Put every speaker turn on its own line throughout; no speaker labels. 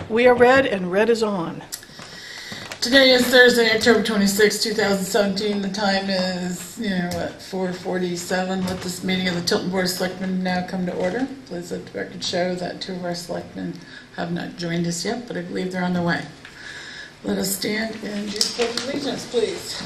We are red, and red is on.
Today is Thursday, October 26, 2017. The time is, 4:47. Let this meeting of the Tilton Board of Selectmen now come to order. Please let the record show that two of our selectmen have not joined us yet, but I believe they're on their way. Let us stand and do the pledge of allegiance, please.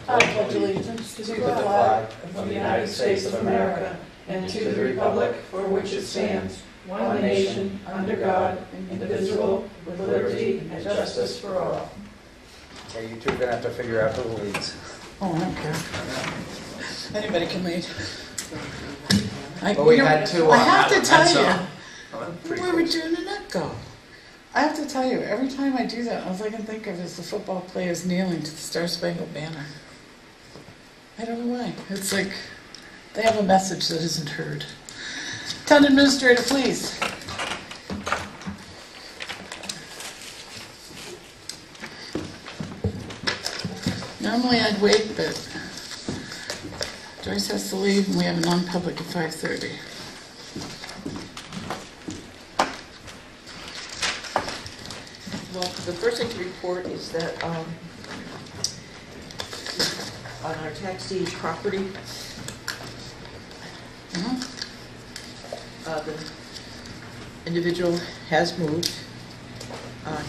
I pledge allegiance to the flag of the United States of America and to the republic for which it stands, one nation, under God, indivisible, with liberty and justice for all.
Okay, you two are going to have to figure out who leads.
Oh, I don't care. Anybody can lead.
Well, we had two
I have to tell
so.
you, where would you and that go? I have to tell you, every time I do that, all I can think of is the football players kneeling to the Star-Spangled Banner. I don't know why. It's like they have a message that isn't heard. Town Administrator, please. Normally I'd wait, but Joyce has to leave and we have a non-public at 5:30.
Well, the first thing to report is that on our tax deed property, the individual has moved.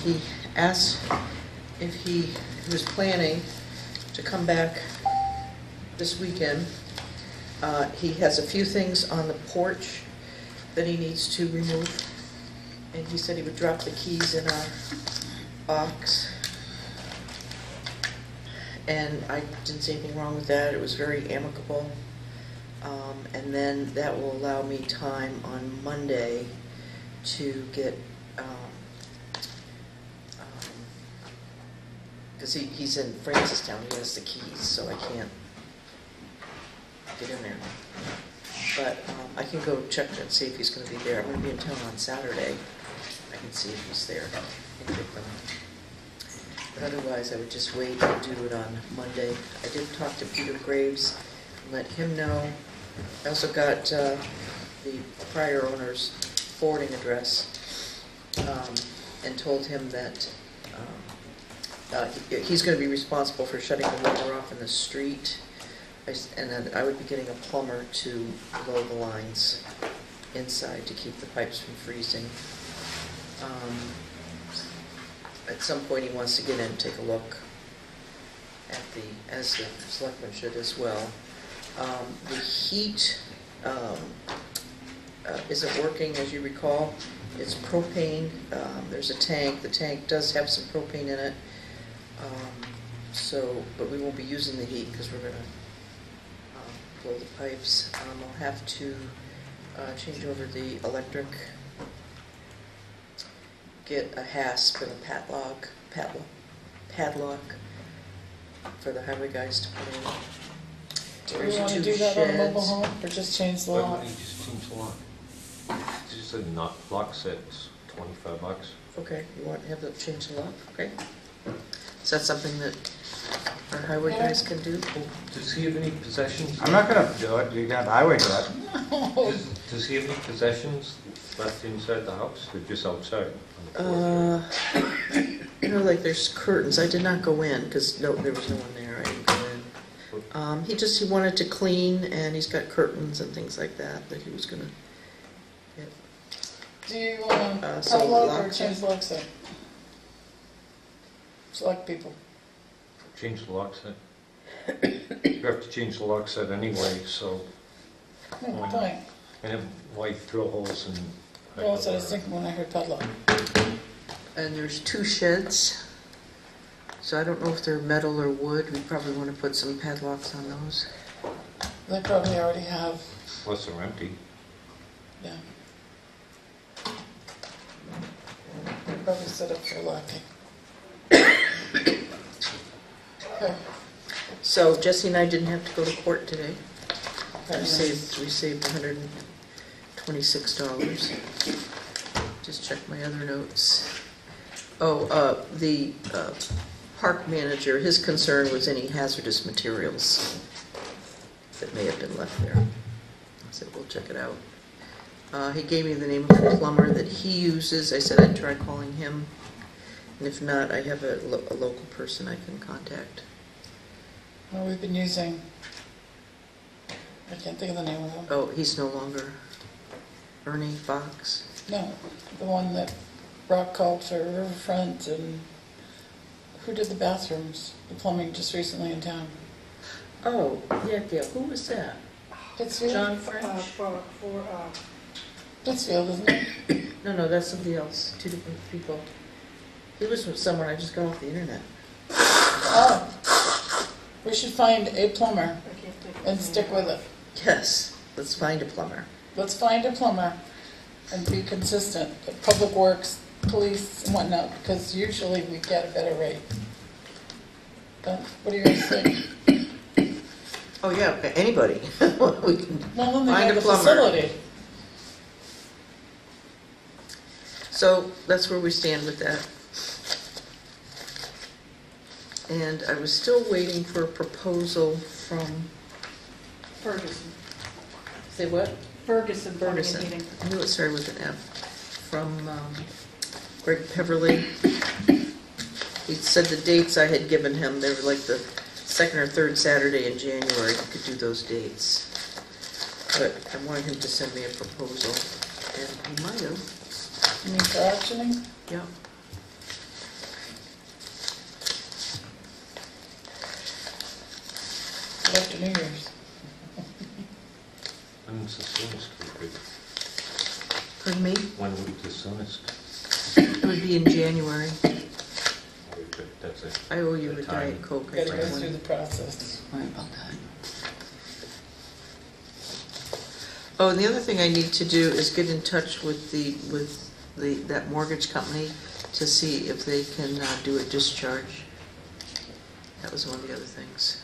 He asked if he was planning to come back this weekend. He has a few things on the porch that he needs to remove, and he said he would drop the keys in our box. And I didn't see anything wrong with that. It was very amicable. And then that will allow me time on Monday to get, because he's in Francistown, he has the keys, so I can't get in there. But I can go check and see if he's going to be there. I'm going to be in town on Saturday. I can see if he's there and get them. But otherwise, I would just wait and do it on Monday. I did talk to Peter Graves and let him know. I also got the prior owner's forwarding address and told him that he's going to be responsible for shutting the water off in the street, and then I would be getting a plumber to blow the lines inside to keep the pipes from freezing. At some point he wants to get in and take a look at as the selectmen should as well. The heat isn't working, as you recall. It's propane. There's a tank. The tank does have some propane in it. But we won't be using the heat because we're going to blow the pipes. I'll have to change over the electric, get a hasp and a padlock for the highway guys to put in.
Do we want to do that on a mobile home, or just change the lock?
You just change the lock. Just a lock set's $25.
Okay, you want to have them change the lock? Okay. Is that something that our highway guys can do?
Does he have any possessions?
I'm not going to do it. You can have the highway do it.
No.
Does he have any possessions left inside the house or just outside?
Like there's curtains. I did not go in because there was no one there. I didn't go in. He wanted to clean, and he's got curtains and things like that he was going to get.
Do you want to
So
padlock or change the lock set? Select people.
Change the lock set. You have to change the lock set anyway, so.
No, fine.
And have white drill holes and.
Well, that's what I was thinking when I heard padlock.
And there's 2 sheds. So I don't know if they're metal or wood. We probably want to put some padlocks on those.
They probably already have.
Plus they're empty.
Yeah. They're probably set up for locking. Okay.
So Jesse and I didn't have to go to court today.
Very
We
nice.
saved $126. Just check my other notes. The park manager, his concern was any hazardous materials that may have been left there. I said, we'll check it out. He gave me the name of the plumber that he uses. I said I'd try calling him. And if not, I have a local person I can contact.
Well, we've been using, I can't think of the name of him.
Oh, he's no longer Ernie Fox?
No, the one that Rock called for Riverfront, and who did the bathrooms, the plumbing just recently in town?
Oh, yeah. Who was that?
Pittsfield?
John French?
Pittsfield, isn't it?
No, that's somebody else. Two different people. He was with someone I just got off the internet.
Oh. We should find a plumber and stick with it.
Yes, let's find a plumber.
Let's find a plumber and be consistent. Public Works, police, and whatnot, because usually we get a better rate. What do you guys think?
Oh, yeah, anybody. We can
Well, then they
find
have
a
the
plumber.
facility.
So that's where we stand with that. And I was still waiting for a proposal from,
Ferguson.
say what?
Ferguson. Plumbing and
Ferguson.
Heating.
I knew it started with an F. From Greg Peverly. He said the dates I had given him, they were like the second or third Saturday in January. He could do those dates. But I wanted him to send me a proposal, and he might have.
You mean for auctioning?
Yeah.
After New Year's.
When's the soonest we could,
Pardon me?
when would the soonest?
It would be in January.
That's it.
I owe you
The
a
time.
Diet Coke.
Gotta
I
go
think.
through the process.
Sorry about that. Oh, and the other thing I need to do is get in touch with that mortgage company to see if they can do a discharge. That was one of the other things.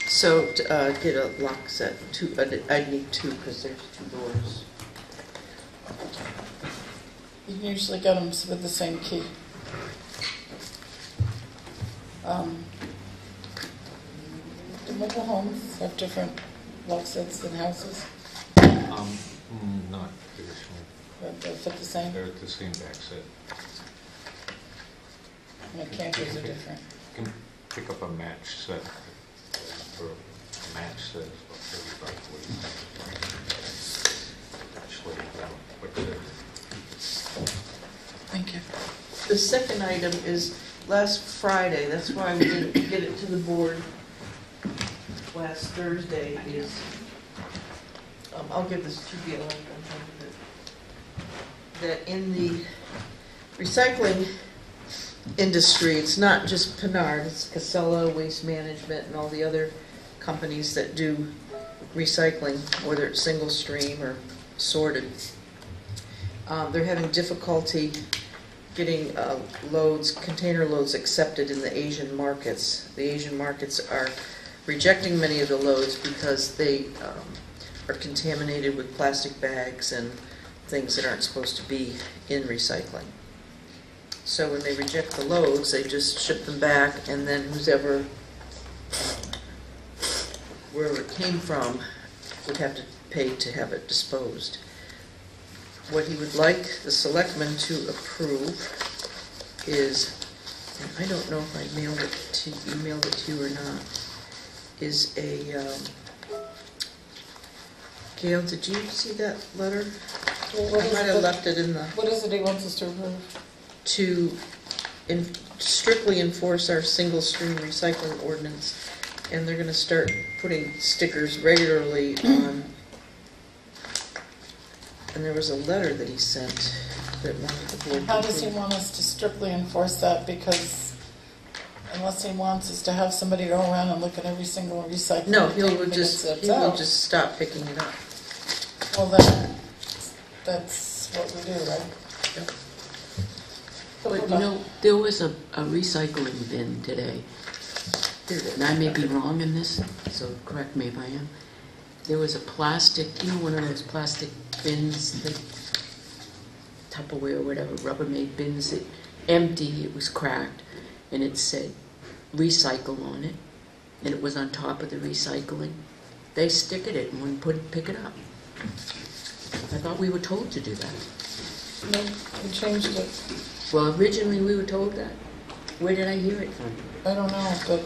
So get a lock set. I'd need two because there's two doors.
You can usually get them with the same key. The mobile homes have different lock sets than houses,
Not traditionally.
but they fit the same.
They're the same back set.
And the campers are different.
You can pick up a match set. For a match set is about 35, 40. Actually,
Thank you.
The second item is last Friday, that's why we didn't get it to the board last Thursday, is, I'll give this to you, that in the recycling industry, it's not just Pinard, it's Casella, Waste Management, and all the other companies that do recycling, whether it's single stream or sorted. They're having difficulty getting container loads accepted in the Asian markets. The Asian markets are rejecting many of the loads because they are contaminated with plastic bags and things that aren't supposed to be in recycling. So when they reject the loads, they just ship them back, and then whoever, wherever it came from, would have to pay to have it disposed. What he would like the selectmen to approve is, and I don't know if I emailed it to you or not, is a, Gail, did you see that letter?
Well,
I might have left it in the,
What is it he wants us to approve?
to strictly enforce our single stream recycling ordinance, and they're going to start putting stickers regularly on. And there was a letter that he sent that wanted the board to
How does he
approve.
want us to strictly enforce that? Because unless he wants us to have somebody go around and look at every single recycling
No, he
thing
will
that
just
gets out.
stop picking it up.
Well, then, that's what we do, right?
Yep.
But you know, there was a recycling bin today, and I may be wrong in this, so correct me if I am. There was a plastic, one of those plastic bins, the Tupperware or whatever, Rubbermaid bins, empty, it was cracked, and it said recycle on it, and it was on top of the recycling, they stick at it and wouldn't pick it up. I thought we were told to do that.
No, we changed it.
Well, originally we were told that. Where did I hear it from?
I don't know, but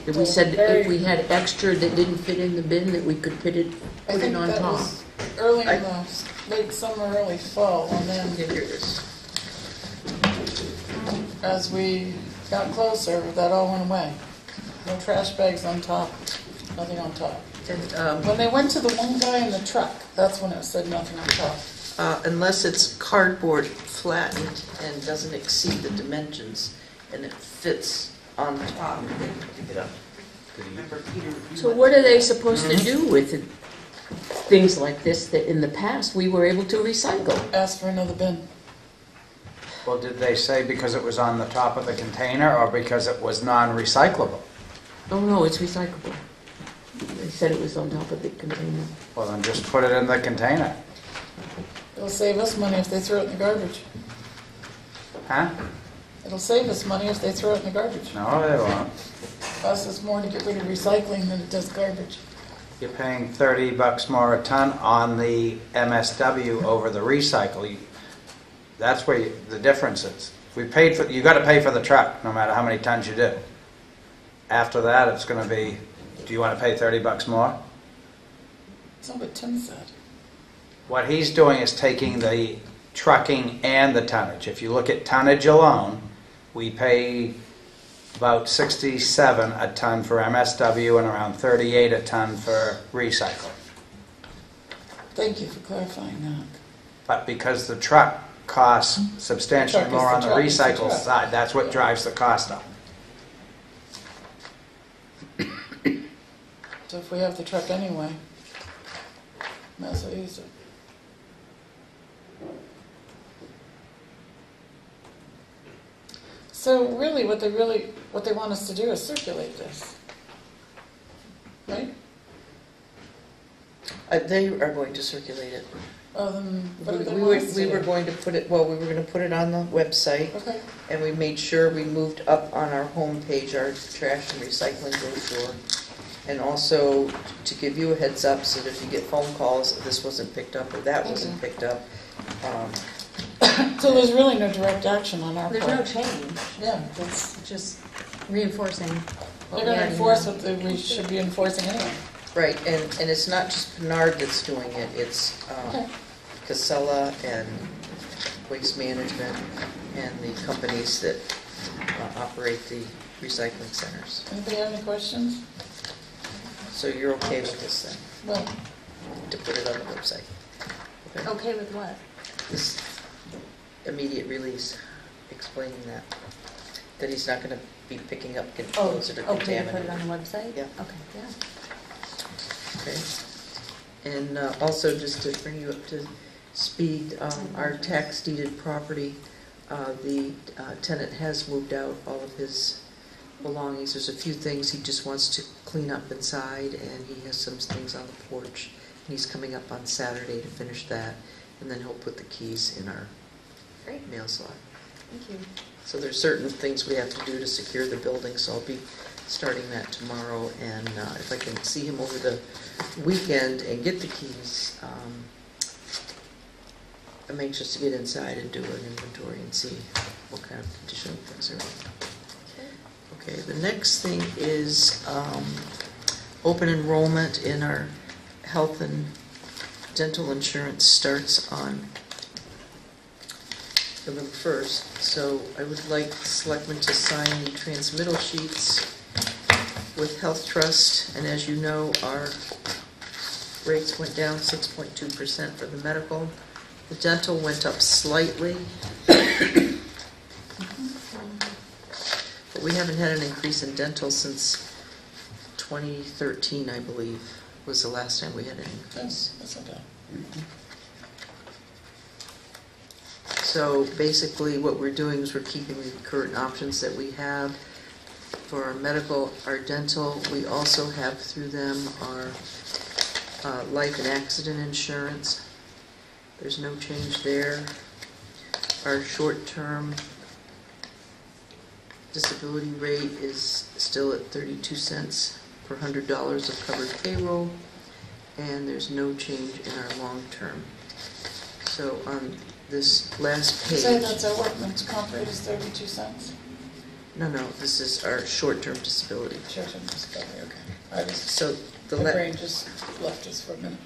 That we said if we had extra that didn't fit in the bin, that we could put it
I
on
think that
top.
was early in the late summer, early fall, and then
Here it is.
as we got closer, that all went away. No trash bags on top, nothing on top.
And,
When they went to the one guy in the truck, that's when it said nothing on top.
unless it's cardboard flattened and doesn't exceed the dimensions and it fits on top, they can pick it up. Remember, Peter?
So what are they supposed to do with it? Things like this that in the past we were able to recycle?
Ask for another bin.
Well, did they say because it was on the top of the container or because it was non-recyclable?
Oh, no, it's recyclable. They said it was on top of the container.
Well, then just put it in the container.
It'll save us money if they throw it in the garbage.
Huh?
It'll save us money if they throw it in the garbage.
No, they won't.
Costs us more to get rid of recycling than it does garbage.
You're paying $30 more a ton on the MSW over the recycle. That's where the difference is. We paid for. You got to pay for the truck, no matter how many tons you do. After that, it's going to be. Do you want to pay $30 more?
That's not what Tim said.
What he's doing is taking the trucking and the tonnage. If you look at tonnage alone, we pay about 67 a ton for MSW and around 38 a ton for recycle.
Thank you for clarifying that.
But because the truck costs substantially
The truck is
more
the
on the
truck is the
recycle
truck.
side, that's what drives the cost up.
So if we have the truck anyway, might as well use it. So really, what they want us to do is circulate this, right?
They are going to circulate it.
What do they
We
want
were,
us to
we
do?
were going to put it, well, we were going to put it on the website,
Okay.
and we made sure we moved up on our homepage our trash and recycling brochure. And also to give you a heads up so that if you get phone calls, this wasn't picked up or that wasn't picked up.
So there's really no direct action on our
There's
part.
no change,
Yeah, that's,
just reinforcing. what
they're
we
going to
already
enforce
know.
what we should be enforcing anyway.
Right, and it's not just Pinard that's doing it, it's
Okay.
Casella and Waste Management and the companies that operate the recycling centers.
Anybody have any questions?
So you're okay with this then,
Well,
to put it on the website? Okay.
Okay with what?
This immediate release, explaining that he's not going to be picking up those that are
Okay, to put it
contaminated.
on the website?
Yeah.
Okay, yeah.
Okay. And also, just to bring you up to speed, our tax deeded property, the tenant has moved out all of his belongings. There's a few things he just wants to clean up inside, and he has some things on the porch. And he's coming up on Saturday to finish that, and then he'll put the keys in our
Great,
mail slot.
thank you.
So there's certain things we have to do to secure the building, so I'll be starting that tomorrow, and if I can see him over the weekend and get the keys, I'm anxious to get inside and do an inventory and see what kind of condition things are in. Okay, the next thing is open enrollment in our health and dental insurance starts on November 1st, so I would like the selectmen to sign the transmittal sheets with Health Trust, and as you know, our rates went down 6.2% for the medical. The dental went up slightly, but we haven't had an increase in dental since 2013, I believe, was the last time we had an increase.
that's okay.
So basically what we're doing is we're keeping the current options that we have for our medical, our dental. We also have through them our life and accident insurance. There's no change there. Our short-term disability rate is still at 32 cents per $100 of covered payroll, and there's no change in our long-term. So on this last page...
Say that's our workman's comp rate is 32 cents?
No, this is our short-term disability.
Short-term disability, okay. I was,
So the
my brain just left us for a minute.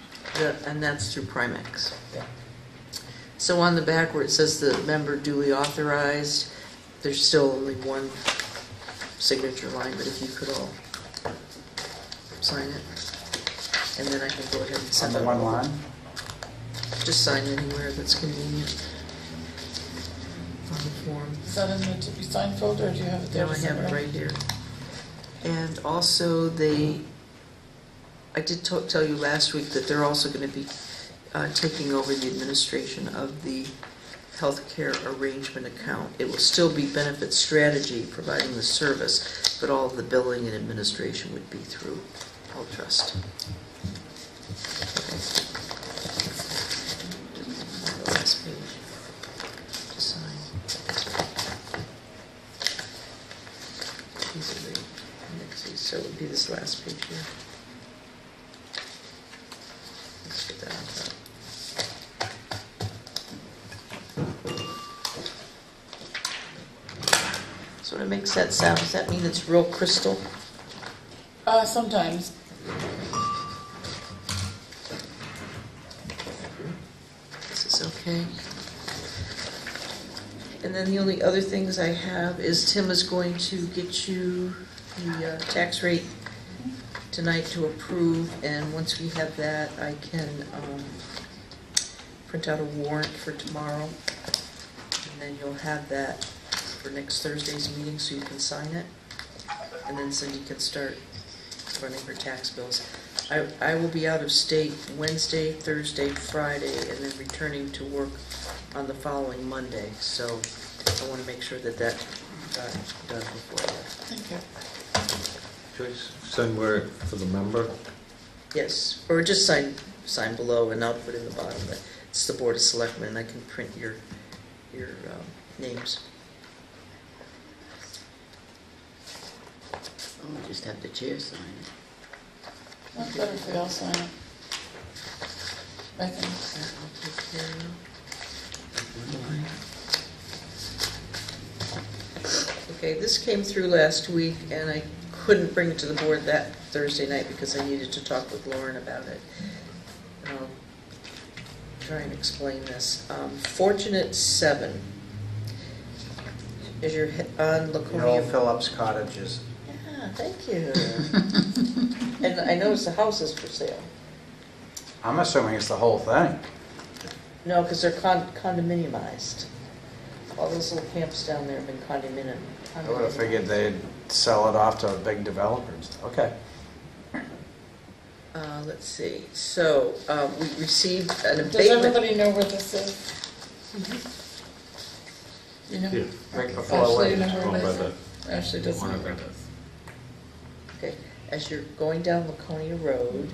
and that's through Primex.
Yeah.
So on the back where it says the member duly authorized, there's still only one signature line, but if you could all sign it, and then I can go ahead and
On
send
the
it.
one line?
Just sign anywhere that's convenient on the form.
Is that in the to be signed folder, or do you have it there?
Now I
to
have
send
it
around?
right here. And also I did tell you last week that they're also going to be taking over the administration of the healthcare arrangement account. It will still be Benefit Strategy providing the service, but all of the billing and administration would be through Health Trust. Okay. The last page to sign. These are the annexes, so it would be this last page here. Let's get that on top. So when it makes that sound, does that mean it's real crystal?
Sometimes.
This is okay. And then the only other things I have is Tim is going to get you the tax rate tonight to approve, and once we have that, I can print out a warrant for tomorrow, and then you'll have that for next Thursday's meeting so you can sign it, and then Cindy can start running her tax bills. I will be out of state Wednesday, Thursday, Friday, and then returning to work on the following Monday, so I want to make sure that that got done before that.
Thank you.
Joyce, send where for the member?
Yes, or just sign below, and I'll put in the bottom that it's the Board of Selectmen, and I can print your names.
Oh, just have the chair sign it.
That's better if we all sign it. I think.
That I'll take care of. Okay, this came through last week, and I couldn't bring it to the board that Thursday night because I needed to talk with Lauren about it. I'll try and explain this. Fortunate 7. As you're on Laconia...
Old Phillips Cottages.
Yeah, thank you. And I noticed the house is for sale.
I'm assuming it's the whole thing.
No, because they're condominiumized. All those little camps down there have been condominium.
I would have figured they'd sell it off to a big developer and stuff. Okay.
Let's see. So we received an
Does
abatement.
everybody know where this is? You know?
Yeah.
Right before
Ashley, you
Lake.
know where
Oh,
it
by
is?
the-
Ashley doesn't know
One
where
of
it
them.
is.
Okay, as you're going down Laconia Road,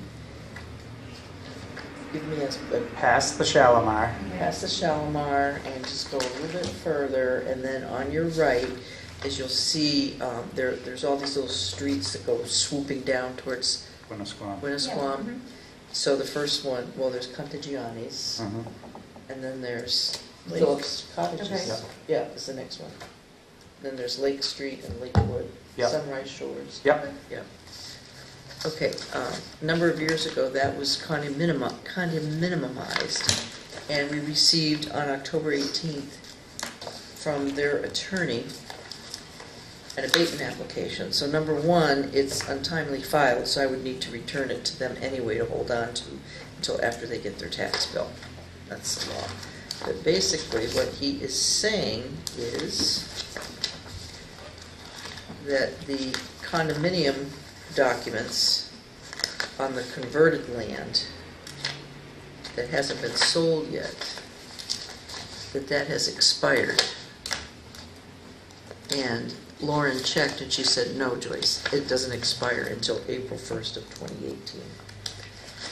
give me a
Past the Shalimar.
past the Shalimar and just go a little bit further, and then on your right, as you'll see, there's all these little streets that go swooping down towards
Winnisquam.
Winnisquam.
Mhm.
So the first one, well, there's Contagiani's,
Mhm.
and then there's
Lake.
Phillips Cottages.
Okay.
Yep.
Yeah, is the next one. Then there's Lake Street and Lakewood,
Yep.
Sunrise Shores.
Yep.
Yeah. Okay, a number of years ago, that was condominiumized, and we received on October 18th from their attorney an abatement application. So number one, it's untimely filed, so I would need to return it to them anyway to hold on to until after they get their tax bill. That's the law. But basically, what he is saying is that the condominium documents on the converted land that hasn't been sold yet, that has expired. And Lauren checked and she said, no, Joyce, it doesn't expire until April 1st of 2018.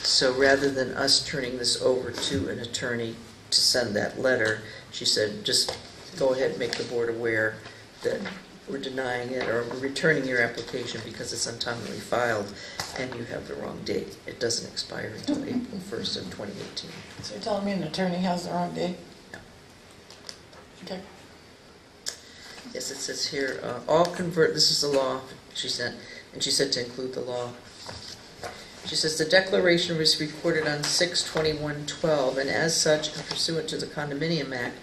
So rather than us turning this over to an attorney to send that letter, she said, just go ahead and make the board aware that we're denying it, or we're returning your application because it's untimely filed and you have the wrong date. It doesn't expire until April 1st of 2018.
So you're telling me an attorney has the wrong date?
Yeah.
Okay.
Yes, it says here, all convert, this is the law she sent, and she said to include the law. She says the declaration was recorded on 6/21/12, and as such, and pursuant to the Condominium Act,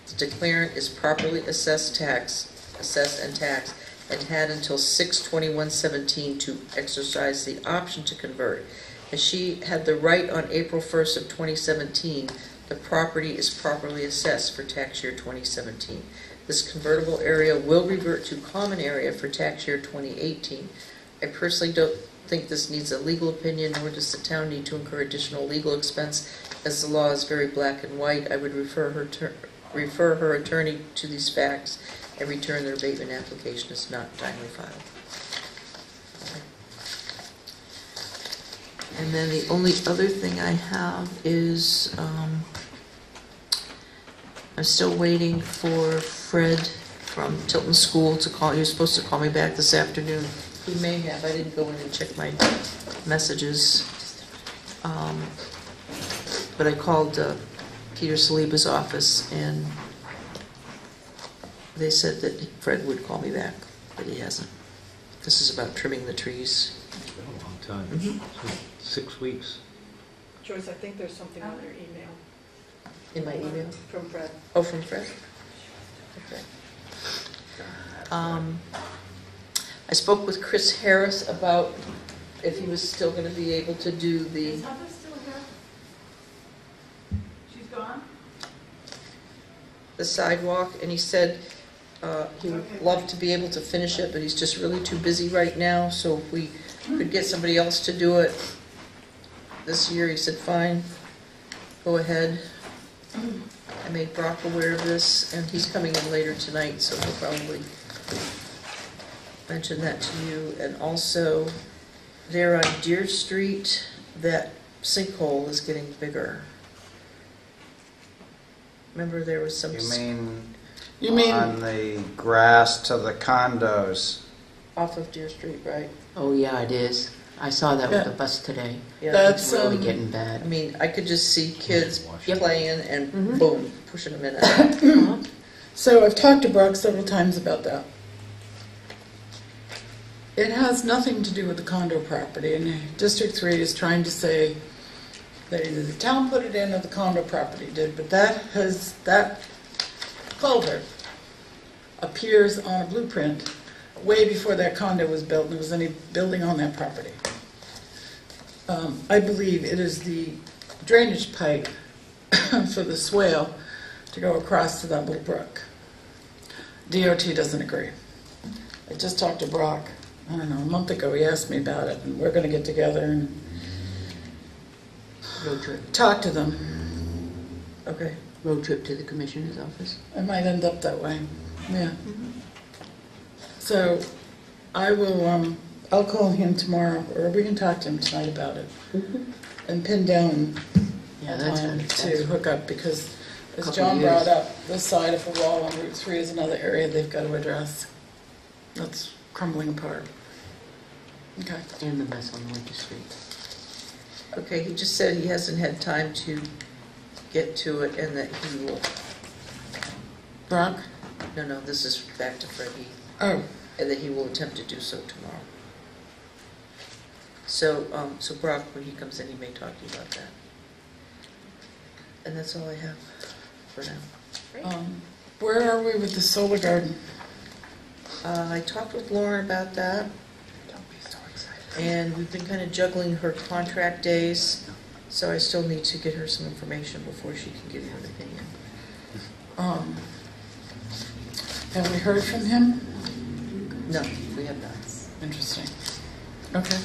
the declarant is properly assessed and taxed, and had until 6/21/17 to exercise the option to convert. As she had the right on April 1st of 2017, the property is properly assessed for tax year 2017. This convertible area will revert to common area for tax year 2018. I personally don't think this needs a legal opinion, nor does the town need to incur additional legal expense, as the law is very black and white. I would refer her attorney to these facts and return their abatement application as not timely filed. And then the only other thing I have is I'm still waiting for Fred from Tilton School to call. He was supposed to call me back this afternoon. He may have. I didn't go in and check my messages. But I called Peter Saliba's office, and they said that Fred would call me back, but he hasn't. This is about trimming the trees.
It's been a long time.
Mhm.
6 weeks.
Joyce, I think there's something on your email
In my email?
from Fred.
Oh, from Fred? Okay. I spoke with Chris Harris about if he was still going to be able to do the...
Is Heather still here? She's gone?
the sidewalk, and he said he would love to be able to finish it, but he's just really too busy right now, so if we could get somebody else to do it this year, he said, fine, go ahead. I made Brock aware of this, and he's coming in later tonight, so he'll probably mention that to you. And also, there on Deer Street, that sinkhole is getting bigger. Remember there was some...
You mean
on the grass to the condos?
Off of Deer Street, right?
Oh, yeah, it is. I saw that with
Yeah.
the bus today.
Yeah.
That's
It's really getting
I
bad.
mean, I could just see kids
Yep.
playing and
Mhm.
boom, pushing them in it.
So I've talked to Brock several times about that. It has nothing to do with the condo property, and District 3 is trying to say that either the town put it in or the condo property did, but that culvert appears on a blueprint way before that condo was built and there was any building on that property. I believe it is the drainage pipe for the swale to go across to that little brook. DOT doesn't agree. I just talked to Brock, I don't know, a month ago. He asked me about it, and we're going to get together and
Road trip.
talk to them.
Okay.
Road trip to the commissioner's office.
I might end up that way. Yeah. So I will. I'll call him tomorrow, or we can talk to him tonight about it, and pin down
Yeah,
a
that's
plan
good.
to hook up, because as
Couple
John
years.
brought up, this side of the wall on Route 3 is another area they've got to address. That's crumbling apart. Okay.
And the mess on Winter Street.
Okay, he just said he hasn't had time to get to it and that he will...
Brock?
No, this is back to Freddie.
Oh,
And that he will attempt to do so tomorrow. So Brock, when he comes in, he may talk to you about that. And that's all I have for now.
where are we with the solar garden?
I talked with Lauren about that,
Don't be so excited.
and we've been kind of juggling her contract days, so I still need to get her some information before she can give you an opinion.
Have we heard from him?
No, we have not.
Interesting. Okay.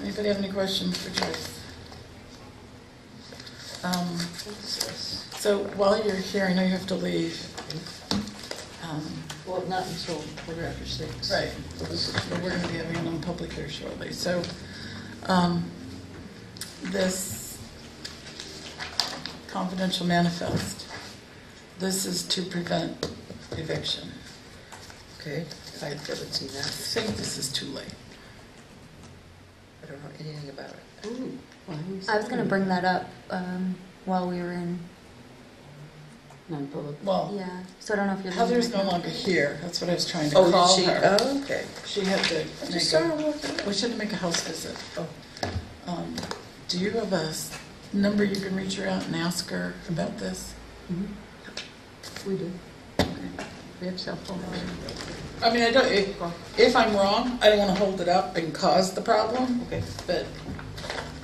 Anybody have any questions for Joyce?
What's this?
So while you're here, I know you have to leave.
Well, not until 6:15.
Right. But we're going to be having a non-public here shortly. So this confidential manifest, this is to prevent eviction.
Okay, I haven't seen
I
that.
think this is too late.
I don't know anything about it.
Ooh, why was
I was gonna
that?
bring that up, while we were in,
Non-public.
Well,
yeah, so I don't know if you're.
Heather's
leaving
no
right now.
longer here. That's what I was trying to
Oh,
call
did she?
her.
Oh, okay.
She had to
I
make
just saw her
a,
walking in.
we should make a house visit. Do you have a number you can reach her out and ask her about this?
Mhm. We do. We have cell phone.
I mean, I don't, if I'm wrong, I don't want to hold it up and cause the problem,
Okay.
but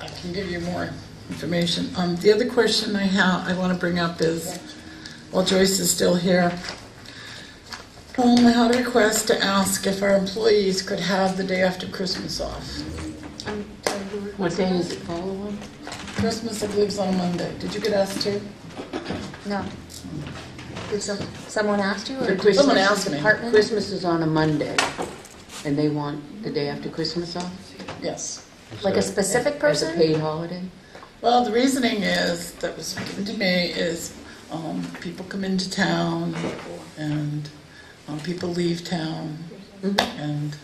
I can give you more information. The other question I want to bring up is, while Joyce is still here, I had a request to ask if our employees could have the day after Christmas off.
What day does it fall on?
Christmas, I believe, is on a Monday. Did you get asked to?
No. Did someone ask you, or
For
did
Christmas.
Someone asked me.
department?
Christmas is on a Monday, and they want the day after Christmas off?
Yes.
Like a specific
As a
person?
paid holiday?
Well, the reasoning is, that was given to me, is people come into town and people leave town, and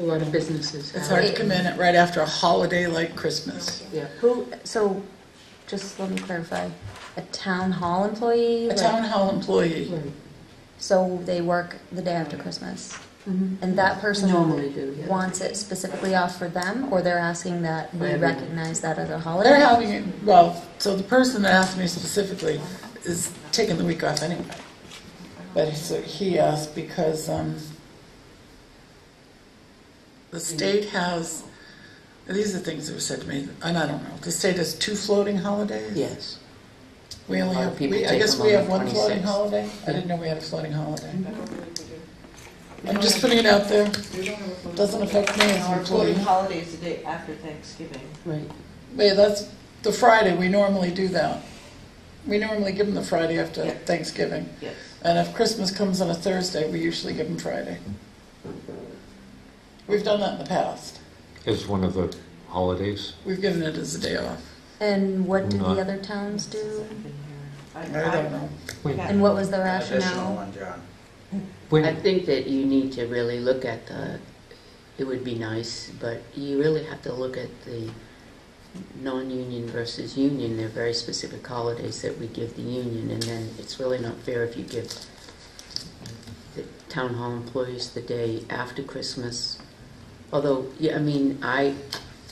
A lot of businesses
it's
have.
hard to come in right after a holiday like Christmas.
Yeah.
Who, so, just let me clarify, a town hall employee?
A
Like,
town hall employee.
Right.
So they work the day after Christmas?
Mhm.
And that person
Normally do, yeah.
wants it specifically off for them, or they're asking that we
Everyone.
recognize that as a holiday?
They're having it, well, so the person that asked me specifically is taking the week off anyway. But so he asked because the state has, these are things that were said to me, and I don't know, the state has 2 floating holidays?
Yes.
We only
A lot of
have,
people
I
take
guess
them
we
on
have
the
one floating
26th.
holiday? I didn't know we had a floating holiday.
I don't believe we do.
I'm just putting it out there.
We don't have a phone.
Doesn't affect me as an
Our
employee.
floating holiday is the day after Thanksgiving.
Right.
Yeah, that's the Friday, we normally do that. We normally give them the Friday after
Yeah.
Thanksgiving.
Yes.
And if Christmas comes on a Thursday, we usually give them Friday. We've done that in the past.
As one of the holidays.
We've given it as a day off.
And what do
Not-
the other towns do?
I don't know.
And what was the
Additional
rationale?
one, John.
I think that you need to really look at it would be nice, but you really have to look at the non-union versus union. They're very specific holidays that we give the union, and then it's really not fair if you give the town hall employees the day after Christmas. Although, yeah, I mean, I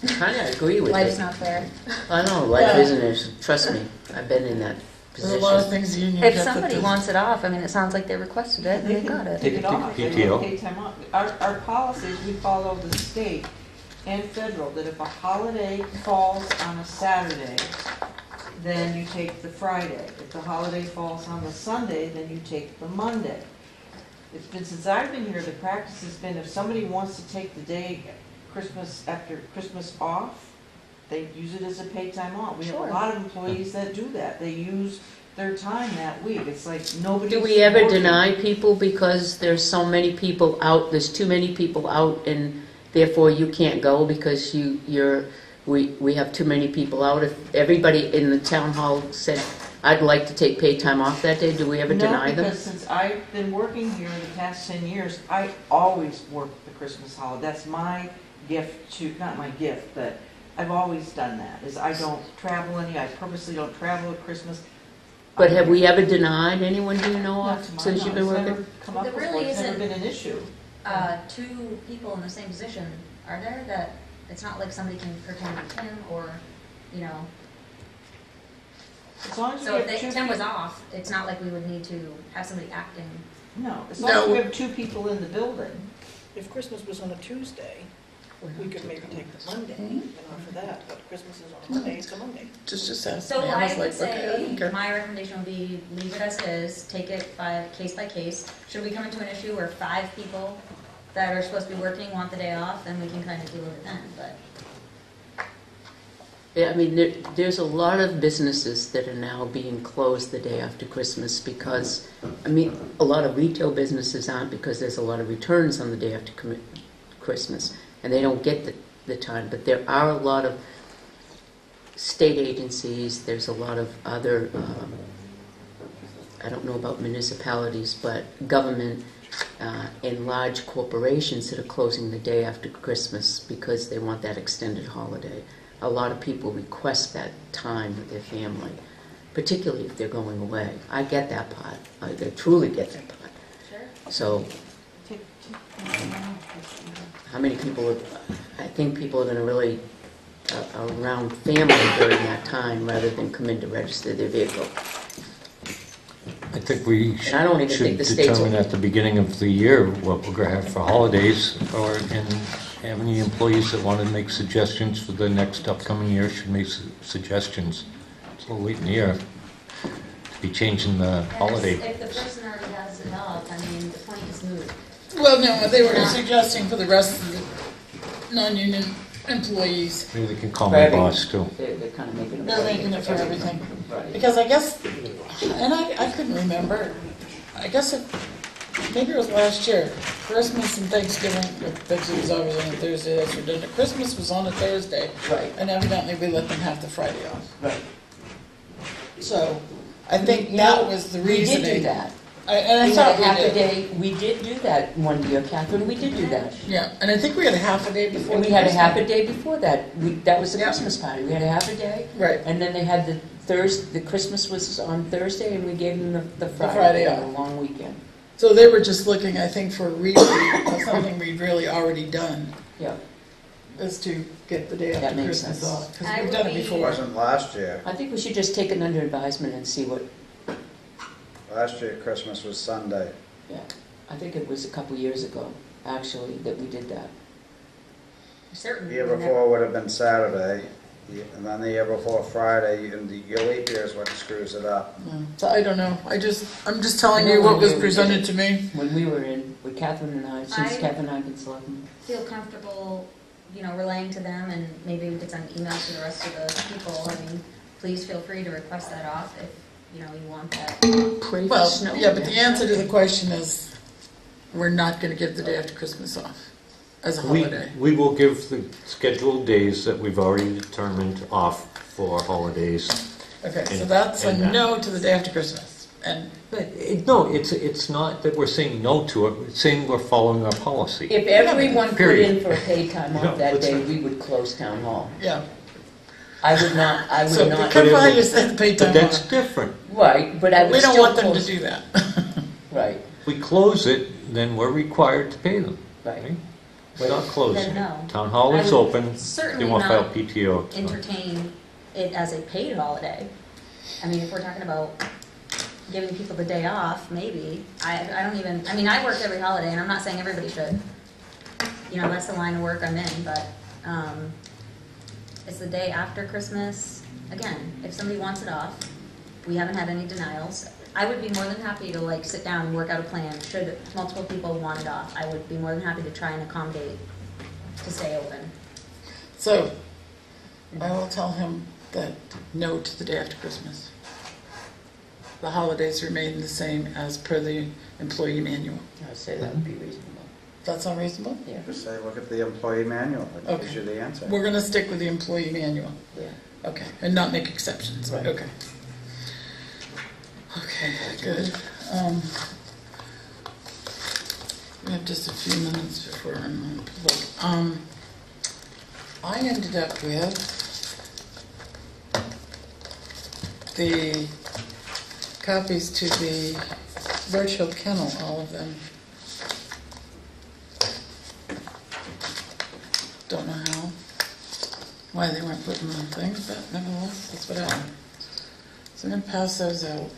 kind of agree with
Life's
it.
not fair.
I know, life
Yeah.
isn't it? Trust me, I've been in that
There's a lot of
position.
things the union
If
gets at
somebody
the-
wants it off, I mean, it sounds like they requested it and they got it.
Take it off. They
PTO.
don't pay time off. Our policies, we follow the state and federal, that if a holiday falls on a Saturday, then you take the Friday. If the holiday falls on the Sunday, then you take the Monday. It's been, since I've been here, the practice has been if somebody wants to take the day Christmas, after Christmas off, they use it as a paid time off. We have a
Sure.
lot of employees that do that. They use their time that week. It's like nobody's
Do we ever
working.
deny people because there's so many people out, there's too many people out, and therefore you can't go because we have too many people out? If everybody in the town hall said, I'd like to take paid time off that day, do we ever deny
No,
them?
because since I've been working here the past 10 years, I always work the Christmas holiday. That's my gift to, not my gift, but I've always done that, is I don't travel any, I purposely don't travel at Christmas.
But have we ever denied anyone, do you know
Not
of,
to my
since you've been
knowledge. It's
working?
never come up
There
before.
really
It's never
isn't-
been an issue.
2 people in the same position, are there, that it's not like somebody can pretend to be Tim, or, you know,
As long as
so
we
if
have two
Tim was
people,
off, it's not like we would need to have somebody acting.
no, as long as
No.
we have 2 people in the building.
If Christmas was on a Tuesday, we could maybe take the Monday and offer that, but Christmas is on a Monday, it's a Monday.
Just ask
So
me.
I
was
would
like, okay, I don't
say,
care.
my recommendation would be leave it as is, take it by case. Should we come into an issue where 5 people that are supposed to be working want the day off, then we can kind of deal with it then, but.
Yeah, I mean, there's a lot of businesses that are now being closed the day after Christmas because, I mean, a lot of retail businesses aren't because there's a lot of returns on the day after Christmas, and they don't get the time. But there are a lot of state agencies, there's a lot of other I don't know about municipalities, but government and large corporations that are closing the day after Christmas because they want that extended holiday. A lot of people request that time with their family, particularly if they're going away. I get that part. I truly get that part.
Sure.
So, how many people, I think people are going to really around family during that time rather than come in to register their vehicle.
I think we
And I don't even
should
think the state's
determine
will-
at the beginning of the year what we're going to have for holidays, or and have any employees that want to make suggestions for the next upcoming year should make suggestions. It's a little late in the year to be changing the holiday.
If the person already has it off, I mean, the point is moot.
Well, no, they were suggesting for the rest of the non-union employees.
Maybe they can call my boss too.
They're kind of making
They're making it for everything.
Right.
Because I guess, and I couldn't remember, I guess maybe it was last year, Christmas and Thanksgiving, Thanksgiving was always on a Thursday, that's redundant. Christmas was on a Thursday.
Right.
And evidently we let them have the Friday off.
Right.
So, I think
You
that
know,
was the
We
reasoning.
did do that.
And I
We had
thought
a half
we
a
did.
day, we did do that one year, Catherine, we did do that.
Yeah, and I think we had a half a day before.
And we
the
had a
Christmas.
half a day before that, that was the
Yeah.
Christmas party, we had a half a day.
Right.
And then they had the Christmas was on Thursday, and we gave them the
Friday
Friday,
off.
a long weekend.
So they were just looking, I think, for a repeat of something we'd really already done,
Yeah,
is to get the day
That
after
makes
Christmas
sense.
off. Because
I
we've done
would
it
be-
It
before.
wasn't last year.
I think we should just take it under advisement and see what,
Last year Christmas was Sunday.
yeah. I think it was a couple years ago, actually, that we did that.
The
Certainly.
year before would have been Saturday, and then the year before Friday, and your leap year is what screws it up.
Yeah. So I don't know, I'm just telling
I know
you what
when
was
we did
presented
it.
to me.
When we were in, with Catherine and I, since
I-
Catherine and I have been selecting.
Feel comfortable, relaying to them, and maybe we could send emails to the rest of the people. I mean, please feel free to request that off if, you want that.
Pray for
Well,
snow.
yeah, but the answer to the question is, we're not gonna give the day after Christmas off as a holiday.
We will give the scheduled days that we've already determined off for holidays.
Okay, so
And-
that's a
and that.
no to the day after Christmas. And,
No, it's not that we're saying no to it, it's saying we're following our policy.
If everyone put
Period.
in for a paid time
No,
off that
it's
day,
not.
we would close town hall.
yeah,
I would not,
so
not,
come by, you said paid
But
time
that's
off.
different.
right, but I would
We
still
don't want them to
close-
do that.
Right,
We close it, then we're required to pay them.
right.
We're not closing.
Then no.
Town hall
I
is
would
open, they
certainly
want to file
not
PTO.
entertain it as a paid holiday. I mean, if we're talking about giving people the day off, maybe. I don't even, I work every holiday, and I'm not saying everybody should. That's the line of work I'm in, but it's the day after Christmas. Again, if somebody wants it off, we haven't had any denials. I would be more than happy to sit down and work out a plan. Should multiple people want it off, I would be more than happy to try and accommodate to stay open.
So, I will tell him that no to the day after Christmas. The holidays remain the same as per the employee manual.
I would say that would be reasonable.
That's unreasonable?
Yeah,
Just say, look at the employee manual, it gives
Okay.
you the answer.
We're gonna stick with the employee manual.
yeah.
Okay, and not make exceptions.
Right.
Okay. Okay, good. We have just a few minutes before I'm public. I ended up with the copies to the Birch Hill Kennel, all of them. Don't know why they weren't putting them on things, but nevertheless, that's what happened. So I'm going to pass those out.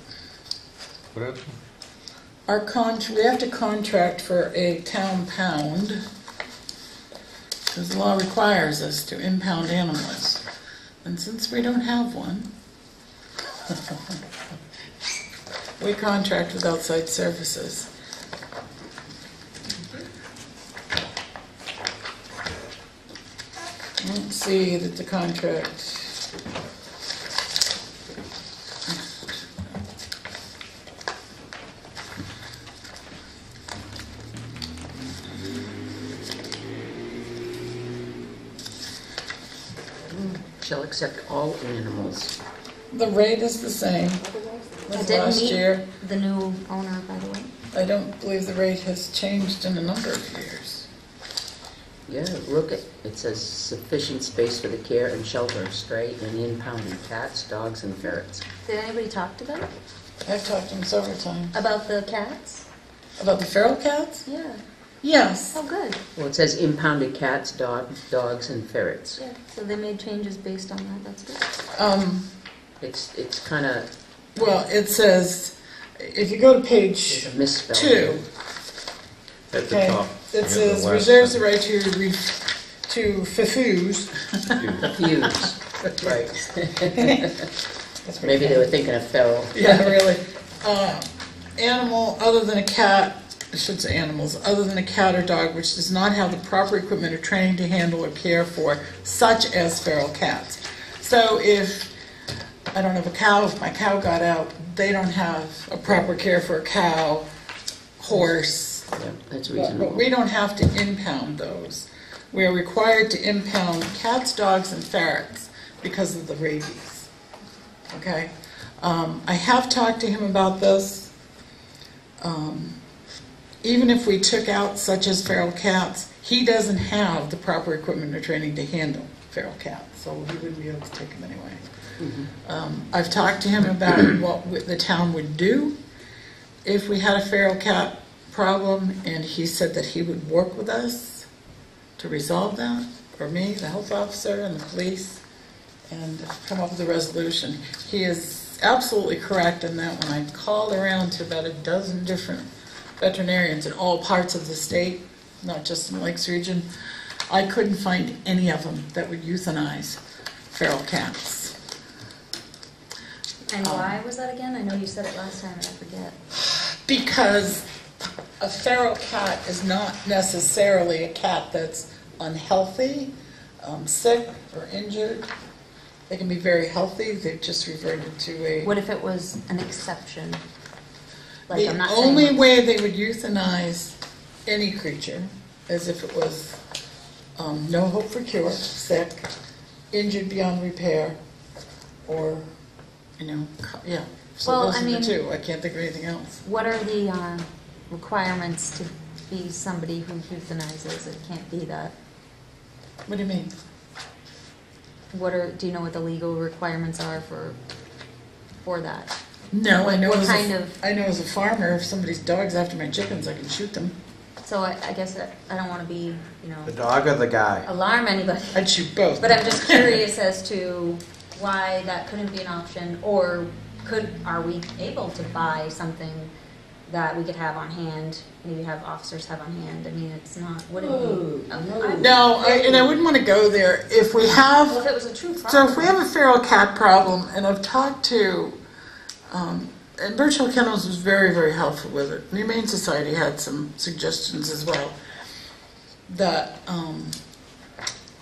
What else?
We have to contract for a town pound, because the law requires us to impound animals. And since we don't have one, we contract with outside services. Let's see that the contract.
Shall accept all animals.
The rate is the same. was
Didn't
last
meet
year.
the new owner, by the way.
I don't believe the rate has changed in a number of years.
Yeah, look at, it says sufficient space for the care and shelter of stray and impounded cats, dogs, and ferrets.
Did anybody talk to them
I've talked to him several times.
about the cats?
About the feral cats?
Yeah.
Yes.
Oh, good.
Well, it says impounded cats, dogs, and ferrets.
Yeah. So they made changes based on that. That's good.
It's kind of
Well, it says, if you go to page
a misspelling.
2,
At the
okay,
top.
it
Yeah,
says,
the last
reserves the
sentence.
right to refuse.
Fuse. Right.
That's pretty
Maybe they
funny.
were thinking of feral.
Yeah, really. Animal other than a cat, I should say animals, other than a cat or dog which does not have the proper equipment or training to handle or care for, such as feral cats. So if I don't have a cow, if my cow got out, they don't have a proper care for a cow, horse,
Yeah, that's
but
reasonable.
we don't have to impound those. We are required to impound cats, dogs, and ferrets because of the rabies. Okay? I have talked to him about this. Even if we took out such as feral cats, he doesn't have the proper equipment or training to handle feral cats, so he wouldn't be able to take them anyway. I've talked to him about what the town would do if we had a feral cat problem, and he said that he would work with us to resolve that, or me, the health officer, and the police, and come up with a resolution. He is absolutely correct in that when I called around to about a dozen different veterinarians in all parts of the state, not just in the Lakes region, I couldn't find any of them that would euthanize feral cats.
And why was that again? I know you said it last time, and I forget.
Because a feral cat is not necessarily a cat that's unhealthy, sick, or injured. They can be very healthy. They've just reverted to a...
What if it was an exception? Like, I'm
The
not
only
saying.
way they would euthanize any creature is if it was no hope for cure, sick, injured beyond repair, or, yeah. So
Well,
those
I
are the
mean-
two. I can't think of anything else.
What are the requirements to be somebody who euthanizes? It can't be that.
What do you mean?
Do you know what the legal requirements are for that?
No, I know.
What
As
kind
a,
of-
I know as a farmer, if somebody's dog's after my chickens, I can shoot them.
So I guess I don't want to be,
The dog or the guy?
alarm anybody.
I'd shoot both.
But I'm just curious as to why that couldn't be an option, or are we able to buy something that we could have on hand, maybe have officers have on hand? I mean, it's not, wouldn't be.
No, and I wouldn't want to go there. If we have...
Well, if it was a true
So
problem.
if we have a feral cat problem, and I've talked to, and Birch Hill Kennels was very, very helpful with it. The Humane Society had some suggestions as well. That,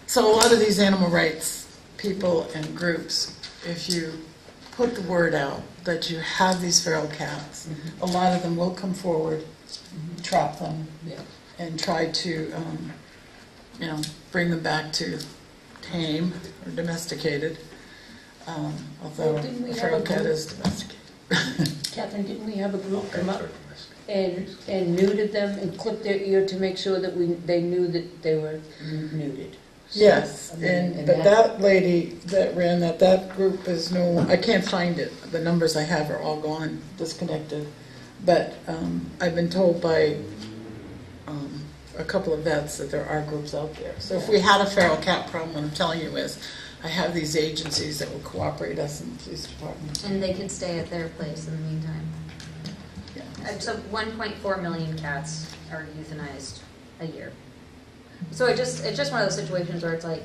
so a lot of these animal rights people and groups, if you put the word out that you have these feral cats, a lot of them will come forward, trap them,
Yeah.
and try to, bring them back to tame or domesticated. Although
Well, didn't we
a
have
feral
a
cat
group-
is domesticated.
Catherine, didn't we have a group come up and neutered them and clipped their ear to make sure that they knew that they were neutered? So,
Yes,
I mean,
but that lady that ran that group is I can't find it. The numbers I have are all gone, disconnected. But I've been told by a couple of vets that there are groups out there. So if we had a feral cat problem, what I'm telling you is, I have these agencies that will cooperate us in the police department.
And they could stay at their place in the meantime.
Yeah.
So 1.4 million cats are euthanized a year. So it's just one of those situations where it's like,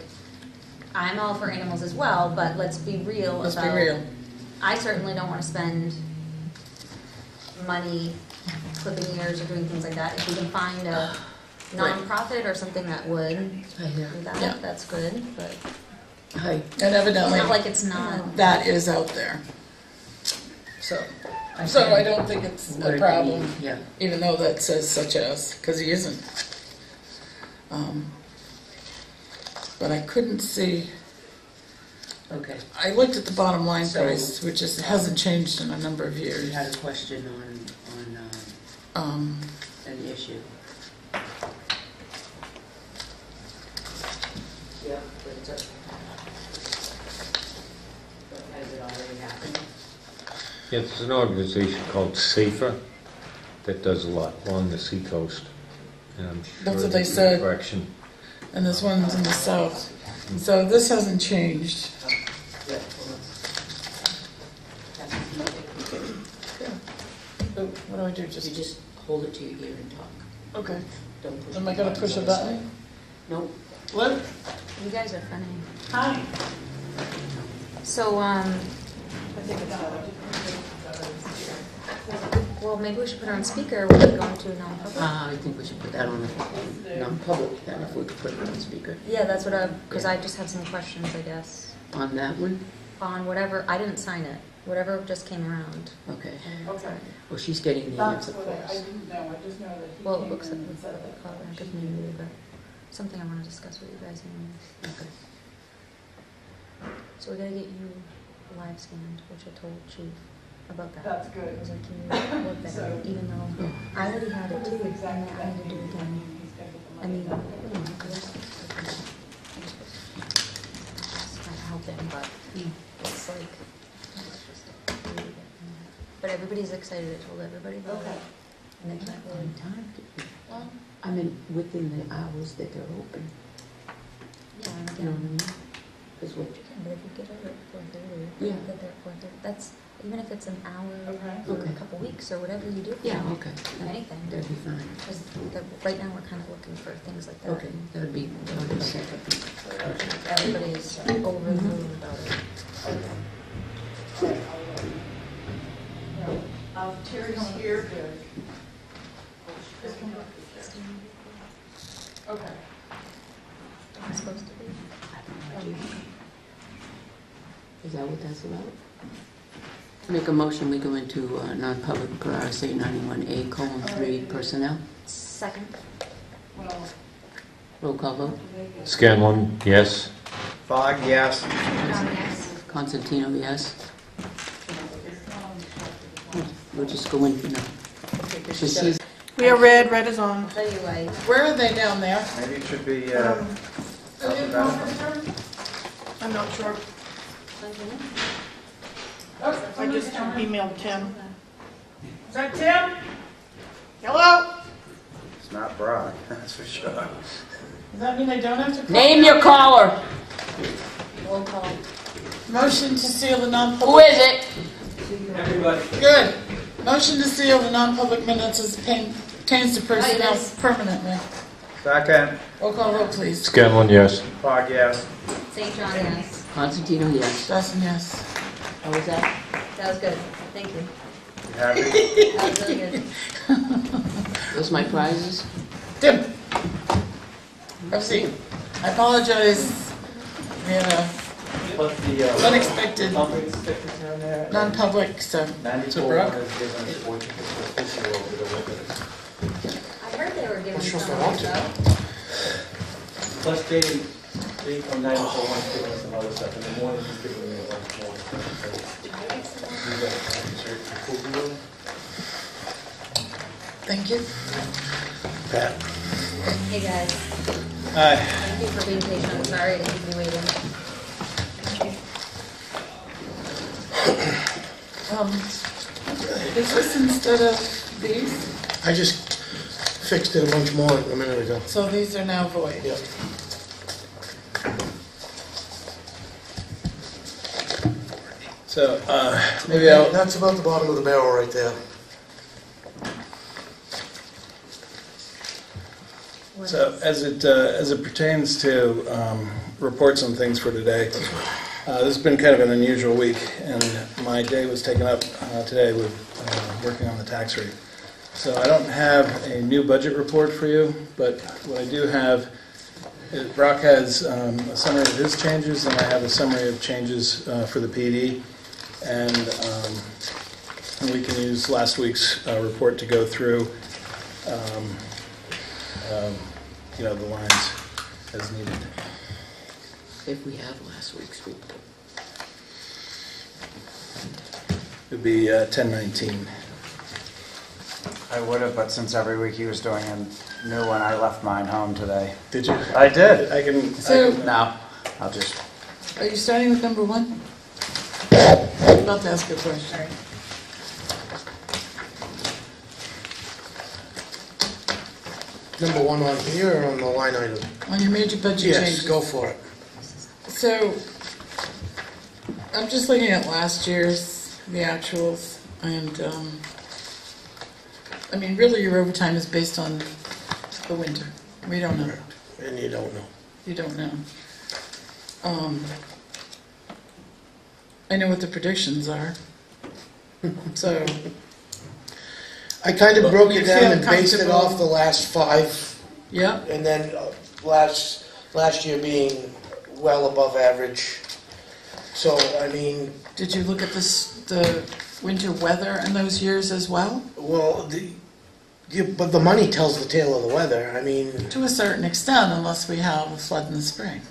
I'm all for animals as well, but let's be real
Let's be
about.
real.
I certainly don't want to spend money clipping ears or doing things like that. If we can find a nonprofit or something that would do that,
Yeah.
that's good. But
Hi.
And
it's
evidently,
not like it's not.
that is out there. So I don't think it's a problem.
Yeah.
Even though that says such as, because he isn't. But I couldn't see
Okay.
I looked at the bottom line
So-
price, which hasn't changed in a number of
You
years.
had a question on
Um,
an issue. Yeah, but it's up. But has it already happened?
Yeah, there's an organization called SAFER that does a lot along the seacoast. And I'm sure
That's what they
that
said.
direction.
and this one's in the south. So this hasn't changed. Oh, what do I do?
You just hold it to your ear and talk.
Okay.
Don't push.
Am I gonna push a
buttons on the
button?
side. Nope.
What?
You guys are funny.
Hi.
So,
I think it's
well, maybe we should put her on speaker when we go into non-public.
I think we should put that on non-public then, if we could put it on speaker.
Yeah, that's what because I just have some questions, I guess,
On that one?
on whatever, I didn't sign it, whatever just came around.
Okay.
Okay.
Well, she's getting the answer
That's
for
what I
us.
didn't know. I just know that he
Well, it
came
looks
in
like
and said that.
good news, but something I want to discuss with you guys anyways.
Okay.
So we gotta get you live scanned, which I told Chief about that.
That's
I
good.
was like, can you work that out, even though I already had it too, and I had to do it again. I mean, just trying to help him, but it's like, it's just really good. But everybody's excited, I told everybody about it. And they can't really, well,
I mean, within the hours that they're open,
yeah, and
you know what I
again,
mean? Because what,
you can, but if you get out at 4:30,
Yeah.
get there at 4:30, that's, even if it's an hour or
Okay.
a couple weeks or whatever you do.
yeah, okay.
Anything.
That'd be fine.
Because right now, we're kind of looking for things like that.
Okay, that'd be set.
Everybody's over the moon about it.
Terry's here. Okay.
It's supposed to be.
Is that what that's about? Make a motion, we go into non-public per RSA 91A:3 personnel.
Second.
Roll call vote.
Scanlon, yes.
Fog, yes.
Yes.
Constantino, yes. We'll just go in, you know. So she's,
We are red, red is on.
I'll tell you why.
Where are they down there?
Maybe it should be,
Um,
alphabetical.
I'm not sure. I just emailed Tim.
Is that Tim?
Hello?
It's not Brock, that's for sure.
Does that mean I don't have to call?
name your caller.
Roll call.
Motion to seal the
Who
non-public.
is it?
Good. Motion to seal the non-public minutes as pertains to personnel
yes.
permanently.
Second,
Roll call vote, please.
Scanlon, yes.
Fog, yes.
St. John, yes.
Constantino, yes.
Dawson, yes.
How was that?
That was good. Thank you.
You happy?
That was really good.
Those my prizes?
Tim. Proceed. I apologize. We had a unexpected non-public, so. So Brooke?
I heard they were giving some though.
Plus they from 9:01 and some other stuff. In the morning, he's giving me a bunch more stuff.
Thank you.
Pat.
Hey, guys.
Hi.
Thank you for being patient. I'm sorry to keep you waiting.
Is this instead of these?
I just fixed it a bunch more a minute ago.
So these are now void?
Yep.
So, maybe I'll,
That's about the bottom of the barrel right there.
so as it pertains to reports and things for today, this has been kind of an unusual week, and my day was taken up today with working on the tax rate. So I don't have a new budget report for you, but what I do have is Brock has a summary of his changes, and I have a summary of changes for the PD, and we can use last week's report to go through the lines as needed.
If we have last week's report.
It'd be 1019.
I would have, but since every week he was doing a new one, I left mine home today.
Did you?
I did.
I can.
So-
No, I'll just,
Are you starting with number one? I'm about to ask a question.
Number one on here or on the line item?
On your major budget
Yes,
changes.
go for it.
So, I'm just looking at last year's, the actuals, and, I mean, really your overtime is based on the winter. We don't know.
And you don't know.
You don't know. I know what the predictions are. So,
I kind of broke
You
it down
feel
and based it
comfortable?
off the last 5,
yeah,
and then last year being well above average. So, I mean,
did you look at the winter weather in those years as well?
well, but the money tells the tale of the weather. I mean,
To a certain extent, unless we have a flood in the spring.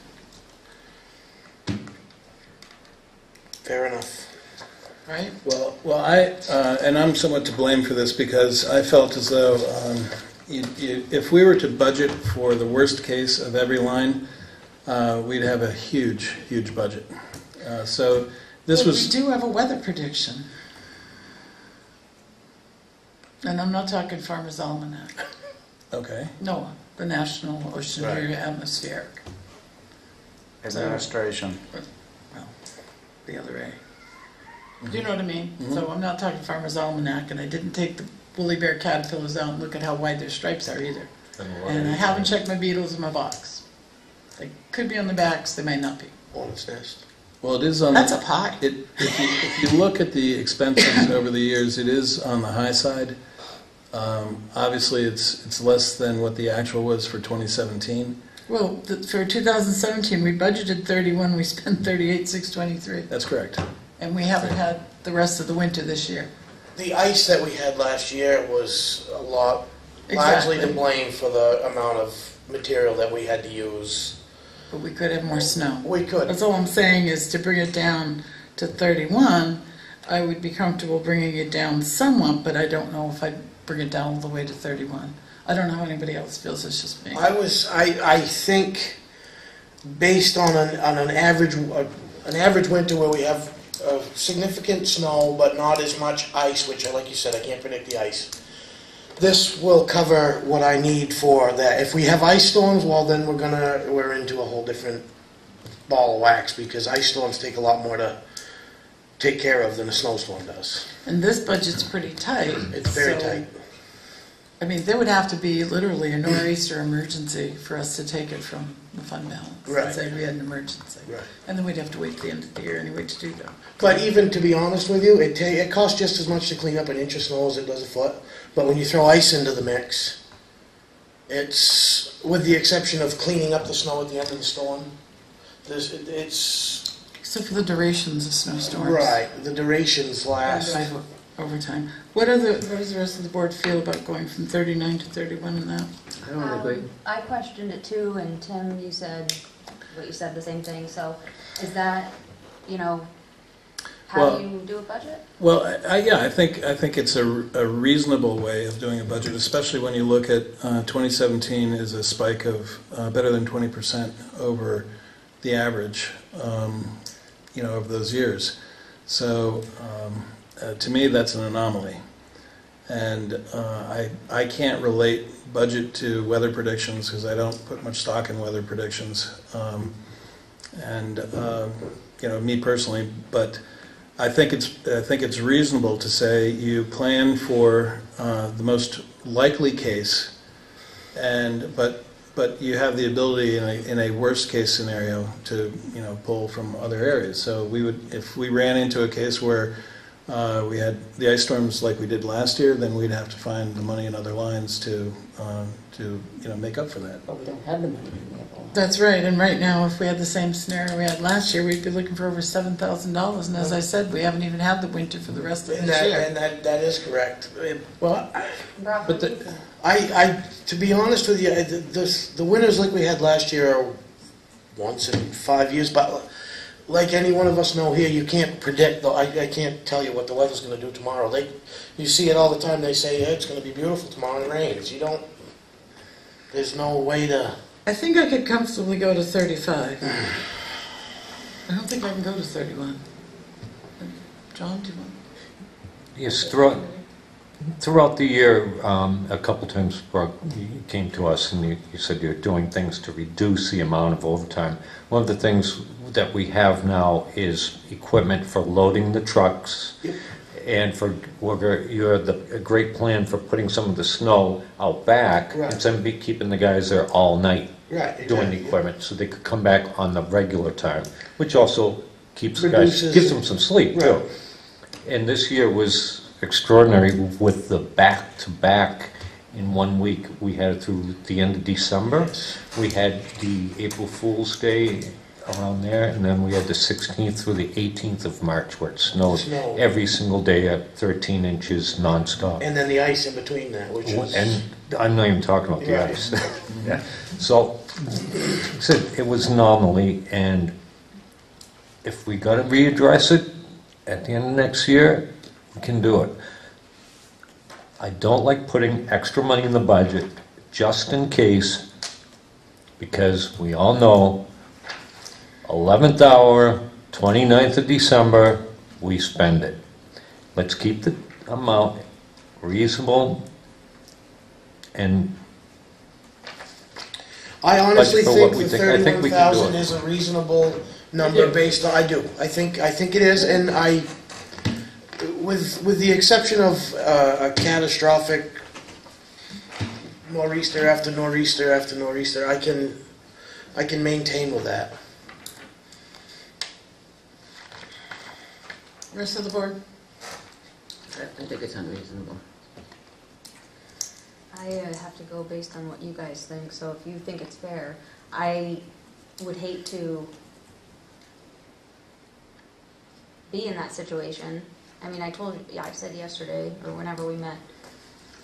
fair enough.
Right?
Well, and I'm somewhat to blame for this because I felt as though if we were to budget for the worst case of every line, we'd have a huge, huge budget. So this
But
was.
we do have a weather prediction. And I'm not talking Farmer's Almanac.
Okay.
NOAA, the National Oceanographic Atmospheric.
administration.
Well, the other A. Do you know what I mean? So I'm not talking Farmer's Almanac, and I didn't take the woolly bear caterpillars out and look at how wide their stripes are either. And I haven't checked my beetles in my box. They could be on the backs, they may not be.
Hornet's nest.
Well, it is on.
That's up high.
If you look at the expenses over the years, it is on the high side. Obviously, it's less than what the actual was for 2017.
Well, for 2017, we budgeted 31, we spent 38,623.
That's correct.
And we haven't had the rest of the winter this year.
The ice that we had last year was a lot, largely to
Exactly.
blame for the amount of material that we had to use.
But we could have more snow.
We could.
That's all I'm saying is to bring it down to 31, I would be comfortable bringing it down somewhat, but I don't know if I'd bring it down all the way to 31. I don't know how anybody else feels, it's just me.
I think, based on an average winter where we have significant snow, but not as much ice, which, like you said, I can't predict the ice. This will cover what I need for that. If we have ice storms, well, then we're into a whole different ball of wax, because ice storms take a lot more to take care of than a snowstorm does.
And this budget's pretty tight.
It's very
so,
tight.
I mean, there would have to be literally a nor'easter emergency for us to take it from the fund balance.
Right.
And say we had an emergency.
Right.
And then we'd have to wait till the end of the year anyway to do that.
But even to be honest with you, it costs just as much to clean up an inch of snow as it does a foot. But when you throw ice into the mix, it's, with the exception of cleaning up the snow at the end of the storm, it's
Except for the durations of snowstorms.
right. The durations last.
And drive overtime. What does the rest of the board feel about going from 39 to 31 in that?
I don't agree.
I questioned it too, and Tim, you said the same thing, so is that, how do you do a budget?
Well, I think it's a reasonable way of doing a budget, especially when you look at 2017 is a spike of better than 20% over the average, of those years. So to me, that's an anomaly. And I can't relate budget to weather predictions because I don't put much stock in weather predictions. Me personally, but I think it's reasonable to say you plan for the most likely case, but you have the ability in a worst case scenario to pull from other areas. So if we ran into a case where we had the ice storms like we did last year, then we'd have to find the money in other lines to make up for that.
But we don't have the money in there.
That's right, and right now, if we had the same scenario we had last year, we'd be looking for over $7,000, and as I said, we haven't even had the winter for the rest of
And
this year.
that is correct.
Well,
Rob,
but
what do you think?
I to be honest with you, the winters like we had last year are once in 5 years, but like any one of us know here, you can't predict, I can't tell you what the weather's going to do tomorrow. You see it all the time, they say, it's going to be beautiful tomorrow and it rains. There's no way to...
I think I could comfortably go to 35. I don't think I can go to 31. John, do you want?
Yes, throughout the year, a couple times, Brooke, you came to us and you said you're doing things to reduce the amount of overtime. One of the things that we have now is equipment for loading the trucks.
Yep.
And you had a great plan for putting some of the snow out back,
Right.
instead of keeping the guys there all night
Right,
doing the
exactly.
equipment, so they could come back on the regular time, which also keeps the
Reduces-
guys, gives them some sleep too.
Right.
And this year was extraordinary with the back-to-back in 1 week. We had it through the end of December.
Yes.
We had the April Fool's Day around there, and then we had the 16th through the 18th of March where it snowed
Snow.
every single day at 13 inches nonstop.
And then the ice in between that, which is...
And I'm not even talking about the
Right.
ice. Yeah. So, it was anomaly, and if we got to readdress it at the end of next year, we can do it. I don't like putting extra money in the budget just in case, because we all know 11th hour, 29th of December, we spend it. Let's keep the amount reasonable and
I honestly
But for what
think
we
the
think- I think we can do
31,000
it.
is a reasonable number based on, I do. I think it is, and with the exception of a catastrophic nor'easter after nor'easter after nor'easter, I can maintain with that.
Rest of the board?
I think it's unreasonable.
I have to go based on what you guys think, so if you think it's fair, I would hate to be in that situation. I mean, I said yesterday, or whenever we met,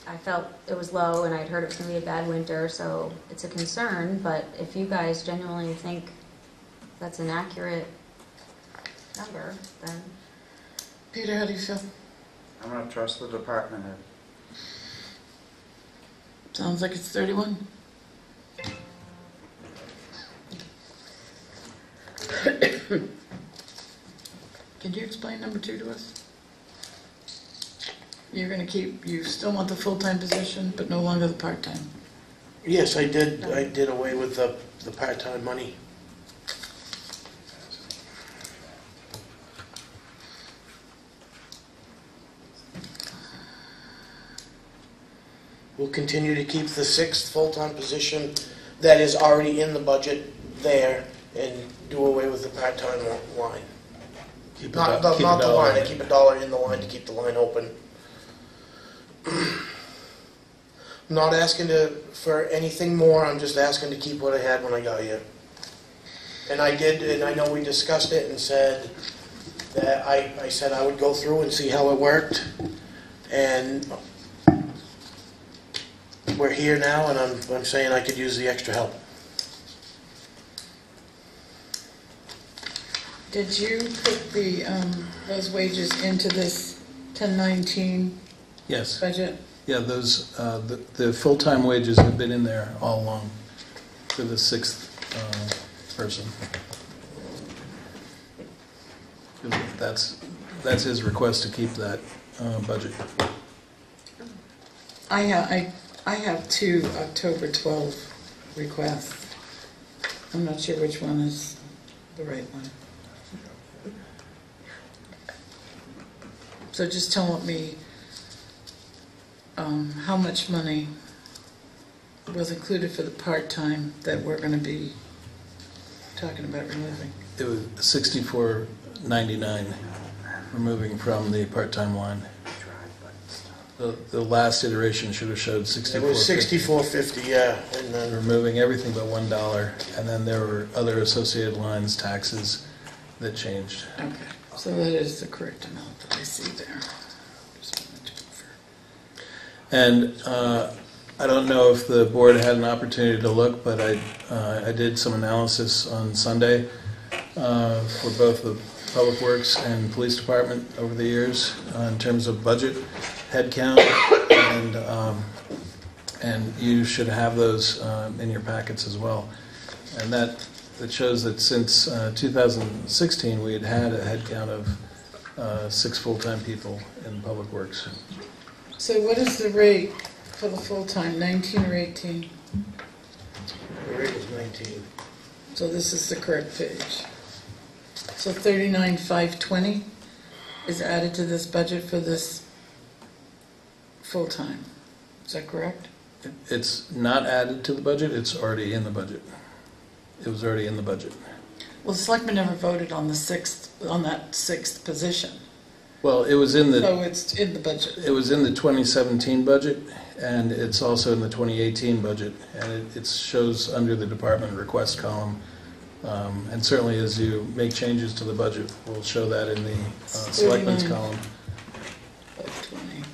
I felt it was low and I'd heard it was going to be a bad winter, so it's a concern, but if you guys genuinely think that's an accurate number, then...
Peter, how do you feel?
I'm going to trust the department head.
Sounds like it's 31. Can you explain number 2 to us? You're going to you still want the full-time position, but no longer the part-time.
Yes, I did away with the part-time money. We'll continue to keep the 6th full-time position that is already in the budget there and do away with the part-time line.
Keep
Not
keep
the
$1.
line, I keep $1 in the line to keep the line open. I'm not asking for anything more, I'm just asking to keep what I had when I got here. And I did, and I know we discussed it and said that I said I would go through and see how it worked. And we're here now, and I'm saying I could use the extra help.
Did you put those wages into this 1019
Yes.
budget?
Yeah, those, the full-time wages have been in there all along for the 6th person. That's his request to keep that budget.
I have 2 October 12 requests. I'm not sure which one is the right one. So just tell me how much money was included for the part-time that we're going to be talking about removing.
It was $64.99 removing from the part-time line. The last iteration should have showed $64.50.
It was $64.50, yeah. And then
Removing everything but $1, and then there were other associated lines, taxes, that changed.
Okay, so that is the correct amount that I see there. Just wanted to confirm.
And I don't know if the board had an opportunity to look, but I did some analysis on Sunday for both the Public Works and Police Department over the years in terms of budget, headcount, and you should have those in your packets as well. And that shows that since 2016, we had a headcount of 6 full-time people in Public Works.
So what is the rate for the full-time, 19 or 18?
The rate was 19.
So this is the correct page. So 39,520 is added to this budget for this full-time. Is that correct?
It's not added to the budget, it's already in the budget. It was already in the budget.
Well, the selectmen never voted on that sixth position.
Well, it was in
So it's in the budget.
It was in the 2017 budget, and it's also in the 2018 budget, and it shows under the department request column. And certainly as you make changes to the budget, we'll show that in the selectmen's
39.
column.
520.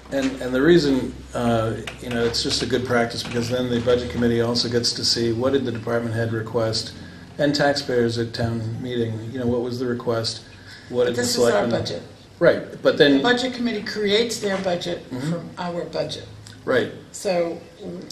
And the reason, it's just a good practice, because then the budget committee also gets to see what did the department head request, and taxpayers at town meeting, what was the request, what did the
This is our
selectmen...
budget.
Right, but
The
then,
budget committee creates their budget
Mhm.
from our budget.
right,
So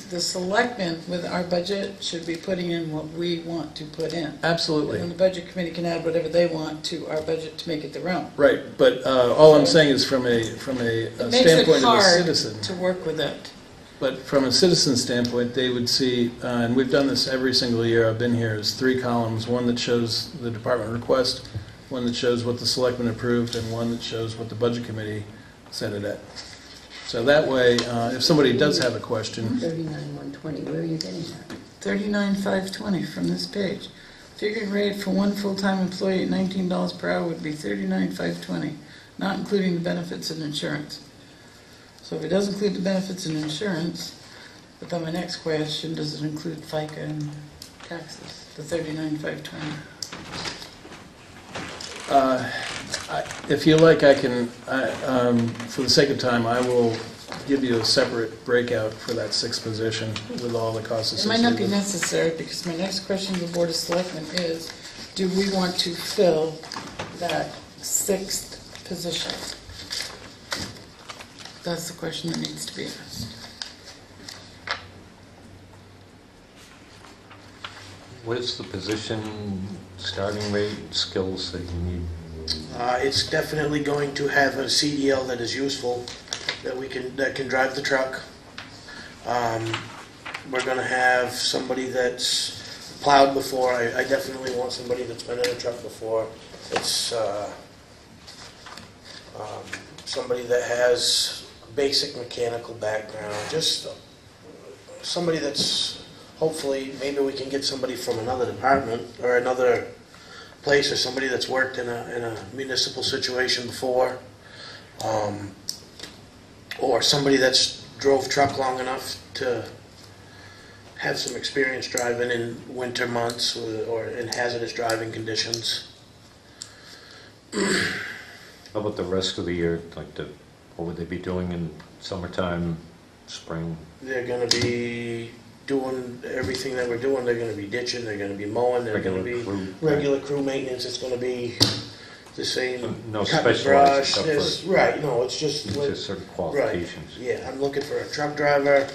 the selectmen with our budget should be putting in what we want to put in.
absolutely.
And the budget committee can add whatever they want to our budget to make it their own.
Right, but all I'm saying is from a
It makes it
standpoint of a
hard
citizen.
to work with it.
But from a citizen standpoint, they would see, and we've done this every single year I've been here, is 3 columns, one that shows the department request, one that shows what the selectmen approved, and one that shows what the budget committee set it at. So that way, if somebody does have a question,
39,120, where are you getting that?
39,520 from this page. Figured rate for one full-time employee at $19 per hour would be 39,520, not including the benefits and insurance. So if it does include the benefits and insurance, but then my next question, does it include FICA and taxes, the 39,520?
if you like, I can, for the sake of time, I will give you a separate breakout for that 6th position with all the costs
It might not
associated
be
with it.
necessary, because my next question to the Board of Selectmen is, do we want to fill that 6th position? That's the question that needs to be asked.
What is the position, starting rate, skills that you need?
It's definitely going to have a CDL that is useful, that can drive the truck. We're going to have somebody that's plowed before. I definitely want somebody that's been in a truck before. It's somebody that has basic mechanical background, just somebody that's, hopefully, maybe we can get somebody from another department or another place, or somebody that's worked in a municipal situation before, or somebody that's drove truck long enough to have some experience driving in winter months or in hazardous driving conditions.
How about the rest of the year, what would they be doing in summertime, spring?
They're going to be doing everything that we're doing. They're going to be ditching, they're going to be mowing, they're going to be regular crew maintenance. It's going to be the same.
No
cut and
specialized
brush.
stuff for...
Right, no, it's just...
Just certain qualifications.
Right. Yeah, I'm looking for a truck driver,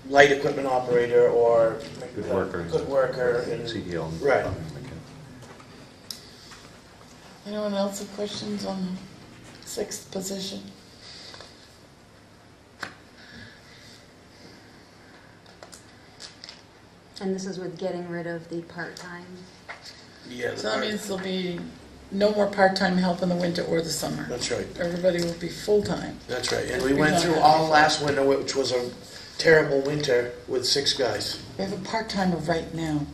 light equipment operator, or
Good worker.
Good worker. And,
CDL.
right.
Anyone else have questions on the 6th position?
And this is with getting rid of the part-time.
Yeah,
So that means there'll be no more part-time help in the winter or the summer.
that's right.
Everybody will be full-time.
That's right. And we went through all last winter, which was a terrible winter, with 6 guys.
We have a part-timer right now.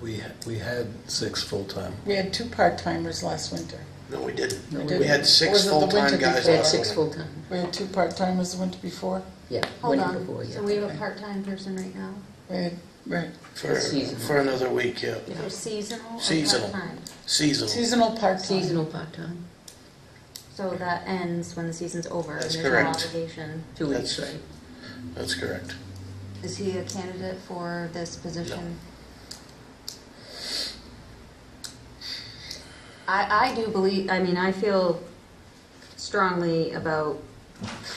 We had 6 full-time.
We had 2 part-timers last winter.
No, we didn't.
We
We
didn't.
had
Or
6
was it the
full-time
winter
guys.
before?
We had
last
6
winter.
full-time.
We had 2 part-timers the winter before.
Yeah,
Hold
winter
on,
before, yeah.
so we have a part-time person right now?
We had, right.
For another week, yeah.
Yeah.
For seasonal or
Seasonal.
part-time?
Seasonal.
Seasonal part-time.
Seasonal part-time,
So that ends when the season's over, and
That's
there's no
correct.
obligation.
2 weeks,
That's-
right?
That's correct.
Is he a candidate for this position? I do believe, I mean, I feel strongly about,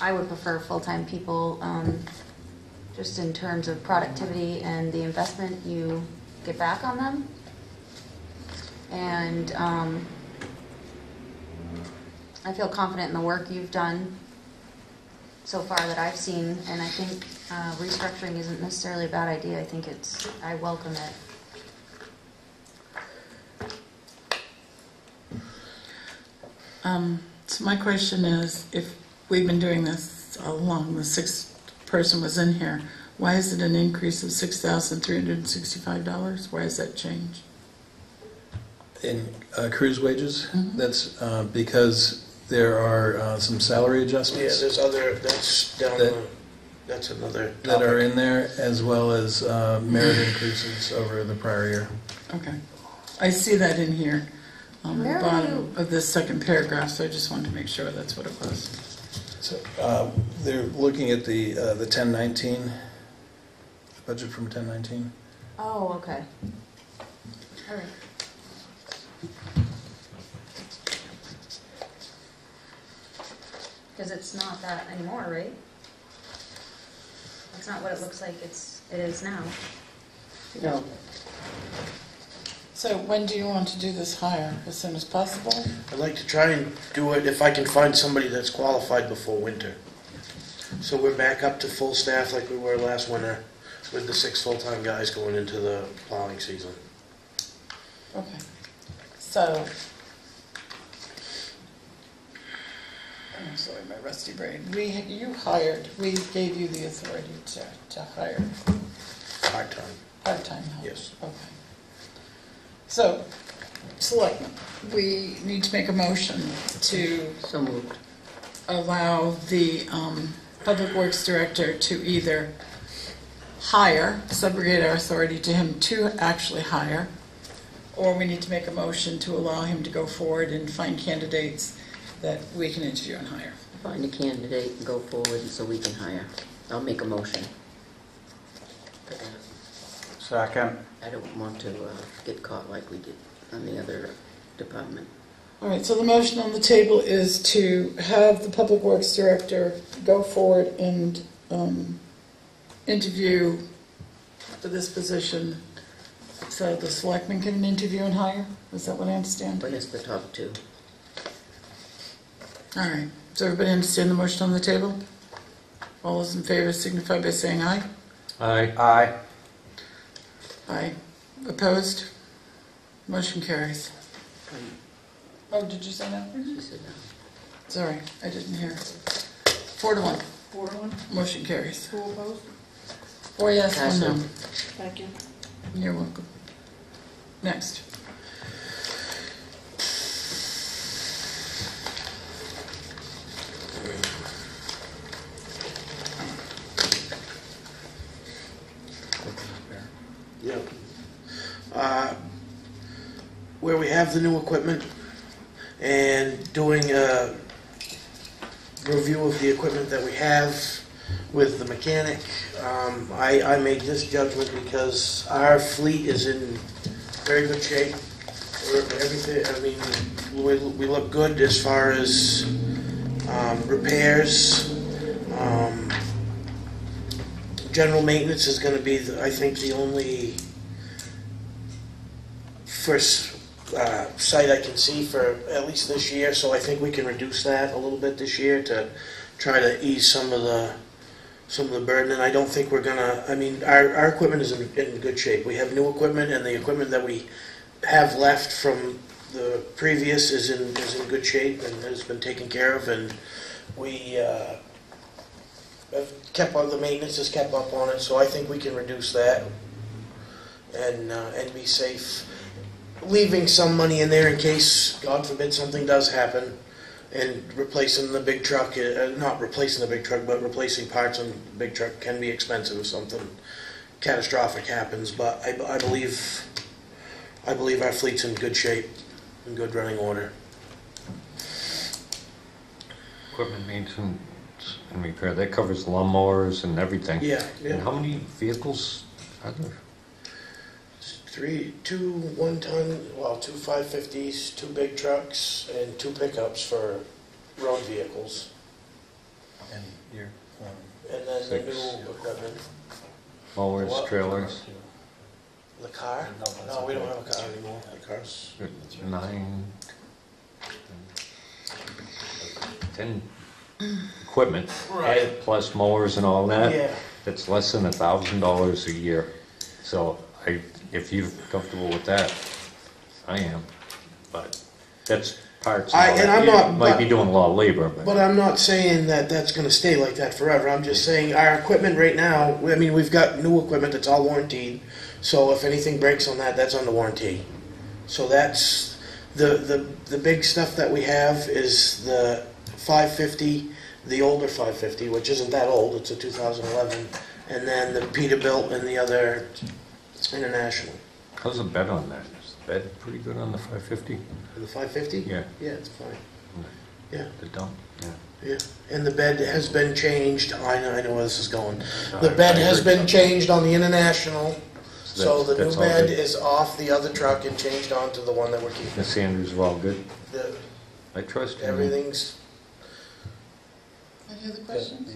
I would prefer full-time people, just in terms of productivity and the investment you get back on them. And I feel confident in the work you've done so far that I've seen, and I think restructuring isn't necessarily a bad idea. I think I welcome it.
So my question is, if we've been doing this all along, the sixth person was in here, why is it an increase of $6,365? Why has that changed?
In cruise wages,
Mhm.
that's because there are some salary
Yeah,
adjustments
there's other, that's down, that's another
that are
topic.
in there, as well as merit increases over the prior year.
Okay. I see that in here on the
Where are
bottom of this second paragraph, so I just wanted to make sure that's what it was.
So they're looking at the 1019, budget from 1019.
Oh, okay. All right. Because it's not that anymore, right? It's not what it looks like it is now.
No.
So when do you want to do this hire? As soon as possible?
I'd like to try and do it if I can find somebody that's qualified before winter. So we're back up to full staff like we were last winter, with the 6 full-time guys going into the plowing season.
Okay. So, I'm sorry, my rusty brain. We gave you the authority to hire
Part-time.
part-time help.
Yes.
Okay. So, Selectmen, we need to make a motion to
So moved.
allow the Public Works Director to either hire, subrogate our authority to him to actually hire, or we need to make a motion to allow him to go forward and find candidates that we can interview and hire.
Find a candidate and go forward so we can hire. I'll make a motion.
Second.
I don't want to get caught like we did on the other department.
All right, so the motion on the table is to have the Public Works Director go forward and interview for this position, so the Selectmen can interview and hire? Is that what I understand?
But it's the top two.
All right, does everybody understand the motion on the table? All those in favor signify by saying aye.
Aye.
Aye.
Aye. Opposed? Motion carries. Oh, did you say no?
She said no.
Sorry, I didn't hear. 4-1.
4-1,
Motion carries.
who opposed?
4 yes, 1 no.
Thank you.
You're welcome. Next.
Yeah. Where we have the new equipment and doing a review of the equipment that we have with the mechanic, I made this judgment because our fleet is in very good shape. Everything, I mean, we look good as far as repairs. General maintenance is going to be, I think, the only first site I can see for at least this year. So I think we can reduce that a little bit this year to try to ease some of the burden. And I don't think we're gonna. I mean, our equipment is in good shape. We have new equipment, and the equipment that we have left from the previous is in good shape and has been taken care of. And we have kept on, the maintenance has kept up on it. So I think we can reduce that and be safe. Leaving some money in there in case, God forbid, something does happen, and replacing the big truck, not replacing the big truck, but replacing parts on the big truck can be expensive if something catastrophic happens. But I believe our fleet's in good shape, in good running order.
Equipment maintenance and repair, that covers lawnmowers and everything.
Yeah,
And how many vehicles are there?
two 1-ton, well, two 550s, two big trucks, and two pickups for road vehicles.
And you're,
And then the
Six.
new equipment.
Mowers,
What?
trailers,
The car? No, we don't have a car anymore. The car's
9, 10 equipment,
Right.
plus mowers and all that.
Yeah.
That's less than $1,000 a year. So if you're comfortable with that, I am. But that's parts of
And I'm
You
not-
might
but-
be doing a lot of labor, but
But I'm not saying that that's gonna stay like that forever. I'm just saying our equipment right now, I mean, we've got new equipment that's all warranted. So if anything breaks on that, that's under warranty. So that's, the big stuff that we have is the 550, the older 550, which isn't that old, it's a 2011. And then the Peterbilt and the other International.
how's the bed on that? Is the bed pretty good on the 550?
The 550?
Yeah.
Yeah, it's fine. Yeah.
The dump? Yeah.
Yeah, and the bed has been changed, I know where this is going.
No,
The
I-
bed
I
has
heard
been
something.
changed on the International, so the
That's
new
all
bed
good.
is off the other truck and changed onto the one that we're
The
keeping.
Sanders are all good?
The-
I trust you.
Everything's,
Any other questions?
the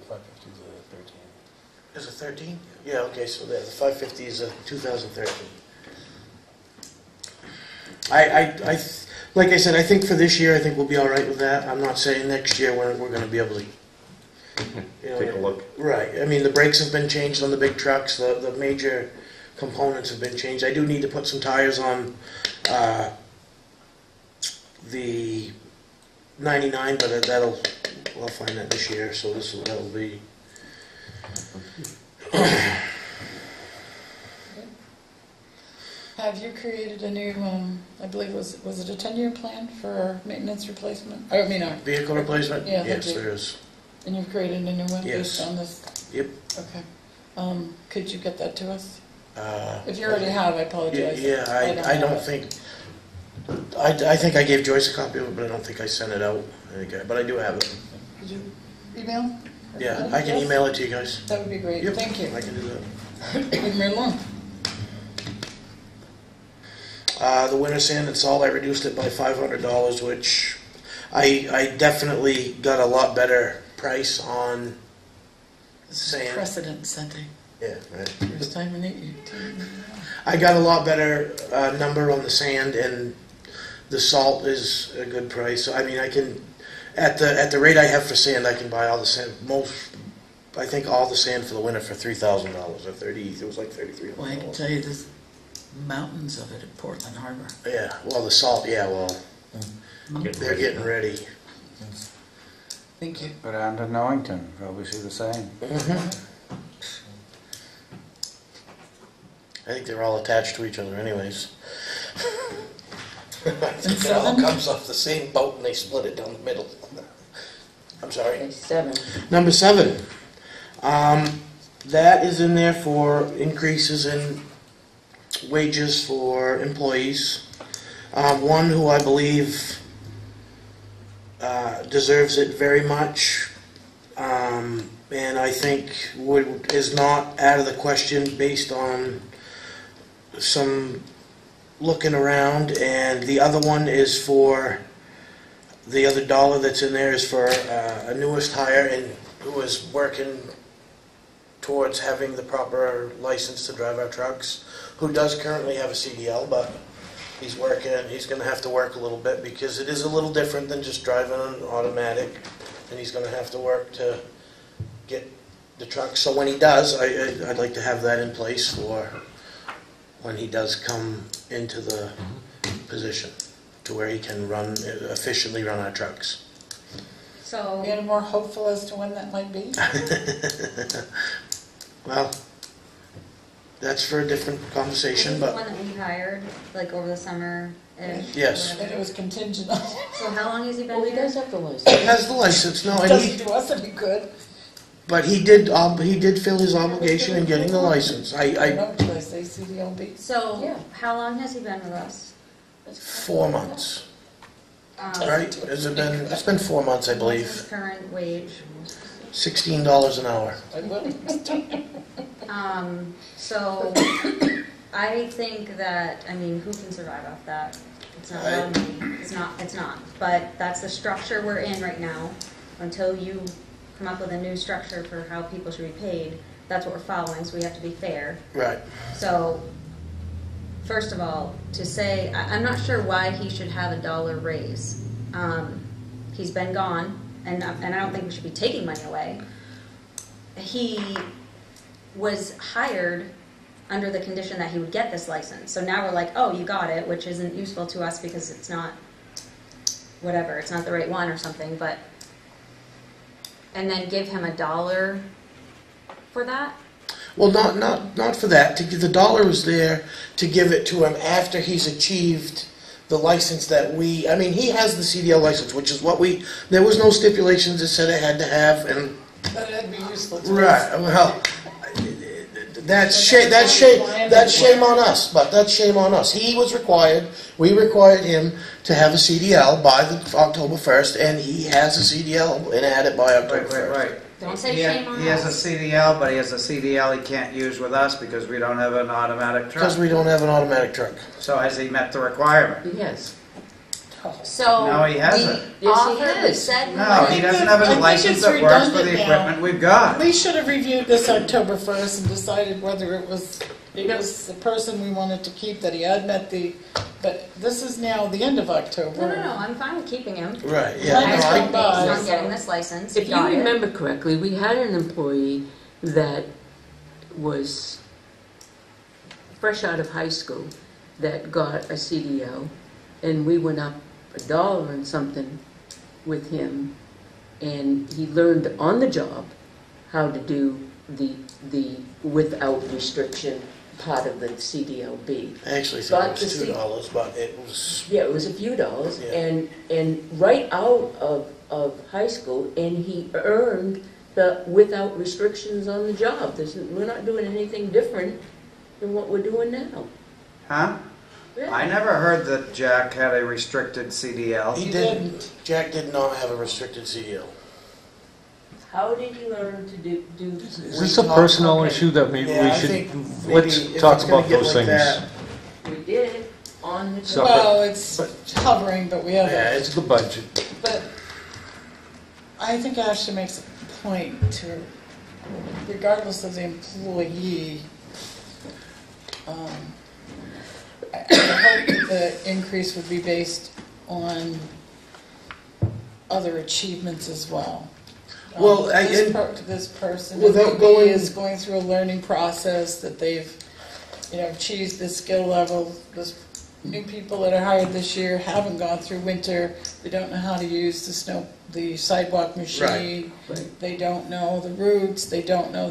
550 is a 13.
is it 13? Yeah, okay, so the 550 is a 2013. Like I said, I think for this year, I think we'll be all right with that. I'm not saying next year we're gonna be able to, you know.
Take a look.
Right, I mean, the brakes have been changed on the big trucks, the major components have been changed. I do need to put some tires on, the 99, but I'll find that this year, so that'll be.
Have you created a new, I believe, was it a 10-year plan for maintenance replacement? I mean,
Vehicle replacement?
Yeah,
Yes,
thank you.
there is.
and you've created a new one
Yes.
based on this?
Yep.
Okay. Could you get that to us?
Uh,
If you already have, I apologize.
Yeah, I
have
don't
it.
think, I think I gave Joyce a copy of it, but I don't think I sent it out. But I do have it.
Could you email?
Yeah, I can
Yes?
email it to you guys.
That would be great,
Yep,
thank you.
I can do that.
Moving right along.
The winter sand and salt, I reduced it by $500, which I definitely got a lot better price on sand.
Precedent setting,
Yeah, right.
first time in 18.
I got a lot better number on the sand, and the salt is a good price. So I mean, I can, at the rate I have for sand, I can buy all the sand, I think all the sand for the winter for $3,000 or 30. It was like $3,300.
Well, I can tell you there's mountains of it at Portland Harbor.
Yeah, well, the salt, yeah, well, they're getting ready.
Thank you.
Go down to Newington, probably see the same.
I think they're all attached to each other anyways. I think it
seven?
all comes off the same boat and they split it down the middle. I'm sorry.
Okay, 7.
Number 7. That is in there for increases in wages for employees. One who I believe deserves it very much, and I think is not out of the question based on some looking around. And the other one is for, the other dollar that's in there is for a newest hire and who is working towards having the proper license to drive our trucks, who does currently have a CDL, but he's working, he's going to have to work a little bit because it is a little different than just driving an automatic, and he's going to have to work to get the truck. So when he does, I'd like to have that in place for when he does come into the position, to where he can efficiently run our trucks.
So,
Any more hopeful as to when that might be?
Well, that's for a different conversation,
the
but
one that we hired, like over the summer-ish?
Yes.
And it was contingent on,
So how long has he been
Well, he
here?
does have the
he
license.
has the license, no, and
doesn't do us any good.
but he did fill his obligation in getting the license.
I know, did I say CDLB?
So,
Yeah.
how long has he been with us?
4 months,
Um,
right? Has it been? It's been 4 months, I
What's his
believe.
current wage?
$16 an hour.
I will.
So, I think that, I mean, who can survive off that? It's not about me. It's not. But that's the structure we're in right now. Until you come up with a new structure for how people should be paid, that's what we're following, so we have to be fair.
Right.
So, first of all, to say, I'm not sure why he should have a dollar raise. He's been gone, and I don't think we should be taking money away. He was hired under the condition that he would get this license. So now we're like, oh, you got it, which isn't useful to us because it's not, whatever, it's not the right one or something, but, and then give him $1 for that?
Well, not for that. The dollar was there to give it to him after he's achieved the license that I mean, he has the CDL license, which is what there was no stipulations that said it had to have, and...
But it'd be useless.
Right, well... That's shame on us, but that's shame on us. We required him to have a CDL by October 1st, and he has a CDL and had it by October 1st.
Right.
Don't say shame on us.
He has a CDL, but he has a CDL he can't use with us because we don't have an automatic truck.
Because we don't have an automatic truck.
So has he met the requirement?
Yes.
So
No, he hasn't.
we
Yes, he
offered,
has.
said
No, he doesn't have
I
a
think
license
it's
that works for the
redundant now.
equipment we've got.
We should have reviewed this October 1st and decided whether it was the person we wanted to keep, that he had met but this is now the end of October.
No, I'm fine with keeping him.
Right,
I
yeah.
just
No,
think based on getting this license.
If you
got it.
remember correctly, we had an employee that was fresh out of high school that got a CDL, and we went up $1 and something with him, and he learned on the job how to do the without restriction part of the CDLB.
I actually think
Got
it was
the
$2, but it was...
Yeah, it was a few dollars,
Yeah.
and right out of high school, and he earned the without restrictions on the job. We're not doing anything different than what we're doing now.
Huh?
Yeah.
I never heard that Jack had a restricted CDL.
He didn't. Jack did not have a restricted CDL.
How did you learn to do
Is this a personnel issue that maybe
Yeah,
we
I
should,
think maybe
let's
if
talk
it's gonna
about
get
those
like
things.
that-
We did on the
So-
job.
Well, it's hovering, but we haven't.
Yeah,
It's the budget.
But I think Ashley makes a point to, regardless of the employee, I hope that the increase would be based on other achievements as well.
Well,
This person
without
maybe
going-
is going through a learning process that they've, achieved this skill level. This new people that are hired this year haven't gone through winter. They don't know how to use the sidewalk machine.
Right.
They don't know the routes. They don't know.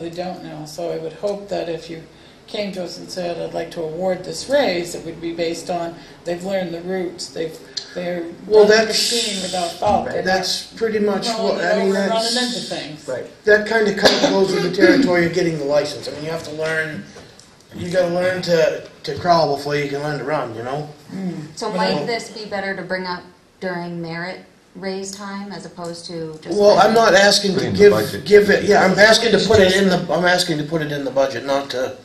So I would hope that if you came to us and said, I'd like to award this raise, it would be based on they've learned the routes. They're
Well,
running the
that's-
machine without fault. They're
That's pretty much
not
what, I mean,
running into
that's...
things.
Right.
That kind of goes with the territory of getting the license. I mean, you have to learn, you gotta learn to crawl before you can learn to run, you know?
So might this be better to bring up during merit raise time as opposed to just?
Well, I'm not asking
Put
to
it in the budget.
give it, yeah, I'm asking to put it in the budget, not to,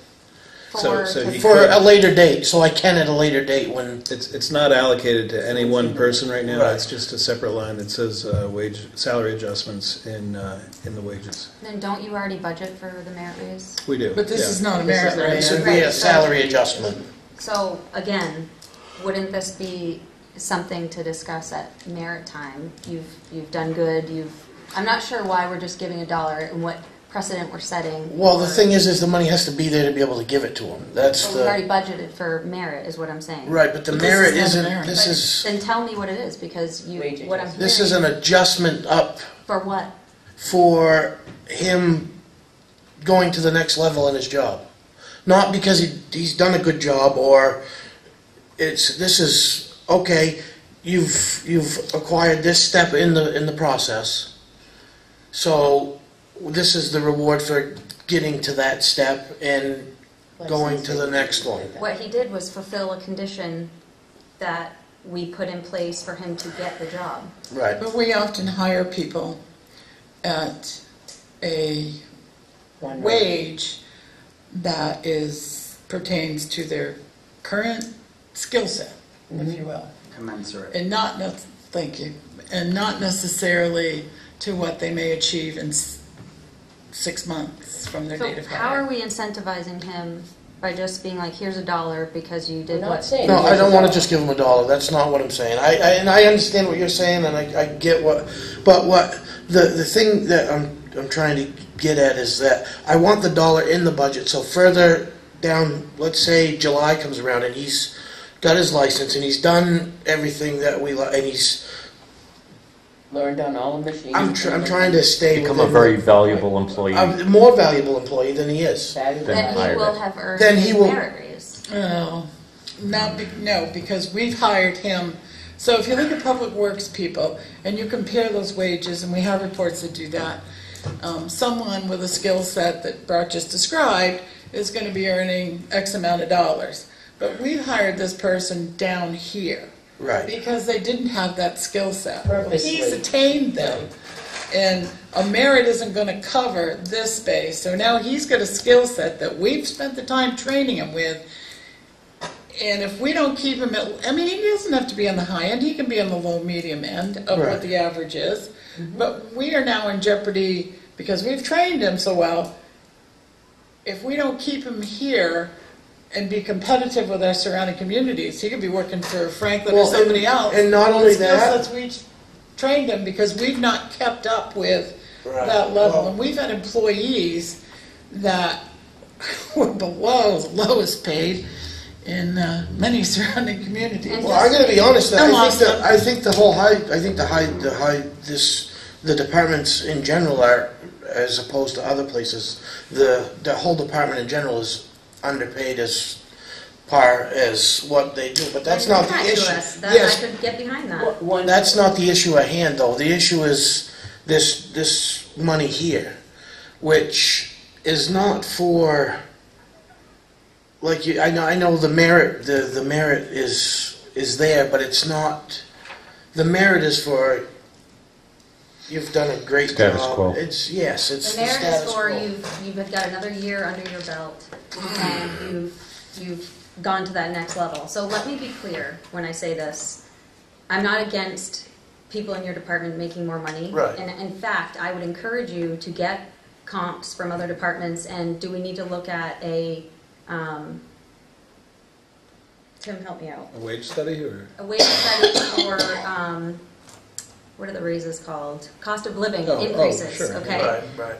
So he
for
could-
a later date, so I can at a later date when,
It's not allocated to any one person right now.
Right.
It's just a separate line that says salary adjustments in the wages.
Then don't you already budget for the merit raise?
We do.
But this
yeah.
is not a
This
merit
is not a
raise.
it should be a salary adjustment.
So again, wouldn't this be something to discuss at merit time? You've done good, I'm not sure why we're just giving $1 and what precedent we're setting.
Well, the thing is the money has to be there to be able to give it to them. That's
But we've already
the,
budgeted for merit, is what I'm saying.
right, but the
But this
merit
is not
isn't,
merit.
this
But
is,
then tell me what it is, because
Wage
what I'm hearing.
this is an adjustment up
For what?
for him going to the next level in his job. Not because he's done a good job, or this is, okay, you've acquired this step in the process. So this is the reward for getting to that step and going to the next one.
What he did was fulfill a condition that we put in place for him to get the job.
Right.
But we often hire people at a wage that is pertains to their current skill set, if you will.
Commensurate.
And not, thank you, and not necessarily to what they may achieve in 6 months from their
So
date of
how are
hire.
we incentivizing him by just being like, here's $1 because you
We're
did
not
what?
saying.
No, I
here's
don't
a
want to
dollar.
just give them $1. That's not what I'm saying. And I understand what you're saying, and I get what, but what the thing that I'm trying to get at is that I want the dollar in the budget. So further down, let's say July comes around and he's got his license and he's done everything that we like, and he's.
Learned on all the machines.
I'm trying to stay
Become a
within
very valuable employee.
a more valuable employee than he is.
Fabulous.
Then he
hired
will
it.
have earned
Then
his
he will-
merit raise.
Oh, no, because we've hired him. So if you look at public works people and you compare those wages, and we have reports that do that, someone with a skill set that Brock just described is going to be earning X amount of dollars. But we've hired this person down here
Right.
because they didn't have that skill set.
Purposely.
He's attained them. And a merit isn't going to cover this base. So now he's got a skill set that we've spent the time training him with. And if we don't keep him at, I mean, he doesn't have to be on the high end. He can be on the low medium end of
Right.
what the average is. But we are now in jeopardy because we've trained him so well. If we don't keep him here and be competitive with our surrounding communities, he could be working for Franklin or
Well,
somebody else.
and not only
with skill
that-
sets we trained him because we've not kept up with
Right.
that level.
Well-
And we've had employees that were below the lowest paid in many surrounding communities.
And
Well, I'm going to be honest.
I'm lost.
I think the departments in general are, as opposed to other places, the whole department in general is underpaid as par as what they do. But that's not the
That to
issue.
us. That,
Yes,
I could get behind that.
One,
that's not the issue at hand, though. The issue is this money here, which is not for. Like you, I know the merit the merit is there, but it's not. The merit is for. You've done a great
Status
job.
quo.
It's the
The merit is
status
for
quo.
you've got another year under your belt and you've gone to that next level. So let me be clear when I say this. I'm not against people in your department making more money.
Right.
And in fact, I would encourage you to get comps from other departments. And do we need to look at Tim, help me out.
A wage study or?
A wage study for, what are the raises called? Cost of living increases,
sure.
okay?
Right.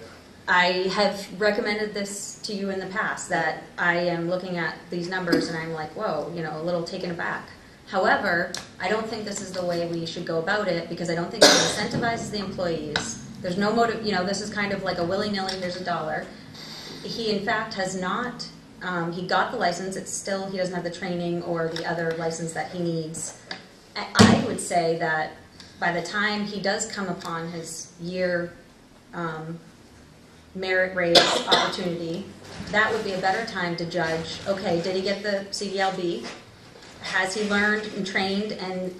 I have recommended this to you in the past, that I am looking at these numbers and I'm like, whoa, a little taken aback. However, I don't think this is the way we should go about it, because I don't think it incentivizes the employees. There's no motive, this is kind of like a willy-nilly, here's $1. He in fact has not, he got the license, it's still, he doesn't have the training or the other license that he needs. I would say that by the time he does come upon his year merit raise opportunity, that would be a better time to judge, okay, did he get the CDLB? Has he learned and trained and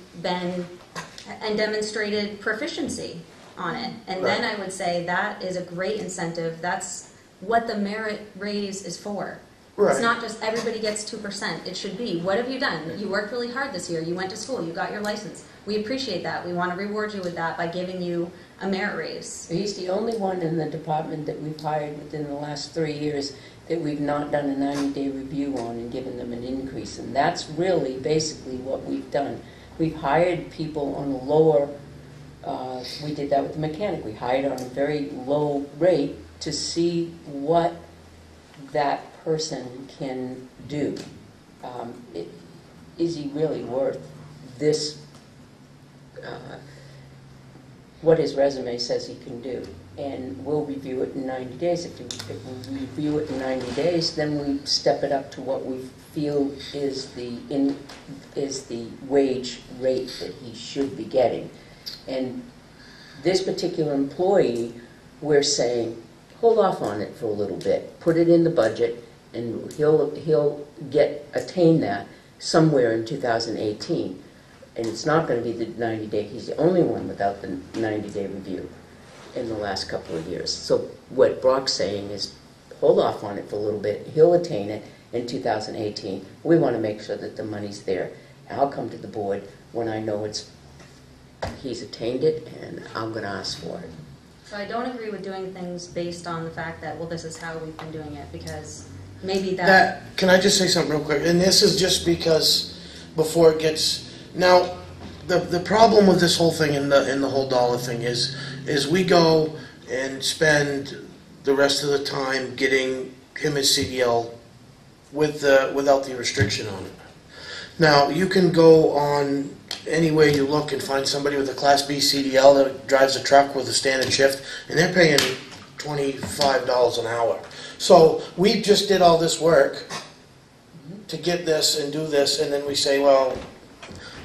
demonstrated proficiency on it? And then I would say that is a great incentive. That's what the merit raise is for.
Right.
It's not just everybody gets 2%. It should be, what have you done? You worked really hard this year. You went to school. You got your license. We appreciate that. We want to reward you with that by giving you a merit raise.
he's the only one in the department that we've hired within the last 3 years that we've not done a 90-day review on and given them an increase. And that's really basically what we've done. We've hired people on a lower, we did that with the mechanic. We hired on a very low rate to see what that person can do. Is he really worth this, what his resume says he can do? And we'll review it in 90 days. If we review it in 90 days, then we step it up to what we feel is the wage rate that he should be getting. And this particular employee, we're saying, hold off on it for a little bit, put it in the budget, and he'll attain that somewhere in 2018. And it's not going to be the 90-day. He's the only one without the 90-day review in the last couple of years. So what Brock's saying is hold off on it for a little bit. He'll attain it, in 2018. We want to make sure that the money's there. I'll come to the board when I know he's attained it, and I'm going to ask for it.
So I don't agree with doing things based on the fact that, well, this is how we've been doing it, because maybe
Can I just say something real quick? And this is just because before it gets, now, the problem with this whole thing and the whole dollar thing is we go and spend the rest of the time getting him his CDL without the restriction on it. Now, you can go on anywhere you look and find somebody with a Class B CDL that drives a truck with a standard shift, and they're paying $25 an hour. So we just did all this work to get this and do this, and then we say, well,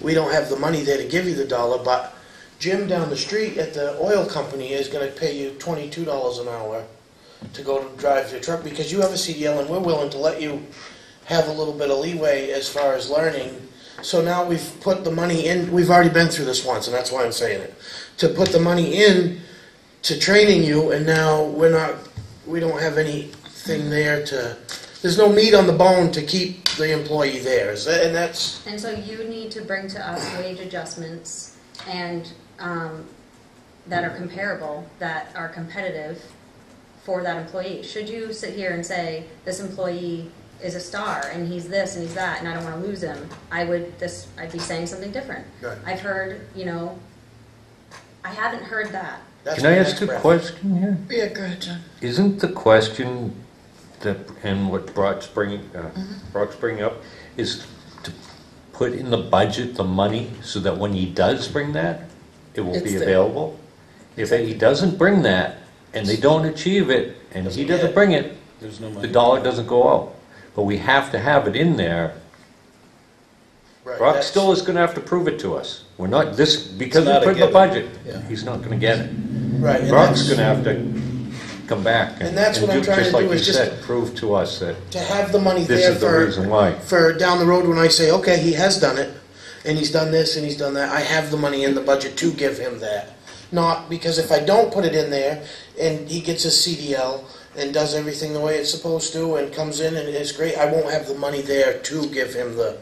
we don't have the money there to give you the dollar, but Jim down the street at the oil company is going to pay you $22 an hour to go to drive your truck because you have a CDL, and we're willing to let you have a little bit of leeway as far as learning. So now we've put the money in. We've already been through this once, and that's why I'm saying it. To put the money in to training you, and now we don't have anything there to. There's no meat on the bone to keep the employee there, and
so you need to bring to us wage adjustments and that are comparable, that are competitive for that employee. Should you sit here and say this employee is a star and he's this and he's that and I don't want to lose him, I'd be saying something different.
Right.
I've heard, I haven't heard that.
Can I ask a question here?
Yeah, go ahead, John.
Isn't the question that, and what Brock's bringing up, is to put in the budget the money so that when he does bring that, it will be available? If he doesn't bring that and they don't achieve it and he doesn't bring it,
There's no money.
the dollar doesn't go out. But we have to have it in there.
Right,
Brock still is going to have to prove it to us. We're not this because we
not a
put in the
given.
budget.
Yeah.
He's not going to get it.
right. And
Brock's
that's-
going to have to come back
And that's what I'm trying
just
to
like
do
you
is just
said, prove to us that
to have the money
this
there
is the reason why.
for down the road when I say, okay, he has done it, and he's done this and he's done that. I have the money in the budget to give him that. Not because if I don't put it in there and he gets his CDL and does everything the way it's supposed to and comes in and it's great, I won't have the money there to give him the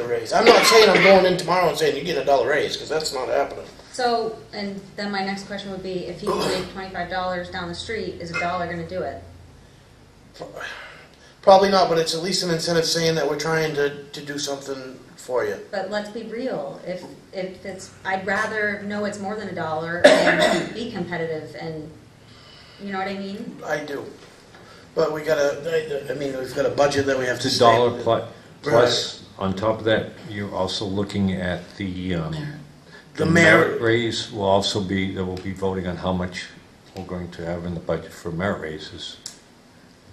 raise. I'm not saying I'm going in tomorrow and saying you get $1 raise, because that's not happening.
So, and then my next question would be, if he paid $25 down the street, is $1 going to do it?
Probably not, but it's at least an incentive saying that we're trying to do something for you.
But let's be real. If it's, I'd rather know it's more than $1 and be competitive, and you know what I mean.
I do, but we've got a budget that we have to
It's
stay.
$1 plus on top of that, you're also looking at the merit raise will also be, that will be voting on how much we're going to have in the budget for merit raises.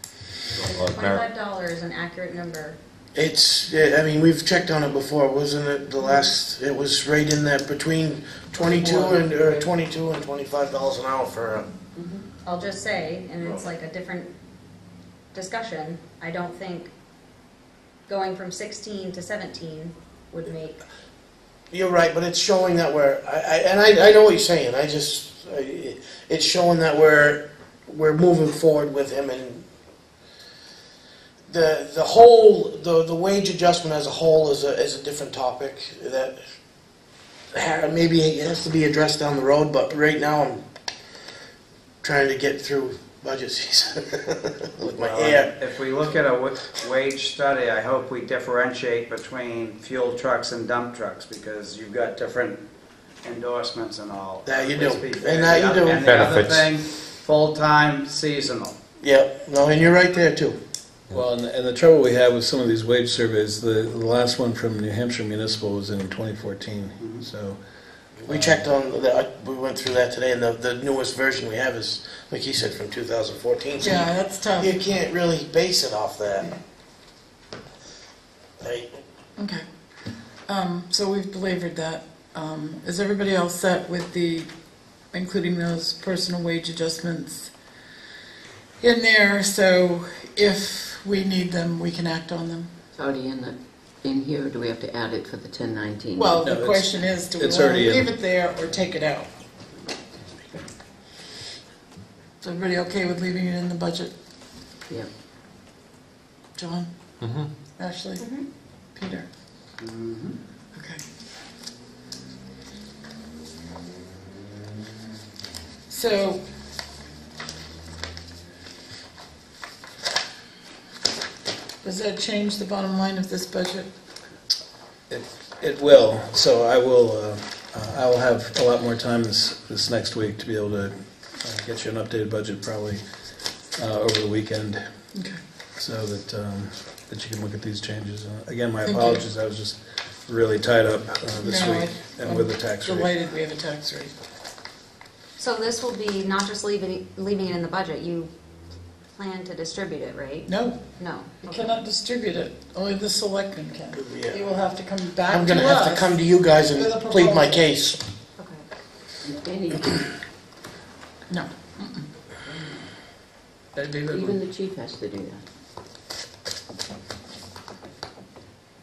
$25 is an accurate number.
We've checked on it before, wasn't it? It was right in that between $22 and $25 an hour for.
I'll just say, and it's like a different discussion, I don't think going from 16 to 17 would make.
You're right, but it's showing that I know what you're saying. It's showing that we're moving forward with him, and the wage adjustment as a whole is a different topic that maybe it has to be addressed down the road. But right now, I'm trying to get through budget season with my hair.
If we look at a wage study, I hope we differentiate between fuel trucks and dump trucks, because you've got different endorsements and all.
That you do.
Let's be fair.
And that you do.
And the other
Benefits.
thing, full-time, seasonal.
Yep. No, and you're right there too.
Well, and the trouble we have with some of these wage surveys, the last one from New Hampshire Municipal was in 2014, so.
We checked on that. We went through that today, and the newest version we have is, like he said, from 2014. So
Yeah, that's tough.
you can't really base it off that. Hey,
Okay. So we've belabored that. Is everybody else set with including those personal wage adjustments in there? So if we need them, we can act on them.
It's already in here, or do we have to add it for the 1019?
Well,
No,
the question is, do we
it's
want to
already in.
leave it there or take it out? Is everybody okay with leaving it in the budget?
Yeah.
John?
Mm-hmm.
Ashley?
Mhm.
Peter?
Mm-hmm.
Okay. So, does that change the bottom line of this budget?
It will. So I will have a lot more time this next week to be able to get you an updated budget probably over the weekend,
Okay.
so that you can look at these changes. Again, my
Thank you.
apologies. I was just really tied up this
No,
week and with the tax rate.
Delighted we have a tax rate.
So this will be not just leaving it in the budget, you plan to distribute it, right?
No,
No.
you
Okay.
cannot distribute it. Only the selectmen can.
Yeah.
You will have to come back
I'm
to
gonna have to
us.
come to you guys and
with a
plead my
proposal.
case.
Okay.
No. That'd be
Even
rude.
the chief has to do that.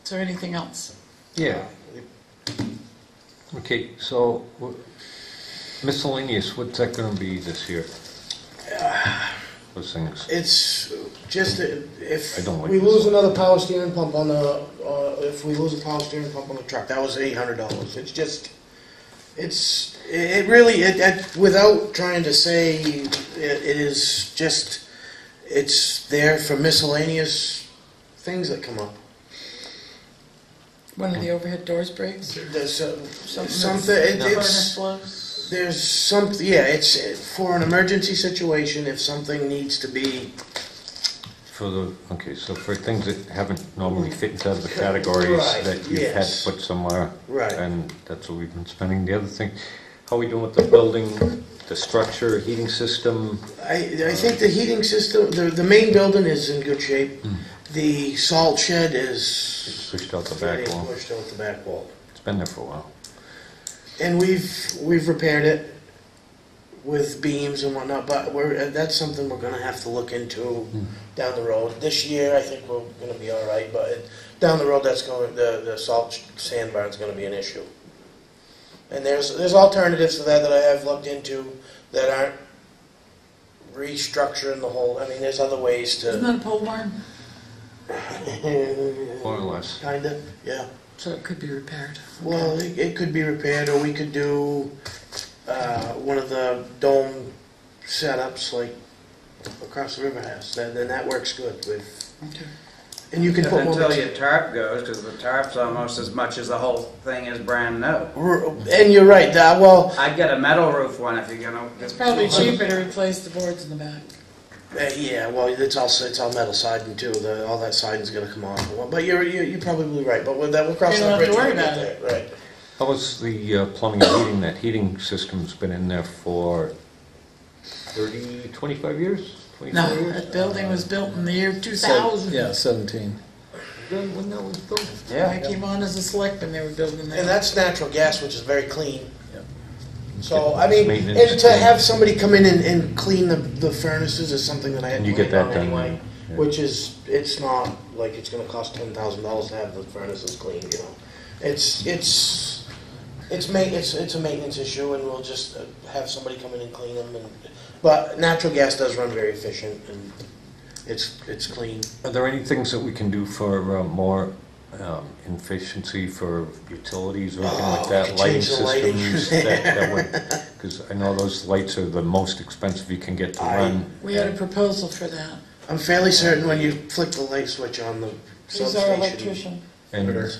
Is there anything else?
Yeah. Okay, so miscellaneous, what's that gonna be this year? Those things.
It's just if
I don't like
we
this.
lose another power steering pump on the, if we lose a power steering pump on the truck, that was $800. It's just, it really, without trying to say, it is just, it's there for miscellaneous things that come up.
One of the overhead doors breaks?
There's
Something
something,
that's-
it's,
furnace blows?
there's something, yeah, it's for an emergency situation, if something needs to be,
Okay, so for things that haven't normally fit into the categories
Right,
that you've had
yes.
to put somewhere.
Right.
And that's what we've been spending. The other thing, how are we doing with the building, the structure, heating system?
I think the heating system, the main building is in good shape. The salt shed is
Pushed out the back
getting
wall.
pushed out the back wall.
It's been there for a while.
And we've repaired it with beams and whatnot, but that's something we're gonna have to look into down the road. This year, I think we're gonna be all right, but down the road, the salt sandbar's gonna be an issue. And there's alternatives to that I have looked into that aren't restructuring the whole. I mean, there's other ways
Isn't
to.
that a pole barn?
More or less.
Kinda, yeah.
So it could be repaired.
Well, it could be repaired, or we could do one of the dome setups like across the river has. Then that works good with.
Okay.
And you can put more.
Until your tarp goes, because the tarp's almost as much as the whole thing is brand new.
And you're right. Well,
I'd get a metal roof one if you're gonna.
It's probably cheaper to replace the boards in the back.
yeah. Well, it's all metal siding too. All that siding's going to come off. But you're probably right. But with that, we'll cross
You
that
don't have
bridge
to worry
when we get
about it.
there. Right.
How was the plumbing and heating? That heating system's been in there for 25 years? 24
No,
years?
that building was built in the year 2000.
Yeah, 17.
When that was built?
When I came on as a selectman, they were building that.
And that's natural gas, which is very clean.
Yep.
So I mean,
Maintenance,
and to have somebody come in and clean the furnaces is something that I had
And you get
planned
that
on
done,
anyway.
yeah.
Which is, it's not like it's going to cost $10,000 to have the furnaces cleaned. You know, it's a maintenance issue, and we'll just have somebody come in and clean them. But natural gas does run very efficient, and it's clean.
Are there any things that we can do for more efficiency for utilities or anything like
we
that?
could
Lighting
change the lighting.
systems that would, because I know those lights are the most expensive you can get to run.
We had a proposal for that.
I'm fairly certain when you flick the light switch on the
He's our
substation.
electrician.
And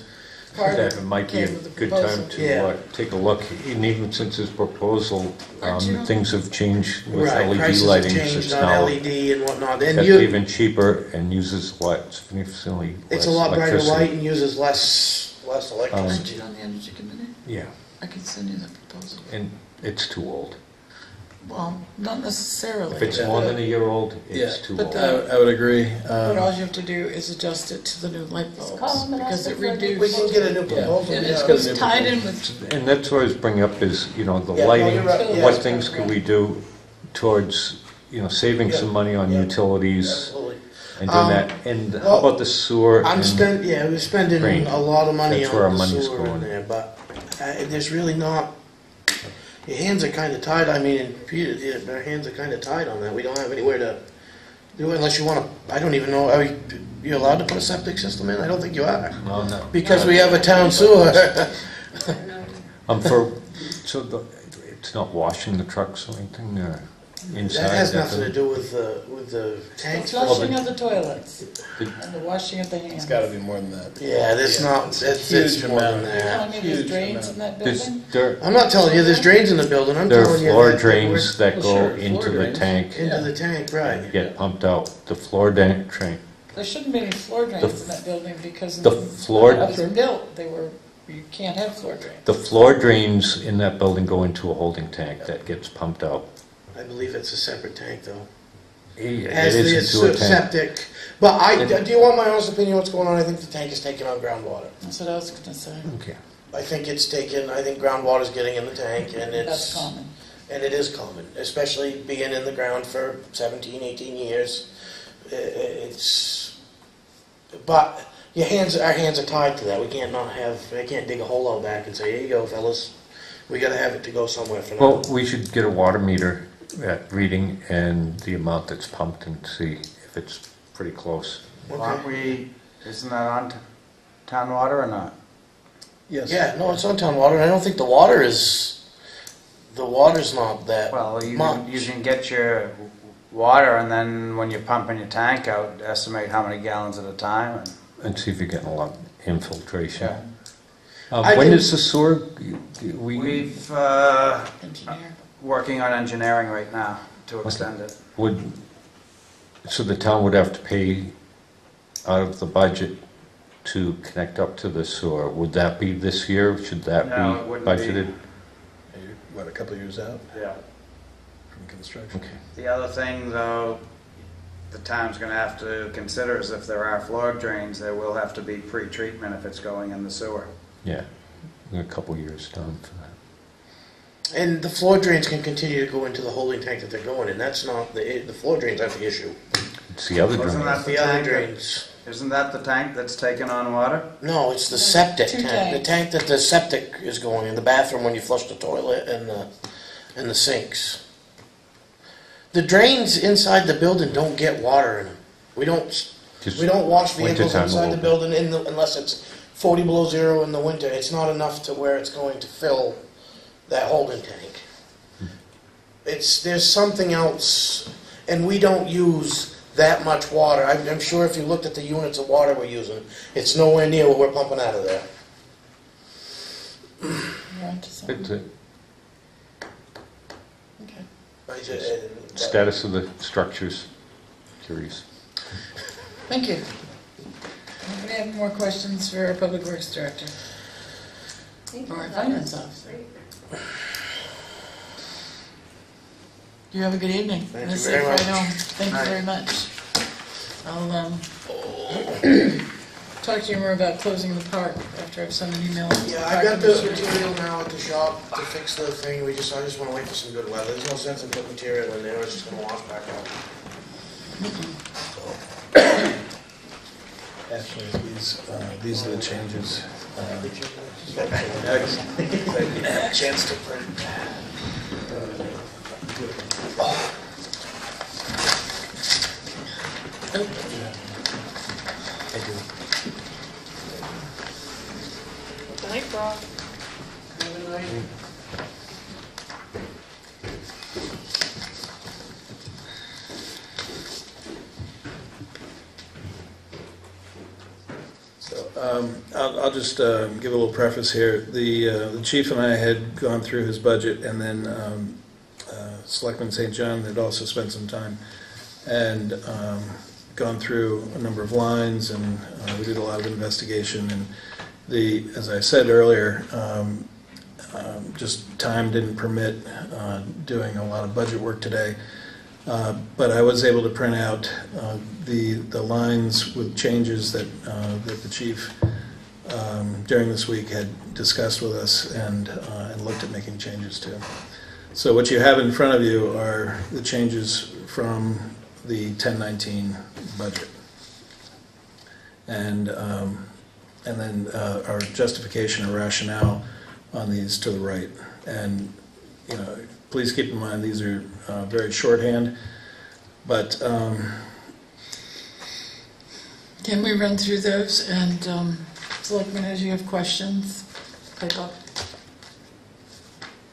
Carter
that might be a
came with a
good time
proposal.
to
Yeah.
take a look. And even since his proposal,
Aren't you-
things have changed with
Right,
LED
prices
lighting.
have
So
changed
it's
on
now
LED and whatnot, and
that's
you.
even cheaper and uses significantly less
It's a lot brighter
electricity.
light and uses less electricity.
Aren't you on the energy committee?
Yeah,
I can send you that proposal.
and it's too old.
Well, not necessarily.
If it's more than a year old, it's
Yeah.
too
But
old.
the-
I would agree.
But all you have to do is adjust it to the new light bulbs, because it
We
reduced.
can get a new proposal.
And
yeah.
it was tied in with,
And that's what I was bringing up is, the
Yeah, no,
lighting,
you're right, yeah.
what things could we do towards, saving
Yeah.
some money on
Yeah.
utilities
Absolutely.
and doing that. And how
well,
about the sewer?
We're
and-
spending
Drain.
a lot of money
That's where our
on the
money's
sewer in
going.
there, but there's really not. Your hands are kind of tied. I mean, and Peter, our hands are kind of tied on that. We don't have anywhere to do it unless you want to. I don't even know. you allowed to put a septic system in? I don't think you are.
No, no.
Because we have a town sewer.
So it's not washing the trucks or anything inside?
That has nothing to do with the
The
tanks.
flushing of the toilets and the washing of the hands.
It's got to be more than that.
Yeah, that's not, that's more than
You're
that.
telling me there's
Huge
drains
amount.
in that
There's-
building?
There
I'm not telling you there's drains in the building, I'm
there are
telling you
floor
that
drains that
Well,
go
sure,
into
floor
the
drains.
tank
into the tank, right.
and get pumped out. The floor drain,
There shouldn't be any floor
The
drains in that building because
the
when
floor-
it was built, you can't have floor drains.
the floor drains in that building go into a holding tank that gets pumped out.
I believe it's a separate tank though.
It
As the
is into a tank.
septic. But do you want my honest opinion what's going on? I think the tank is taking on groundwater.
That's what I was gonna say.
Okay.
I think groundwater's getting in the tank and
That's common.
And it is common, especially being in the ground for 17, 18 years. But our hands are tied to that. I can't dig a hole out back and say, here you go, fellas. We gotta have it to go somewhere for now.
Well, we should get a water meter reading and the amount that's pumped and see if it's pretty close.
Isn't that on town water or not?
Yes.
Yeah, no, it's on town water, and I don't think the water's not that
Well,
much.
you can get your water, and then when you're pumping your tank out, estimate how many gallons at a time.
And see if you're getting a lot of infiltration.
I
When
can-
is the sewer?
We've
Engineer.
working on engineering right now to extend it.
So the town would have to pay out of the budget to connect up to the sewer. Would that be this year? Should that
No, it
be
wouldn't be.
budgeted?
What, a couple of years out
Yeah.
from construction?
Okay.
The other thing, though, the town's going to have to consider is if there are floor drains, there will have to be pre-treatment if it's going in the sewer.
Yeah, a couple years down for that.
And the floor drains can continue to go into the holding tank that they're going in. That's not the floor drains aren't the issue.
It's the other
Wasn't
drain.
that the
The other
tank?
drains.
Isn't that the tank that's taking on water?
No, it's the septic
Two
tank. The
tanks.
tank that the septic is going in, the bathroom when you flush the toilet and the sinks. The drains inside the building don't get water in them. We don't wash vehicles
wintertime
inside the
open.
building unless it's 40 below zero in the winter. It's not enough to where it's going to fill that holding tank. There's something else, and we don't use that much water. I'm sure if you looked at the units of water we're using, it's nowhere near what we're pumping out of there.
You're onto something.
It's a
Okay.
status of the structures, curious.
Thank you. Anybody have more questions for our Public Works Director? Or our Finance Officer? You have a good evening.
Thank
And a
you
safe
very
ride
much.
home. Thank you
Night.
very much. I'll talk to you more about closing the park after I've sent an email.
Yeah, I got the material now at the shop to fix the thing. I just want to wait for some good weather. There's no sense in putting material in there. It's just going to wash back out.
Actually, these are the changes.
Chance to print. I do.
Good night, Bob.
Good night.
I'll just give a little preface here. The chief and I had gone through his budget, and then Selectman St. John had also spent some time and gone through a number of lines, and we did a lot of investigation. And as I said earlier, just time didn't permit doing a lot of budget work today. But I was able to print out the lines with changes that the chief during this week had discussed with us and looked at making changes to. So what you have in front of you are the changes from the 1019 budget, and then our justification or rationale on these to the right. And please keep in mind these are very shorthand, but
Can we run through those, and Selectmen, as you have questions, pipe up?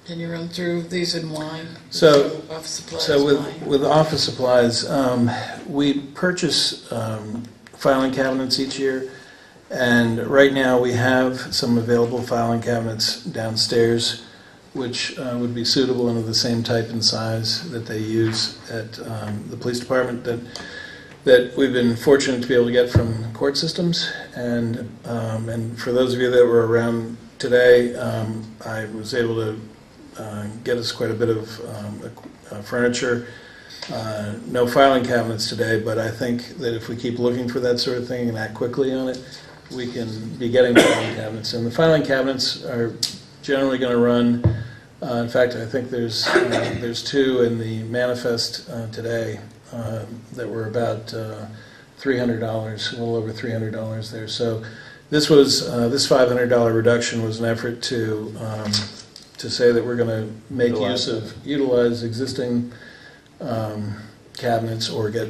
Can you run through these in line?
So-
Office supplies,
So
line.
with office supplies, we purchase filing cabinets each year, and right now we have some available filing cabinets downstairs, which would be suitable and of the same type and size that they use at the police department that we've been fortunate to be able to get from court systems. And for those of you that were around today, I was able to get us quite a bit of furniture. No filing cabinets today, but I think that if we keep looking for that sort of thing and act quickly on it, we can be getting filing cabinets. And the filing cabinets are generally going to run, in fact, I think there's two in the manifest today that were about $300, a little over $300 there. So this $500 reduction was an effort to say that we're going to make utilize existing cabinets or get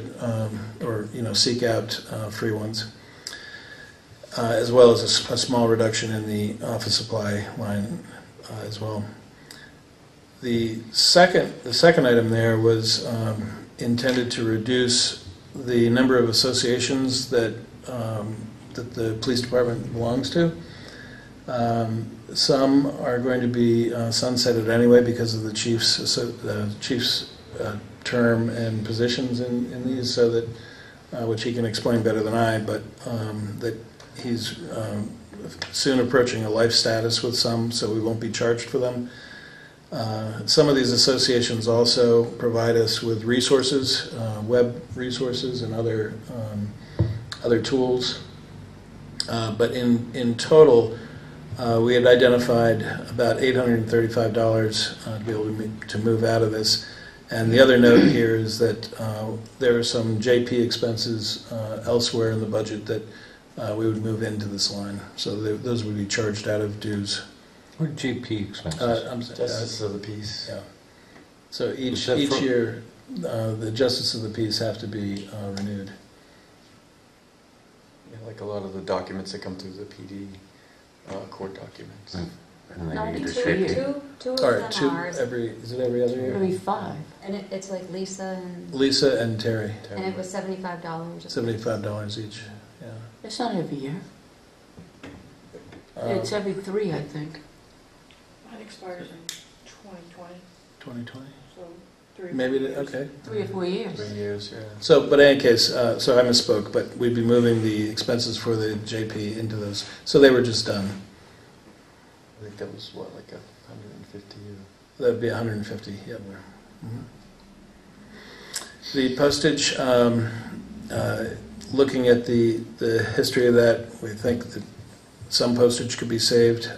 seek out free ones, as well as a small reduction in the office supply line as well. The second item there was intended to reduce the number of associations that the police department belongs to. Some are going to be sunsetted anyway because of the chief's term and positions in these, so that which he can explain better than I, but that he's soon approaching a life status with some, so we won't be charged for them. Some of these associations also provide us with resources, web resources and other tools. But in total, we had identified about $835 to be able to move out of this. And the other note here is that there are some JP expenses elsewhere in the budget that we would move into this line. So those would be charged out of dues.
What JP expenses?
Justice of the peace.
Yeah. So each
that for-
year, the Justice of the Peace have to be renewed.
Yeah, like a lot of the documents that come through the PD, court documents.
And they
No,
need to
two
shape it.
of
All
them
right,
are,
is it every other year?
Maybe 5.
and it's like Lisa and
Lisa and Terry,
it was $75.
$75 each. Yeah.
It's not every year.
Um,
It's every 3, I think.
Mine expires in 2020,
2020.
so 3 or
Maybe
4 years.
okay.
3 or 4 years.
3 years, yeah.
So, but in any case, so I misspoke. But we'd be moving the expenses for the JP into those. So they were just done.
I think that was what, like 150
That'd be 150. Yep. Mhm. The postage. Looking at the history of that, we think that some postage could be saved.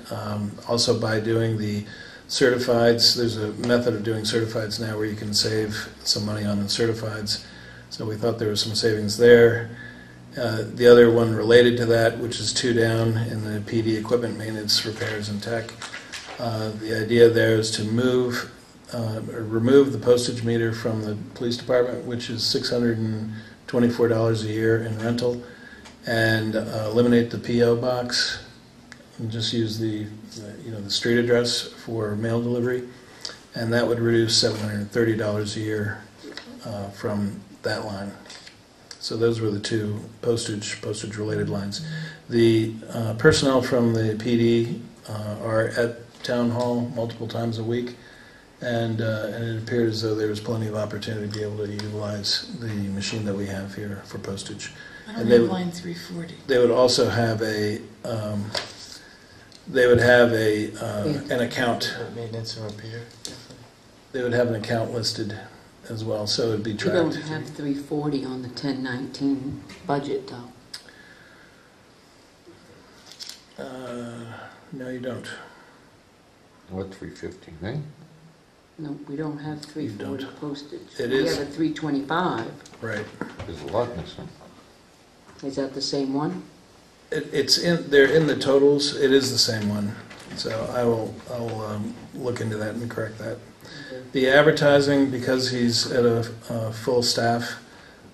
Also by doing the certifieds, there's a method of doing certifieds now where you can save some money on the certifieds. So we thought there was some savings there. The other one related to that, which is 2 down in the PD equipment maintenance, repairs and tech. The idea there is to remove the postage meter from the police department, which is $624 a year in rental, and eliminate the PO box and just use the street address for mail delivery, and that would reduce $730 a year from that line. So those were the 2 postage related lines. The personnel from the PD are at town hall multiple times a week, and it appeared as though there was plenty of opportunity to be able to utilize the machine that we have here for postage.
I don't
And
have line 340.
they would also have an account.
Maintenance and repair.
They would have an account listed as well, so it would be
You
tracked.
don't have 340 on the 1019 budget, though.
No, you don't.
What, 350, right?
No, we don't have 340
don't.
postage.
It
We
is-
have a 325.
Right.
There's a lot missing.
Is that the same one?
They're in the totals. It is the same one. So I'll look into that and correct that. The advertising, because he's at a full staff,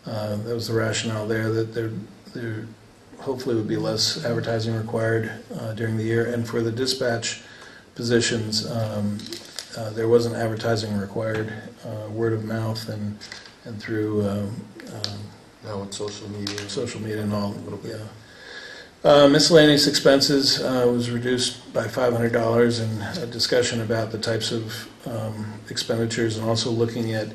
that was the rationale there, that there hopefully would be less advertising required during the year. And for the dispatch positions, there wasn't advertising required, word of mouth and through
Now on social media.
And all. Yeah. Miscellaneous expenses was reduced by $500, and a discussion about the types of expenditures, and also looking at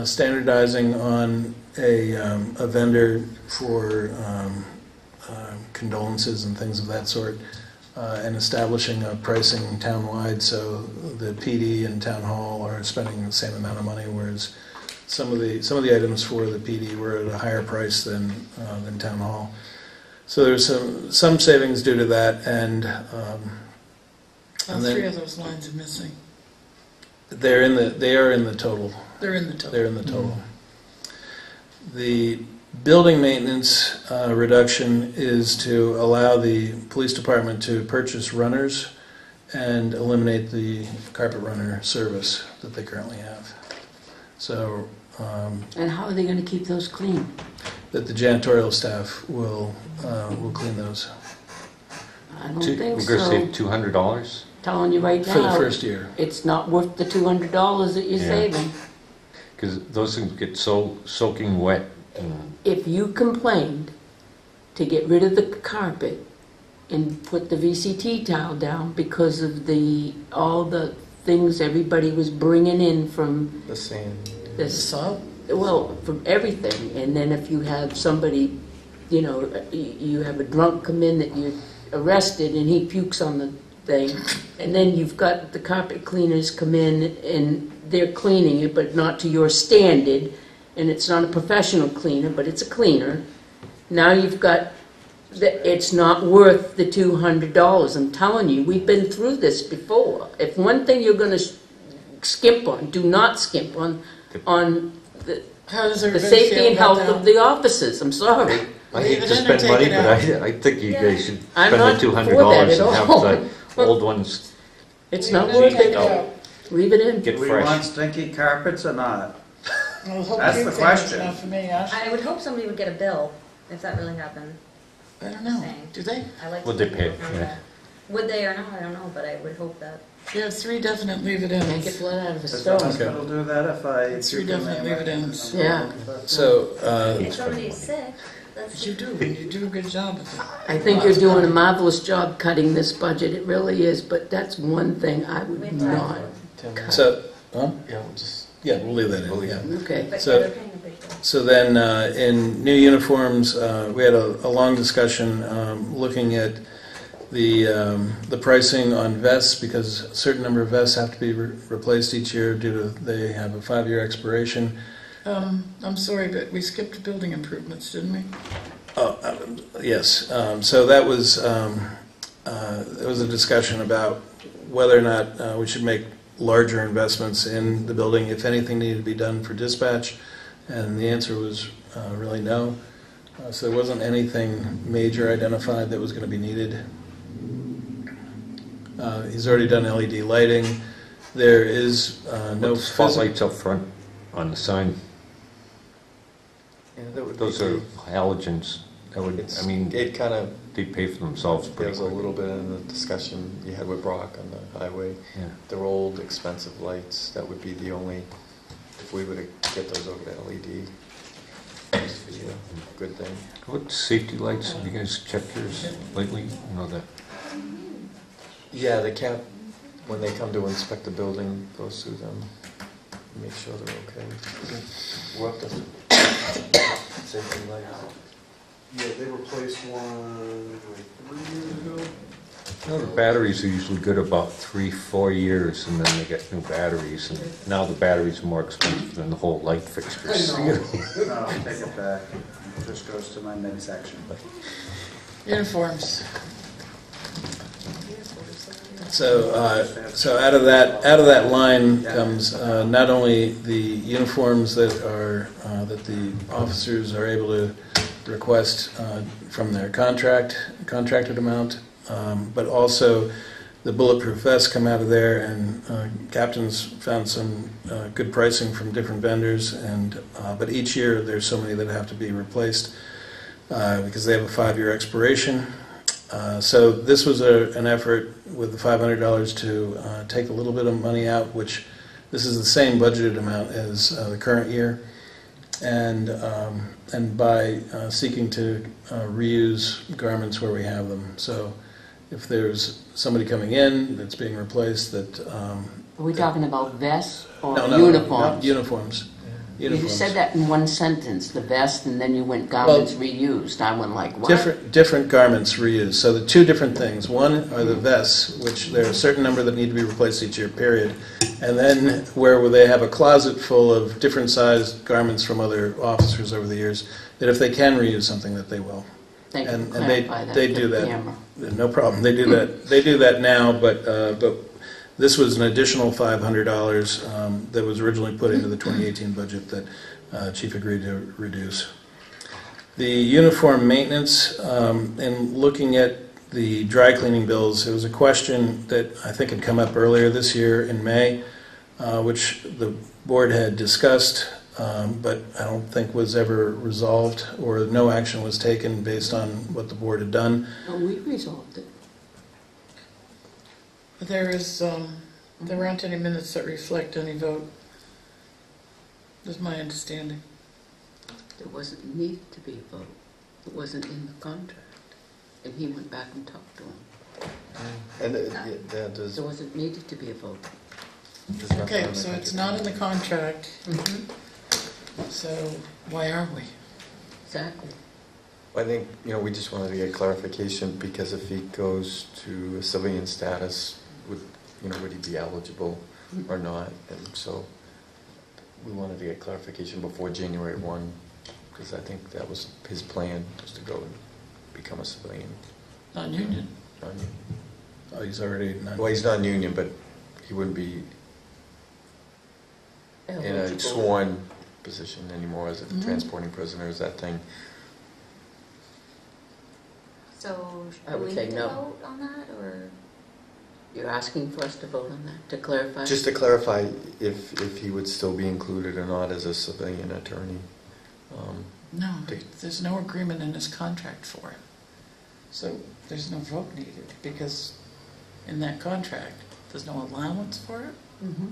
standardizing on a vendor for condolences and things of that sort, and establishing a pricing townwide so the PD and town hall are spending the same amount of money, whereas some of the items for the PD were at a higher price than town hall. So there's some savings due to that, and
All
then
three of those lines are missing.
they are in the total.
They're in the total.
They're in the total. The building maintenance reduction is to allow the police department to purchase runners and eliminate the carpet runner service that they currently have. So
And how are they going to keep those clean?
that the janitorial staff will clean those
I don't think
We're going to save
so.
$200?
Telling you right
for the
now,
first year.
it's not worth the $200 that you're
Yeah.
saving.
Because those things get so soaking wet. And
If you complained to get rid of the carpet and put the VCT tile down because of all the things everybody was bringing in from
The sand.
this,
Salt?
well, from everything, and then if you have somebody, you have a drunk come in that you arrested and he pukes on the thing, and then you've got the carpet cleaners come in and they're cleaning it, but not to your standard, and it's not a professional cleaner, but it's a cleaner. Now you've got, it's not worth the $200. I'm telling you, we've been through this before. If one thing you're going to skimp on, do not skimp on the
How does
the
everybody
safety
feel
and
about
health
that?
of the officers. I'm sorry.
I
Leave
hate
it
to
in or
spend
take
money,
it
but
out?
I think you guys should
I'm
spend
not
the
for that
$200
at
and have
all.
the old ones
It's
Leave
not
it in or
worth
take
it.
out?
Leave it in.
get
Do we want
fresh.
stinky carpets or not?
Well, hope
That's
you
the
think
question.
It's not for me, Ash.
I would hope somebody would get a bill if that really happened.
I don't know.
Saying.
Do they?
I like.
Would
to
they
think
pay?
people know
Yeah.
that. Would they or not? I don't know, but I would hope that.
You have 3 definite leave-it-ins.
Can't get blood out of a
Does the
stone.
hospital do that if I...
It's 3 definite leave-it-ins.
Yeah.
So
If somebody's sick, that's.
But you do, and you do a good job with it.
I think you're doing a marvelous job cutting this budget. It really is. But that's one thing I would not.
so huh?
Yeah, we'll just.
Yeah, we'll leave that in.
We'll leave
Yeah.
Okay.
But
So-
yeah, they're paying a big bill.
So then, in new uniforms, we had a long discussion looking at the pricing on vests, because a certain number of vests have to be replaced each year due to they have a 5-year expiration.
I'm sorry, but we skipped building improvements, didn't we?
Oh, yes. So that was there was a discussion about whether or not we should make larger investments in the building, if anything needed to be done for dispatch, and the answer was really no. So there wasn't anything major identified that was going to be needed. He's already done LED lighting. There is no
With spotlights up front on the sign.
Yeah, that would
Those
be-
are halogens. That would,
It's,
I mean,
it kind of,
they pay for themselves
there
pretty
was a
quick.
little bit in the discussion you had with Brock on the highway.
Yeah.
They're old, expensive lights. That would be the only, if we were to get those over to LED, this would be a good thing.
What safety lights, have you guys checked yours lately? You know, the
Yeah, the cap, when they come to inspect the building, goes through them, make sure they're okay. We're up to safety lights.
Yeah, they replaced one like 3 years ago.
You know, the batteries are usually good about 3-4 years, and then they get new batteries, and now the batteries are more expensive than the whole light fixtures.
No, take it back. It just goes to my midsection.
Uniforms.
So out of that line comes not only the uniforms that that the officers are able to request from their contracted amount, but also the bulletproof vests come out of there, and captains found some good pricing from different vendors, and but each year there's so many that have to be replaced. because they have a 5-year expiration. So this was an effort with the $500 to take a little bit of money out, which this is the same budgeted amount as the current year, and by seeking to reuse garments where we have them. So if there's somebody coming in that's being replaced that...
Are we talking about vests or
No,
uniforms?
Uniforms.
You
Uniforms.
said that in one sentence, the vest, and then you went garments reused. I went like, what?
Different garments reused. So the two different things. One are the vests, which there are a certain number that need to be replaced each year, period. And then where they have a closet full of different sized garments from other officers over the years, that if they can reuse something, that they will.
Thank you
And,
for
and
clarifying that
they
for
do
the
that.
camera.
No problem. They do that. They do that now, but this was an additional $500 that was originally put into the 2018 budget that Chief agreed to reduce. The uniform maintenance, in looking at the dry cleaning bills, it was a question that I think had come up earlier this year in May, which the board had discussed, but I don't think was ever resolved, or no action was taken based on what the board had done.
Oh, we resolved it.
There aren't any minutes that reflect any vote. Is my understanding.
There wasn't need to be a vote. It wasn't in the contract. And he went back and talked to him.
And there's,
There wasn't needed to be a vote.
there's nothing
Okay,
on the
so it's
budget.
not in the contract, so why are we?
Exactly.
I think, we just wanted to get clarification, because if he goes to a civilian status, would he be eligible or not? And so we wanted to get clarification before January 1, because I think that was his plan, was to go and become a civilian.
Non-union.
Non-union.
Oh, he's already...
Well, he's not union, but he wouldn't be in a
Eligible.
sworn position anymore as a transporting prisoners, that thing.
So,
I
do
would
we
say
need to
no.
vote on that, or?
You're asking for us to vote on that, to clarify?
Just to clarify if he would still be included or not as a civilian attorney.
No, there's no agreement in his contract for it. So there's no vote needed, because in that contract, there's no allowance for it.
Mm-hmm.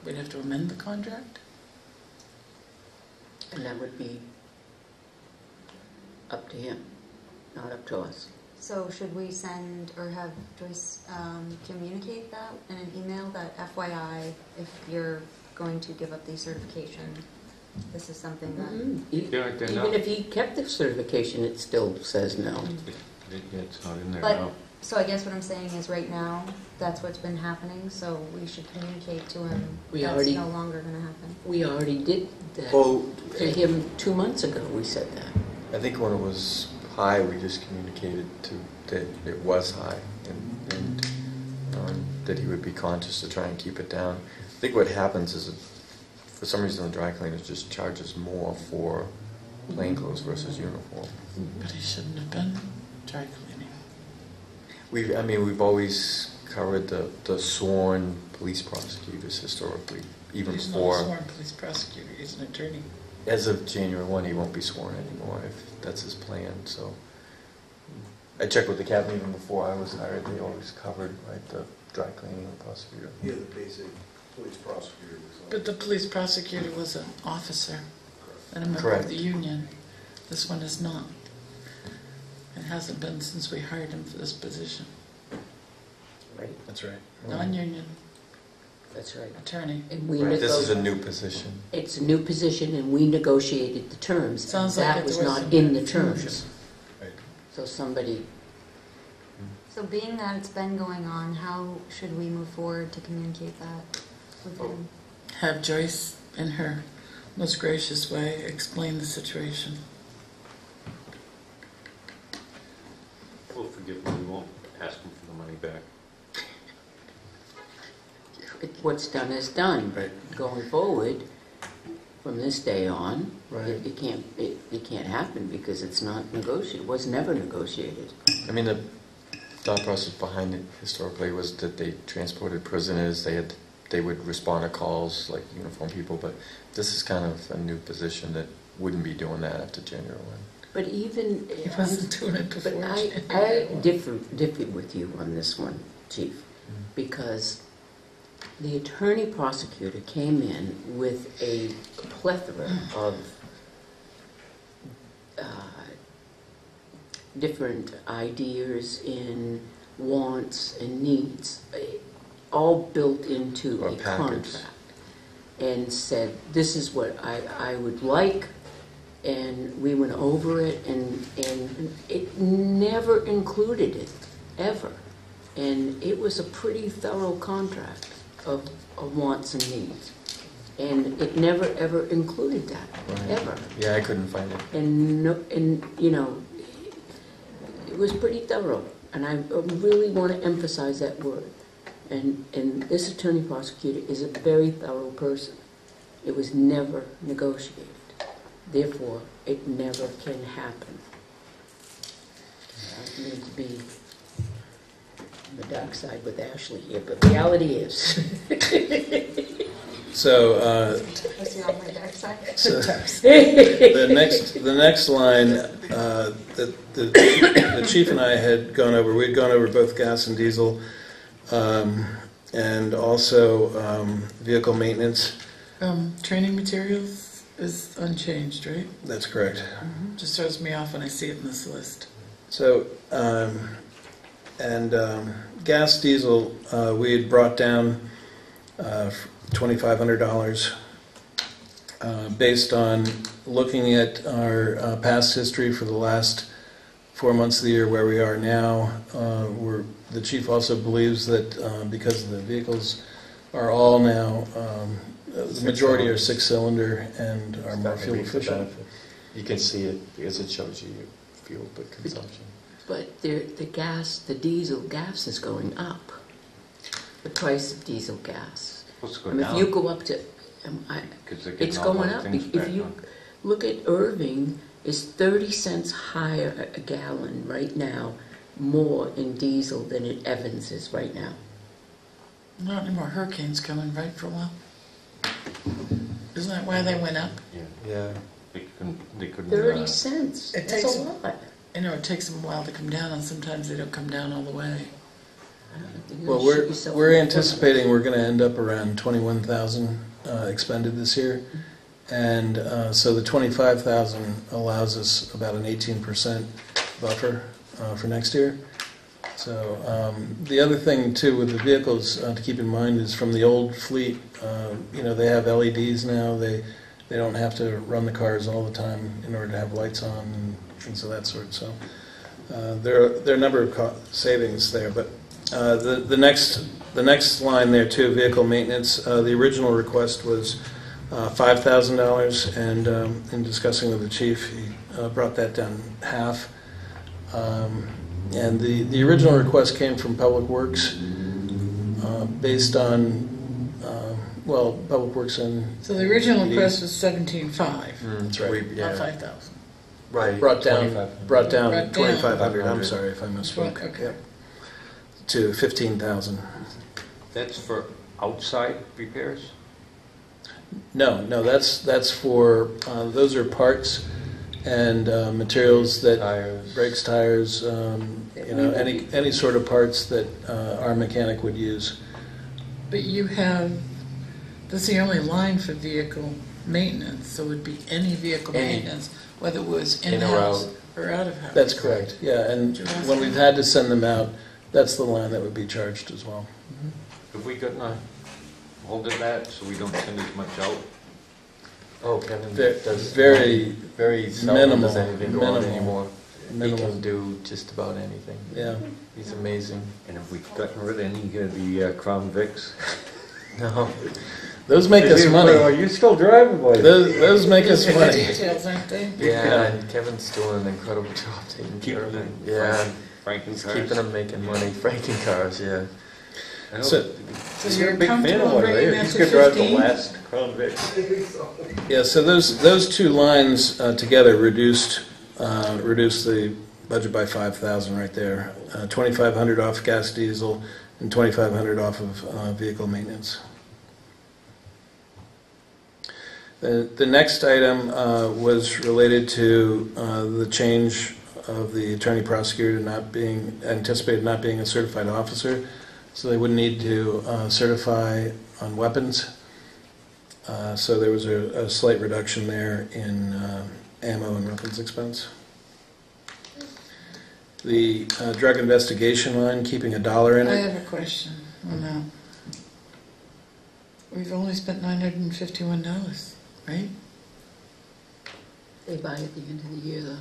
We'd have to amend the contract.
And that would be up to him, not up to us.
So should we send or have Joyce communicate that in an email, that FYI, if you're going to give up the certification, this is something that...
Even if he kept the certification, it still says no.
It's not in there
But,
now.
so I guess what I'm saying is right now, that's what's been happening, so we should communicate to him
We
that's
already-
no longer going to happen.
We already did that.
Well,
To him 2 months ago, we said that.
I think when it was high, we just communicated that it was high, and that he would be conscious to try and keep it down. I think what happens is, for some reason, the dry cleaner just charges more for plain clothes versus uniform.
But he shouldn't have been dry cleaning.
We've always covered the sworn police prosecutors historically, even
He's
before.
not a sworn police prosecutor, he's an attorney.
As of January 1, he won't be sworn anymore, if that's his plan. So I checked with the captain even before I was hired. They always covered, right, the dry cleaning and prosecutor.
Yeah, the basic police prosecutor was on.
But the police prosecutor was an officer and a member
Correct.
of the union. This one is not. It hasn't been since we hired him for this position.
Right?
That's right.
Non-union
That's right.
attorney.
And we
Right, this is a
nego-
new position.
It's a new position, and we negotiated the terms.
Sounds
and
like
that
it
was
was
not
some
in the
confusion.
terms.
Right.
So somebody,
So being that it's been going on, how should we move forward to communicate that with him?
Have Joyce, in her most gracious way, explain the situation.
We'll forgive him, we won't ask him for the money back.
what's done is done.
Right.
Going forward, from this day on,
Right.
it can't happen because it's not negotiated. It was never negotiated.
I mean, the thought process behind it historically was that they transported prisoners. They would respond to calls like uniformed people, but this is kind of a new position that wouldn't be doing that after January 1.
But even,
He wasn't doing it
but
before.
I differ with you on this one, Chief, because the attorney prosecutor came in with a plethora of different ideas and wants and needs, all built into
Or
a
package.
contract, and said, this is what I would like, and we went over it, and it never included it, ever. And it was a pretty thorough contract of wants and needs. And it never, ever included that,
Right.
ever.
Yeah, I couldn't find it.
And, no, and you know, it was pretty thorough. And I really want to emphasize that word. And this attorney prosecutor is a very thorough person. It was never negotiated. Therefore, it never can happen. I need to be on the dark side with Ashley here, but reality is.
So,
Was he on my dark side?
so the next line that the chief and I had gone over, we'd gone over both gas and diesel, and also vehicle maintenance.
Training materials is unchanged, right?
That's correct.
Just throws me off when I see it in this list.
So, gas, diesel, we had brought down $2,500 based on looking at our past history for the last 4 months of the year where we are now. The chief also believes that because the vehicles are all now, the majority are six-cylinder and are more fuel efficient.
You can see it because it shows you fuel consumption.
But the diesel gas is going up. The price of diesel gas.
Let's
I
go
mean,
down.
if you go up to,
'Cause they're getting
it's
all
going
the
up.
things
If
back
you
on.
look at Irving, it's 30 cents higher a gallon right now, more in diesel than in Evans is right now.
Not any more hurricanes coming, right, for a while? Isn't that why they went up?
Yeah.
They couldn't
30 cents.
It
That's
takes
a lot.
I know it takes them a while to come down, and sometimes they don't come down all the way.
Well, we're anticipating we're going to end up around 21,000 expended this year, and so the 25,000 allows us about an 18% buffer for next year. So the other thing too with the vehicles to keep in mind is from the old fleet, they have LEDs now. They don't have to run the cars all the time in order to have lights on and things of that sort. So there are a number of savings there, but. The next line there too, vehicle maintenance. The original request was $5,000, and in discussing with the chief, he brought that down half. And the original request came from Public Works, based on Public Works and
So the original request was 17.5,
that's right.
not 5,000.
Right.
Brought down
2500.
2,500. I'm sorry if I misspoke.
Okay.
Yep. To 15,000.
That's for outside repairs?
No, that's for those are parts and materials that
Tires.
brakes, tires, any sort of parts that our mechanic would use.
But that's the only line for vehicle maintenance, so it would be any vehicle
Any.
maintenance, whether it was
In or
in-house
out.
or out of house.
That's correct. Yeah, and when we've had to send them out, that's the line that would be charged as well.
Have we gotten a hold of that so we don't send as much out?
Oh, Kevin does
Very
seldom does
minimal,
anything go on
minimal,
anymore. He
minimal.
can do just about anything.
Yeah.
He's amazing.
And have we gotten rid of any of the Crown Vics?
No.
Those make us
Are
money.
you still driving, boy?
Those make us
Those are
money.
details, aren't they?
Yeah, and Kevin's doing an incredible job taking care of them. Yeah,
Franken cars?
keeping them making money. Franking cars, yeah.
I know,
So-
he's
you're
a big fan of
comfortable
one.
bringing that
He's
to
gonna drive the
15?
last Crown Vic.
Yeah, so those two lines together reduced the budget by 5,000 right there. 2,500 off gas, diesel, and 2,500 off of vehicle maintenance. The next item was related to the change of the attorney prosecutor not being, anticipated not being a certified officer, so they wouldn't need to certify on weapons. So there was a slight reduction there in ammo and weapons expense. The drug investigation line, keeping $1 in
I
it.
have a question on that. We've only spent $951, right?
They buy at the end of the year, though.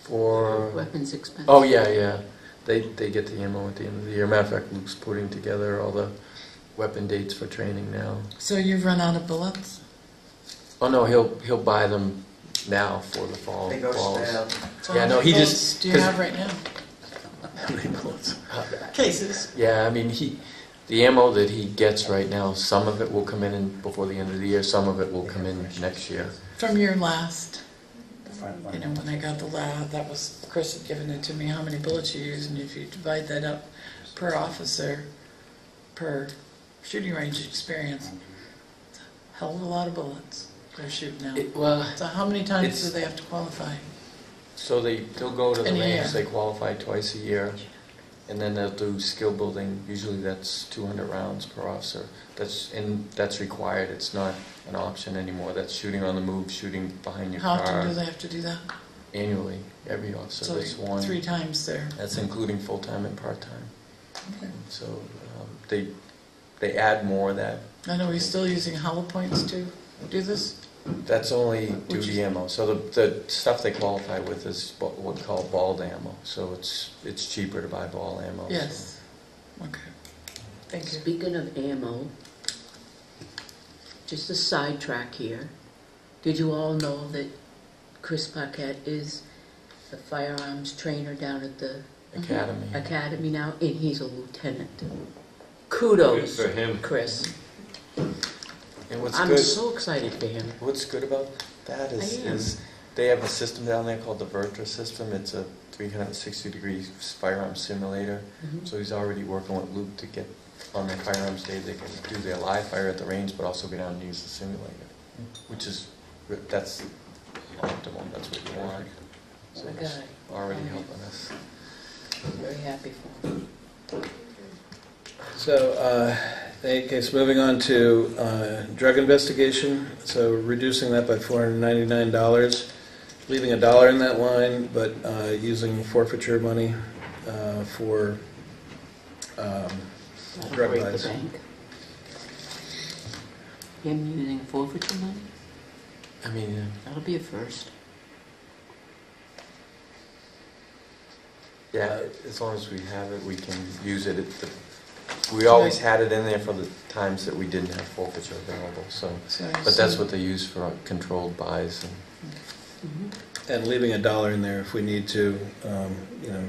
For,
Weapons expense.
oh yeah. They get the ammo at the end of the year. Matter of fact, Luke's putting together all the weapon dates for training now.
So you've run out of bullets?
Oh no, he'll buy them now for the fall.
They go
falls.
stale.
So
Yeah,
how
no,
many
he
bullets
just-
do you
'cause-
have right now?
How many bullets?
Cases.
Yeah, I mean the ammo that he gets right now, some of it will come in before the end of the year, some of it will come in next year.
From your last, you know, when I got the lab, that was, Chris had given it to me, how many bullets you use, and if you divide that up per officer, per shooting range experience, it's a hell of a lot of bullets they're shooting out.
Well,
So how many times
it's-
do they have to qualify?
so they'll go to the
In a
range,
year.
they qualify twice a year, and then they'll do skill building. Usually that's 200 rounds per officer. That's required. It's not an option anymore. That's shooting on the move, shooting behind your
How
car.
often do they have to do that?
Annually, every officer
So
that's sworn.
3 times there.
That's including full-time and part-time.
Okay.
So they add more of that.
I know he's still using hollow points to do this?
That's only
Which
duty ammo. So the stuff they qualify with is what we call balled ammo. So it's cheaper to buy ball ammo. so-
Yes. Okay. Thank you.
Speaking of ammo, just a sidetrack here. Did you all know that Chris Paquette is the firearms trainer down at the academy now, and he's a lieutenant? Kudos,
Good for him.
Chris.
And what's
I'm
good?
so excited for him.
What's good about that
I am.
is they have a system down there called the Vertra system. It's a 360-degree firearm simulator.
Mhm.
So he's already working with Luke to get on their firearms day. They can do their live fire at the range, but also go down and use the simulator, which is that's optimal. That's what you want. So
My
it's
guy.
already helping us.
Very happy for him.
So, okay, so moving on to drug investigation. So reducing that by $499, leaving $1 in that line, but using forfeiture money for
That'll
drug
break the
buys.
bank. Him using forfeiture money?
I mean,
That'll be a first.
yeah, as long as we have it, we can use it. We always had it in there for the times that we didn't have forfeiture available. So, but that's what they use for controlled buys.
And leaving $1 in there if we need to, you know,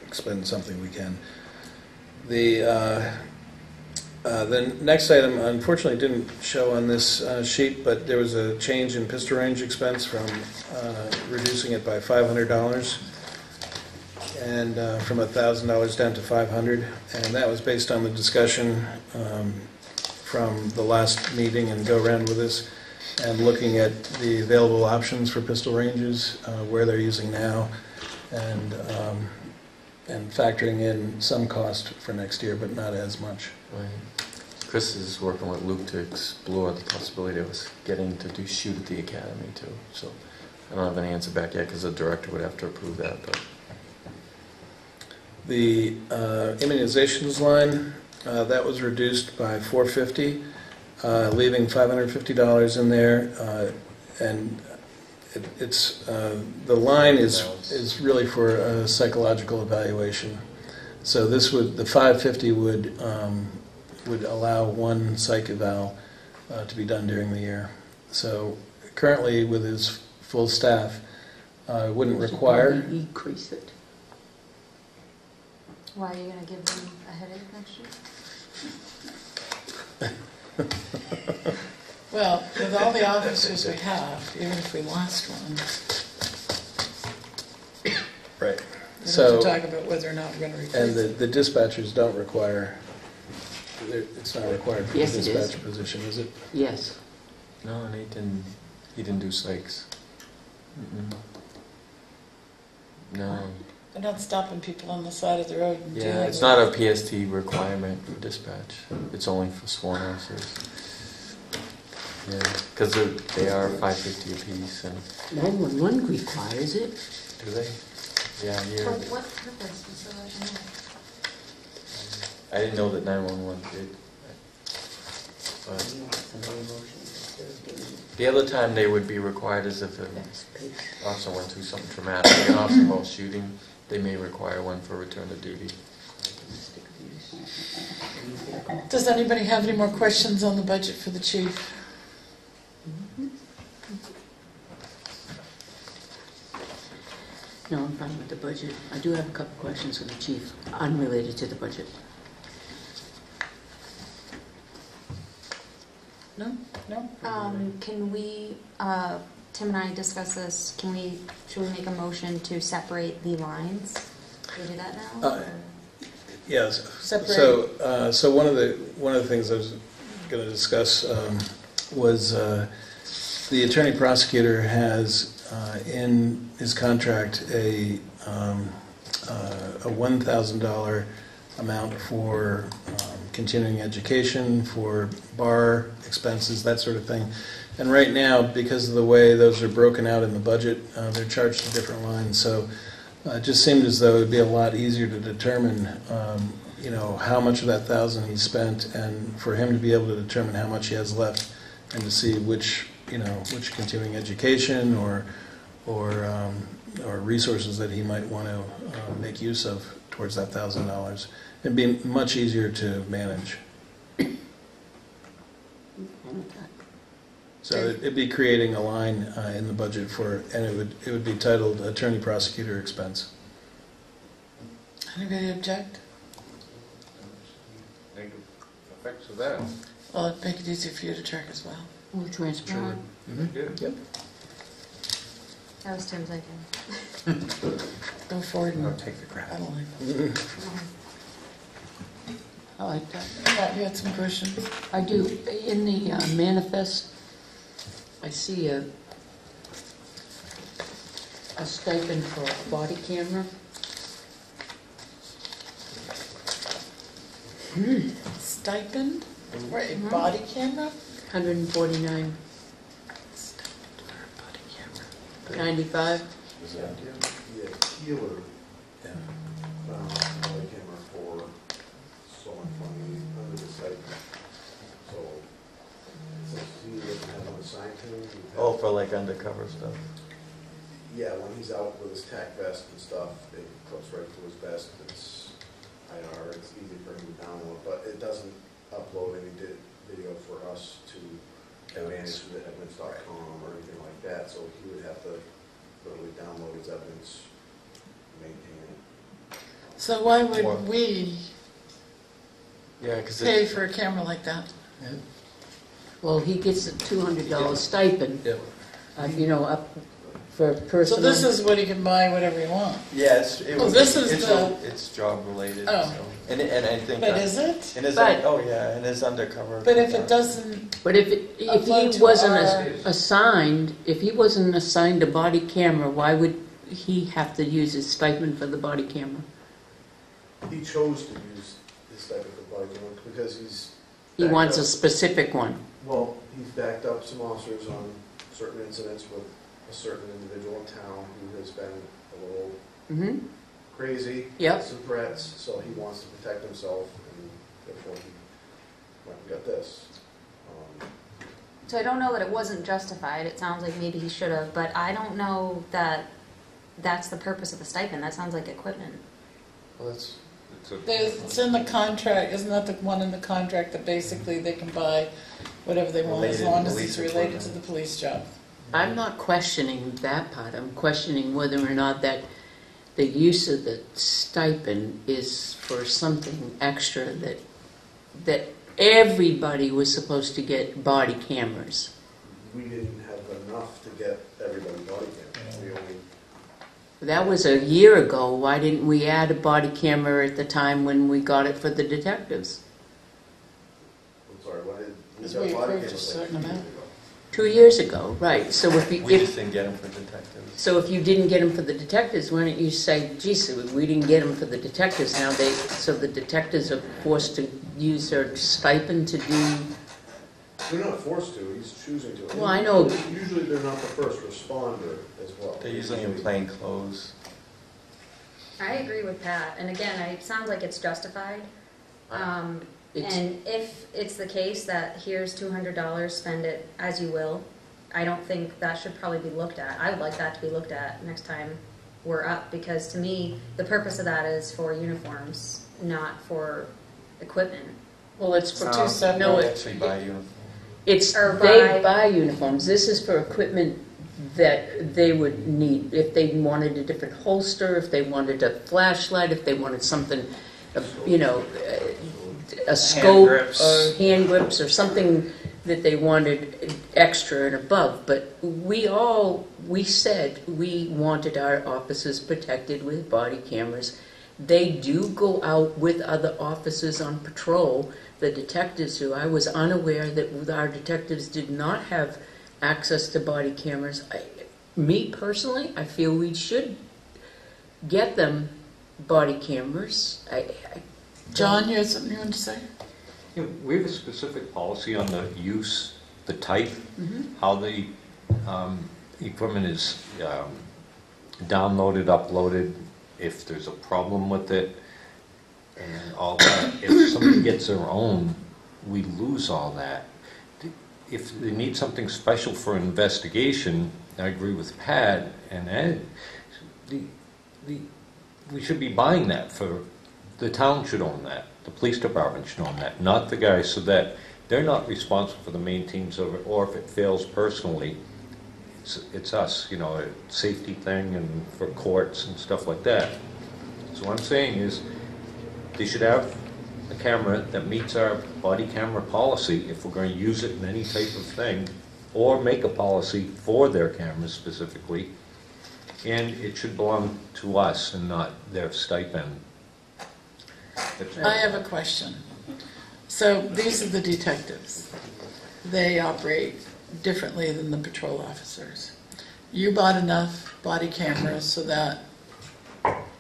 expend something we can. The next item unfortunately didn't show on this sheet, but there was a change in pistol range expense from reducing it by $500 and from $1,000 down to $500, and that was based on the discussion from the last meeting and go around with this, and looking at the available options for pistol ranges, where they're using now, and factoring in some cost for next year, but not as much.
Right. Chris is working with Luke to explore the possibility of us getting to shoot at the academy too. So I don't have an answer back yet because the director would have to approve that. But
The immunizations line, that was reduced by $450, leaving $550 in there, and it's the line is really for a psychological evaluation. So this the $550 would allow one psych eval to be done during the year. So currently, with his full staff, wouldn't require.
Increase it.
Why are you going to give them a headache next year?
Well, with all the officers we have, even if we lost one,
Right.
we
So,
have to talk about whether or not we're going to replace
and the dispatchers don't require, it's not required for the
Yes, it is.
dispatcher position, is it?
Yes.
No, he didn't do psychs. Mm-mm. No.
They're not stopping people on the side of the road and
Yeah,
dealing
it's
with
not a PST requirement for dispatch. It's only for sworn officers. Yeah, because they are $5.50 a piece, and
911 requires it.
do they? Yeah, here.
For what purpose was the rationale?
I didn't know that 911 did. But the other time they would be required is if an officer went through something traumatic, like an officer involved shooting, they may require one for return to duty.
Does anybody have any more questions on the budget for the chief?
No, I'm fine with the budget. I do have a couple questions for the chief, unrelated to the budget.
No? No?
Can we, Tim and I discuss this, should we make a motion to separate the lines? Can we do that now? or-
Yes.
Separate.
So one of the things I was going to discuss was the attorney prosecutor has in his contract a $1,000 amount for continuing education, for bar expenses, that sort of thing. And right now, because of the way those are broken out in the budget, they're charged to different lines. So it just seemed as though it would be a lot easier to determine, how much of that $1,000 he spent, and for him to be able to determine how much he has left, and to see which continuing education or resources that he might want to make use of towards that $1,000. It'd be much easier to manage. So it'd be creating a line in the budget and it would be titled attorney prosecutor expense.
Anybody object?
Make effects of that.
Well, it'd make it easier for you to track as well.
More transparent.
Yep.
That was Tim's idea.
Go forward and
Take the crap.
I don't like that.
I like that.
Matt, you had some questions?
I do. In the manifest, I see a stipend for a body camera.
Stipend for a body camera?
149.95.
Yeah, Keeler found a camera for someone funny under the site. So, since he doesn't have one assigned to him.
Oh, for like undercover stuff.
Yeah, when he's out with his tack vest and stuff, it clips right to his vest. It's IR, it's easy for him to download, but it doesn't upload any video for us to manage to the evidence.com or anything like that. So he would have to literally download his evidence, maintain it.
So why would we
Yeah, because
pay for a camera like that?
Well, he gets a $200 stipend,
Yep.
up for
So
personal.
this is what he can buy whatever he wants.
yeah,
it's
job related.
Oh.
So. And I think.
But is it?
And
But-
and it's undercover.
But if it doesn't,
But if
Upload
he
to
wasn't
our-
assigned a body camera, why would he have to use his stipend for the body camera?
He chose to use this type of body camera because
He wants a specific one.
Well, he's backed up some officers on certain incidents with a certain individual in town who has been a little
Mm-hmm.
crazy.
Yep.
Some threats, so he wants to protect himself, and therefore he went and got this.
So I don't know that it wasn't justified. It sounds like maybe he should have, but I don't know that that's the purpose of the stipend. That sounds like equipment.
Well, that's.
it's in the contract, isn't that the one in the contract that basically they can buy whatever they want as
Related
long as
police
it's related to
equipment.
the police job?
I'm not questioning that part. I'm questioning whether or not that the use of the stipend is for something extra that everybody was supposed to get body cameras.
We didn't have enough to get everybody body cameras. We only,
That was a year ago. Why didn't we add a body camera at the time when we got it for the detectives?
I'm sorry, what did, we
Because
got
we
body
approved a
cameras
certain
like 2
amount.
years ago.
2 years ago, right. So if you,
We just didn't get them for detectives.
so if you didn't get them for the detectives, why don't you say, geez, we didn't get them for the detectives, now so the detectives are forced to use their stipend to do,
They're not forced to, he's choosing to.
Well, I know.
Usually they're not the first responder as well.
They're usually in plain clothes.
I agree with Pat, and again, it sounds like it's justified.
It's-
And if it's the case that here's $200, spend it as you will, I don't think that should probably be looked at. I would like that to be looked at next time we're up, because to me, the purpose of that is for uniforms, not for equipment.
Well, it's for
No.
two separate.
No,
They actually buy uniforms.
it's,
Or
they
buy-
buy uniforms. This is for equipment that they would need. If they wanted a different holster, if they wanted a flashlight, if they wanted something, you know, a scope
grips.
or hand grips or something that they wanted extra and above. But we said we wanted our officers protected with body cameras. They do go out with other officers on patrol. The detectives do. I was unaware that our detectives did not have access to body cameras. Me personally, I feel we should get them body cameras.
John, you had something you wanted to say?
Yeah, we have a specific policy on the use, the type, how the equipment is downloaded, uploaded, if there's a problem with it, and all that. If somebody gets their own, we lose all that. If they need something special for an investigation, I agree with Pat and Ed, we should be buying that for, the town should own that, the police department should own that, not the guys, so that they're not responsible for the maintenance of it, or if it fails personally, it's us, you know, a safety thing and for courts and stuff like that. So what I'm saying is, they should have a camera that meets our body camera policy if we're going to use it in any type of thing, or make a policy for their cameras specifically, and it should belong to us and not their stipend.
I have a question. So these are the detectives. They operate differently than the patrol officers. You bought enough body cameras so that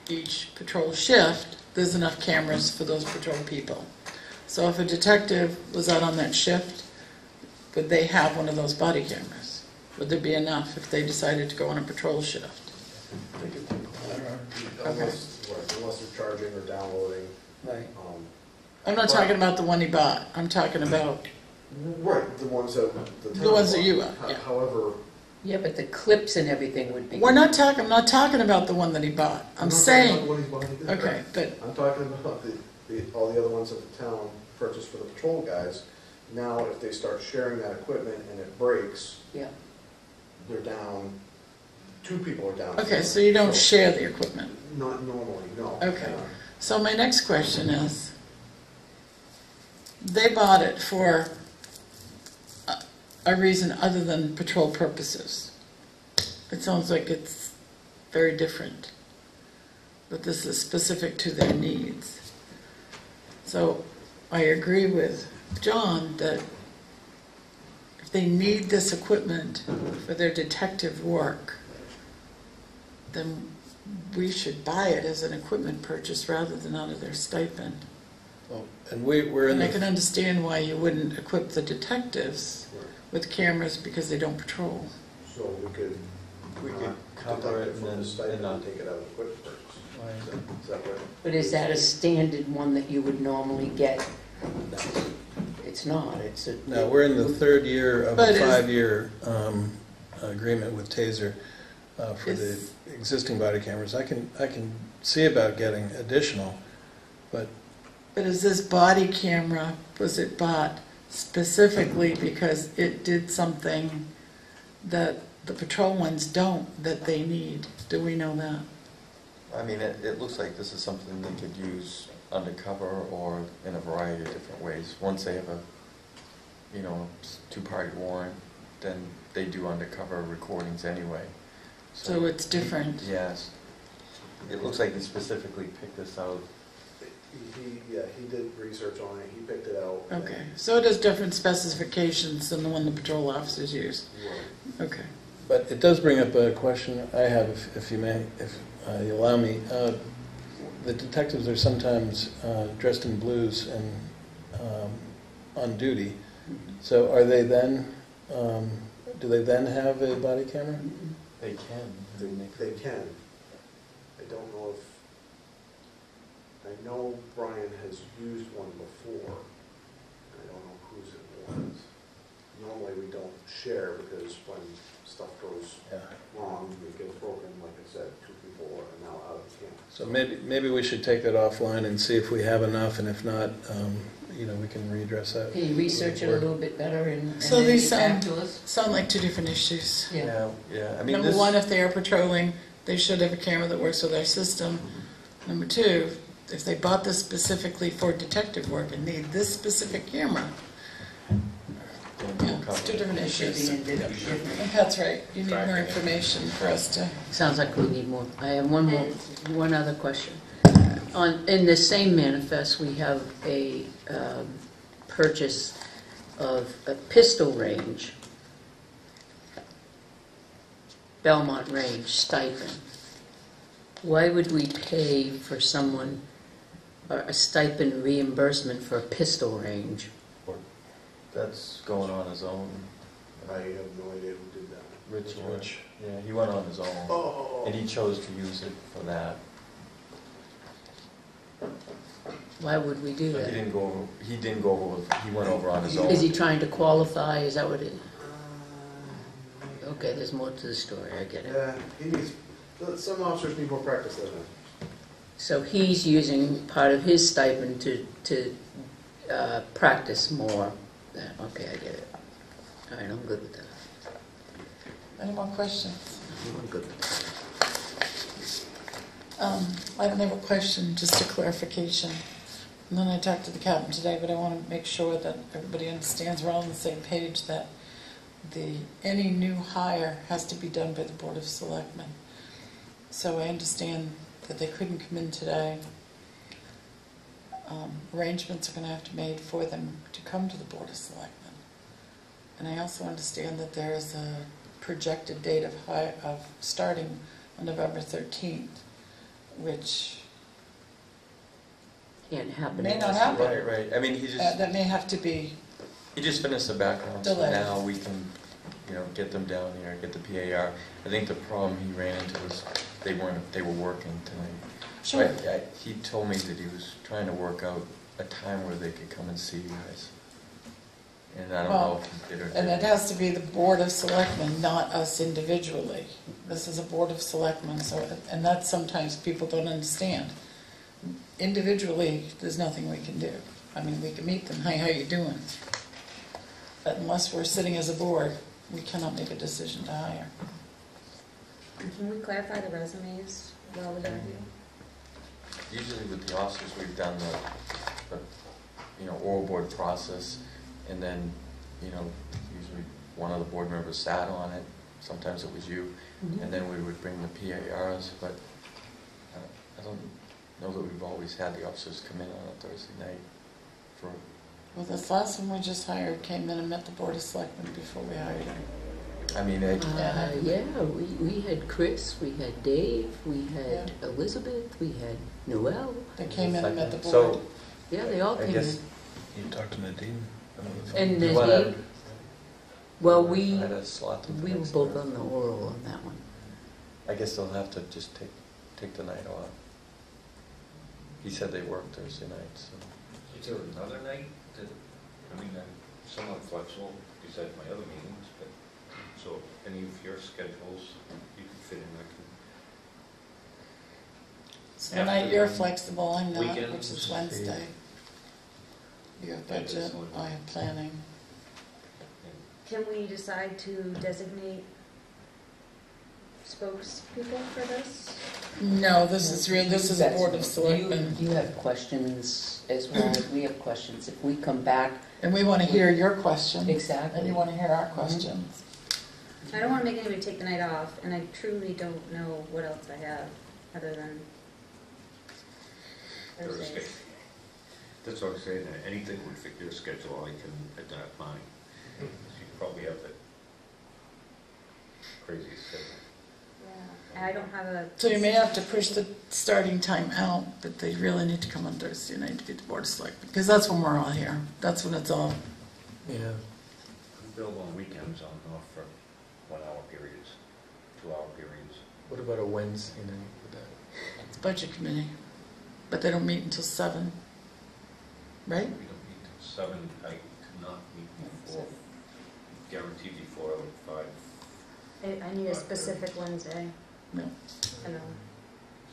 each patrol shift, there's enough cameras for those patrol people. So if a detective was out on that shift, would they have one of those body cameras? Would there be enough if they decided to go on a patrol shift?
Unless they're charging or downloading.
Right.
I'm not talking about the one he bought. I'm talking about
Right, the ones that the town
the ones that you
bought.
bought. Yeah.
However,
Yeah, but the clips and everything would be.
I'm not talking about the one that he bought. I'm saying, okay, but
I'm talking about all the other ones that the town purchased for the patrol guys. Now, if they start sharing that equipment and it breaks,
Yeah.
they're down, 2 people are down.
okay, so you don't share the equipment.
Not normally, no.
Okay. So my next question is, they bought it for a reason other than patrol purposes. It sounds like it's very different, but this is specific to their needs. So I agree with John that if they need this equipment for their detective work, then we should buy it as an equipment purchase rather than out of their stipend.
Well, and we're in
And I can
the,
understand why you wouldn't equip the detectives with cameras because they don't patrol.
So we could
Cover it
deduct it from the
and
stipend
then
and take it out of equipment purchase. Is that right?
But is that a standard one that you would normally get? It's not, it's a.
no, we're in the 3rd year of
But
a
is-
5-year agreement with TASER for the
Is-
existing body cameras. I can see about getting additional, but
But is this body camera, was it bought specifically because it did something that the patrol ones don't, that they need? Do we know that?
I mean, it looks like this is something they could use undercover or in a variety of different ways. Once they have a, 2-party warrant, then they do undercover recordings anyway.
So it's different.
Yes. It looks like they specifically picked this out.
He did research on it, he picked it out.
Okay, so it has different specifications than the one the patrol officers use. Okay.
But it does bring up a question I have, if you may, if you allow me. The detectives are sometimes dressed in blues and on duty. So are they then, do they then have a body camera?
They can.
They can. I don't know if, I know Brian has used one before. I don't know whose it was. Normally we don't share because when stuff goes wrong, it gets broken, like I said, 2 people are now out of the camp.
So maybe we should take that offline and see if we have enough, and if not, we can readdress that.
Can you research it a little bit better and
So
then
these
get back to us?
sound like 2 different issues.
Yeah.
I mean,
Number one, if they are patrolling, they should have a camera that works with our system. Number two, if they bought this specifically for detective work and need this specific camera, yeah, it's 2 different issues. That's right. You need more information for us to.
Sounds like we need more. I have one other question. In the same manifest, we have a purchase of a pistol range, Belmont Range stipend. Why would we pay for someone or a stipend reimbursement for a pistol range?
that's going on his own.
I have no idea who did that.
Rich. Yeah, he went on his own.
Oh.
And he chose to use it for that.
Why would we do
He
that?
didn't go over, he went over on his own.
Is he trying to qualify? Is that what it is? Okay, there's more to the story. I get it.
Yeah, he needs, some officers need more practice than that.
So he's using part of his stipend to practice more. Okay, I get it. All right, I'm good with that.
Any more questions?
I'm good with that.
I don't have a question, just a clarification. And then I talked to the captain today, but I want to make sure that everybody understands we're all on the same page, that any new hire has to be done by the Board of Selectmen. So I understand that they couldn't come in today. Arrangements are going to have to be made for them to come to the Board of Selectmen. And I also understand that there is a projected date of starting on November 13th, which
Can't happen.
may not happen.
Right. I mean,
That may have to be.
he just finished the background, so
Delayed.
now we can, get them down here, get the PAR. I think the problem he ran into was they were working tonight.
Sure.
He told me that he was trying to work out a time where they could come and see you guys. And I don't know if he did or
And it
didn't.
has to be the Board of Selectmen, not us individually. This is a Board of Selectmen, and that's sometimes people don't understand. Individually, there's nothing we can do. I mean, we can meet them, hey, how you doing? But unless we're sitting as a board, we cannot make a decision to hire.
Can we clarify the resumes while we're done here?
Usually with the officers, we've done the oral board process, and then, usually one of the board members sat on it. Sometimes it was you, and then we would bring the PARs, but I don't know that we've always had the officers come in on a Thursday night for.
Well, this last one we just hired came in and met the Board of Selectmen before we hired him.
I mean,
we had Chris, we had Dave, we had Elizabeth, we had Noel.
They came in and met the board.
So,
Yeah, they all
I
came
guess
in.
You talked to Nadine?
And
You wanna-
Nadine, well, we
Had a slot to
were
next
both
time.
on the oral on that one.
I guess they'll have to just take the night off. He said they work Thursday night, so.
Is there another night that, I'm somewhat flexible besides my other meetings, but, so any of your schedules you can fit in,
So the night you're flexible, I'm not,
Weekends,
which is Wednesday. You have budget, I have planning.
Can we decide to designate spokespeople for this?
No, this is a Board of Selectmen.
You have questions as well as we have questions. If we come back.
And we want to hear your questions.
Exactly.
And you want to hear our questions.
I don't want to make anybody take the night off, and I truly don't know what else I have other than
Thursday.
Thursdays.
That's what I'm saying, anything would fit your schedule, I can adapt mine. You probably have the craziest schedule.
And I don't have a.
So you may have to push the starting time out, but they really need to come on Thursday night to get the board of selectmen, because that's when we're all here. That's when it's all,
Yeah.
I'm available on weekends, on off for 1 hour periods, 2 hour periods.
What about a Wednesday night with that?
it's budget committee. But they don't meet until 7, right?
We don't meet till 7, I cannot meet before, guaranteed before like 5.
I need a specific Wednesday.
No.
I know.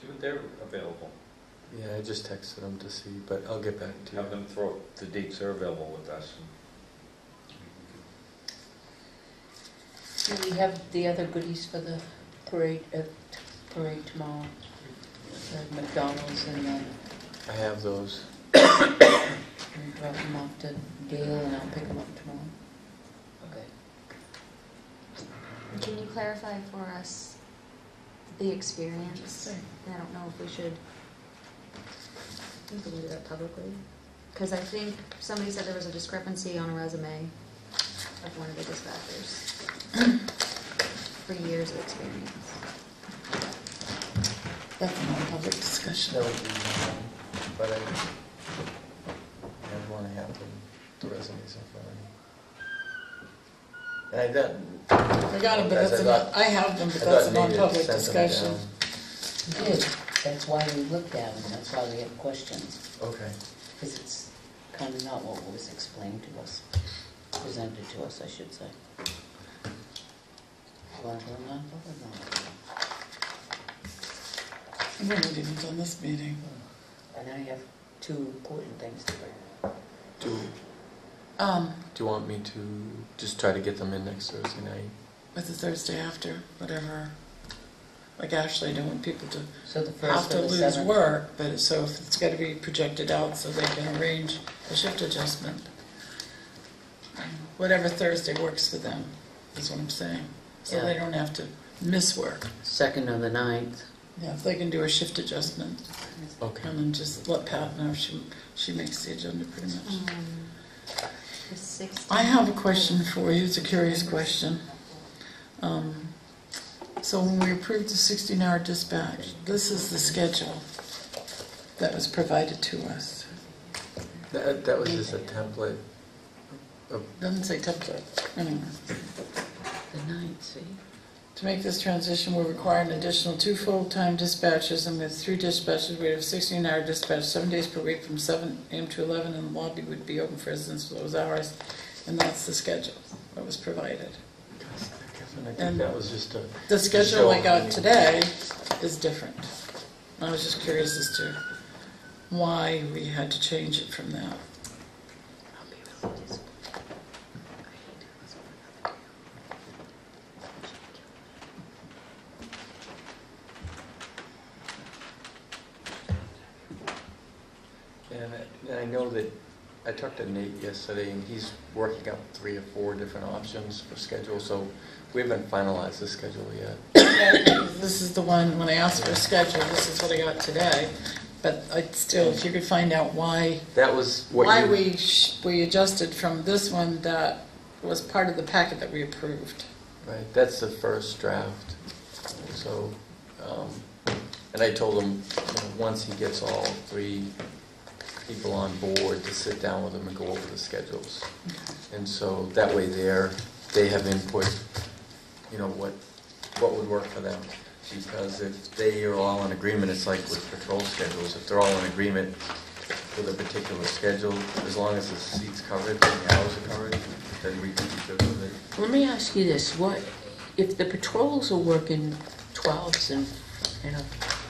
See what they're available.
Yeah, I just texted them to see, but I'll get back to you.
Have them throw the dates they're available with us.
Do we have the other goodies for the parade tomorrow? The McDonald's and then
I have those.
we drop them off to Dale and I'll pick them up tomorrow. Okay.
Can you clarify for us the experience? I don't know if we should. I think we can do that publicly. Because I think somebody said there was a discrepancy on a resume of one of the dispatchers for years of experience.
That's not a public discussion.
That would be, but I want to have them, the resumes in front of me. And I got.
I got them, but that's not, I have them, but that's a non-public discussion.
We did. That's why we looked at them. That's why we have questions.
Okay.
Because it's kind of not what was explained to us, presented to us, I should say. Want to go non-public?
We're not even done this meeting.
And I have 2 important things to bring.
Do you want me to just try to get them in next Thursday night?
With the Thursday after, whatever. Like Ashley, I don't want people to
So the
have
first
to
and the
lose
7th.
work, but so if it's got to be projected out so they can arrange a shift adjustment. Whatever Thursday works for them, is what I'm saying. So
Yeah.
they don't have to miss work.
2nd or the 9th.
Yeah, if they can do a shift adjustment,
Okay.
and then just let Pat know she makes the agenda pretty much.
The 16th.
I have a question for you, it's a curious question. So when we approved the 16-hour dispatch, this is the schedule that was provided to us.
That was just a template.
Doesn't say template, anyway.
The 9th, see?
To make this transition, we require an additional 2 full-time dispatchers, and with 3 dispatchers, we have 16-hour dispatch, 7 days per week from 7 a.m. to 11, and the lobby would be open for residents for those hours, and that's the schedule that was provided.
And I think
And
that was just a.
The schedule I
show.
got today is different. I was just curious as to why we had to change it from that.
And I know that I talked to Nate yesterday, and he's working up 3 or 4 different options for schedule, so we haven't finalized the schedule yet.
This is the one, when I asked for a schedule, this is what I got today. But I'd still, if you could find out why,
That was what
why
you...
we adjusted from this one that was part of the packet that we approved.
Right, that's the first draft. So, and I told him, once he gets all 3 people on board, to sit down with them and go over the schedules. And so that way they have input, what would work for them. Because if they are all in agreement, it's like with patrol schedules, if they're all in agreement with a particular schedule, as long as the seat's covered and the hours are covered, then we can be good with it.
Let me ask you this, what, if the patrols are working 12s and,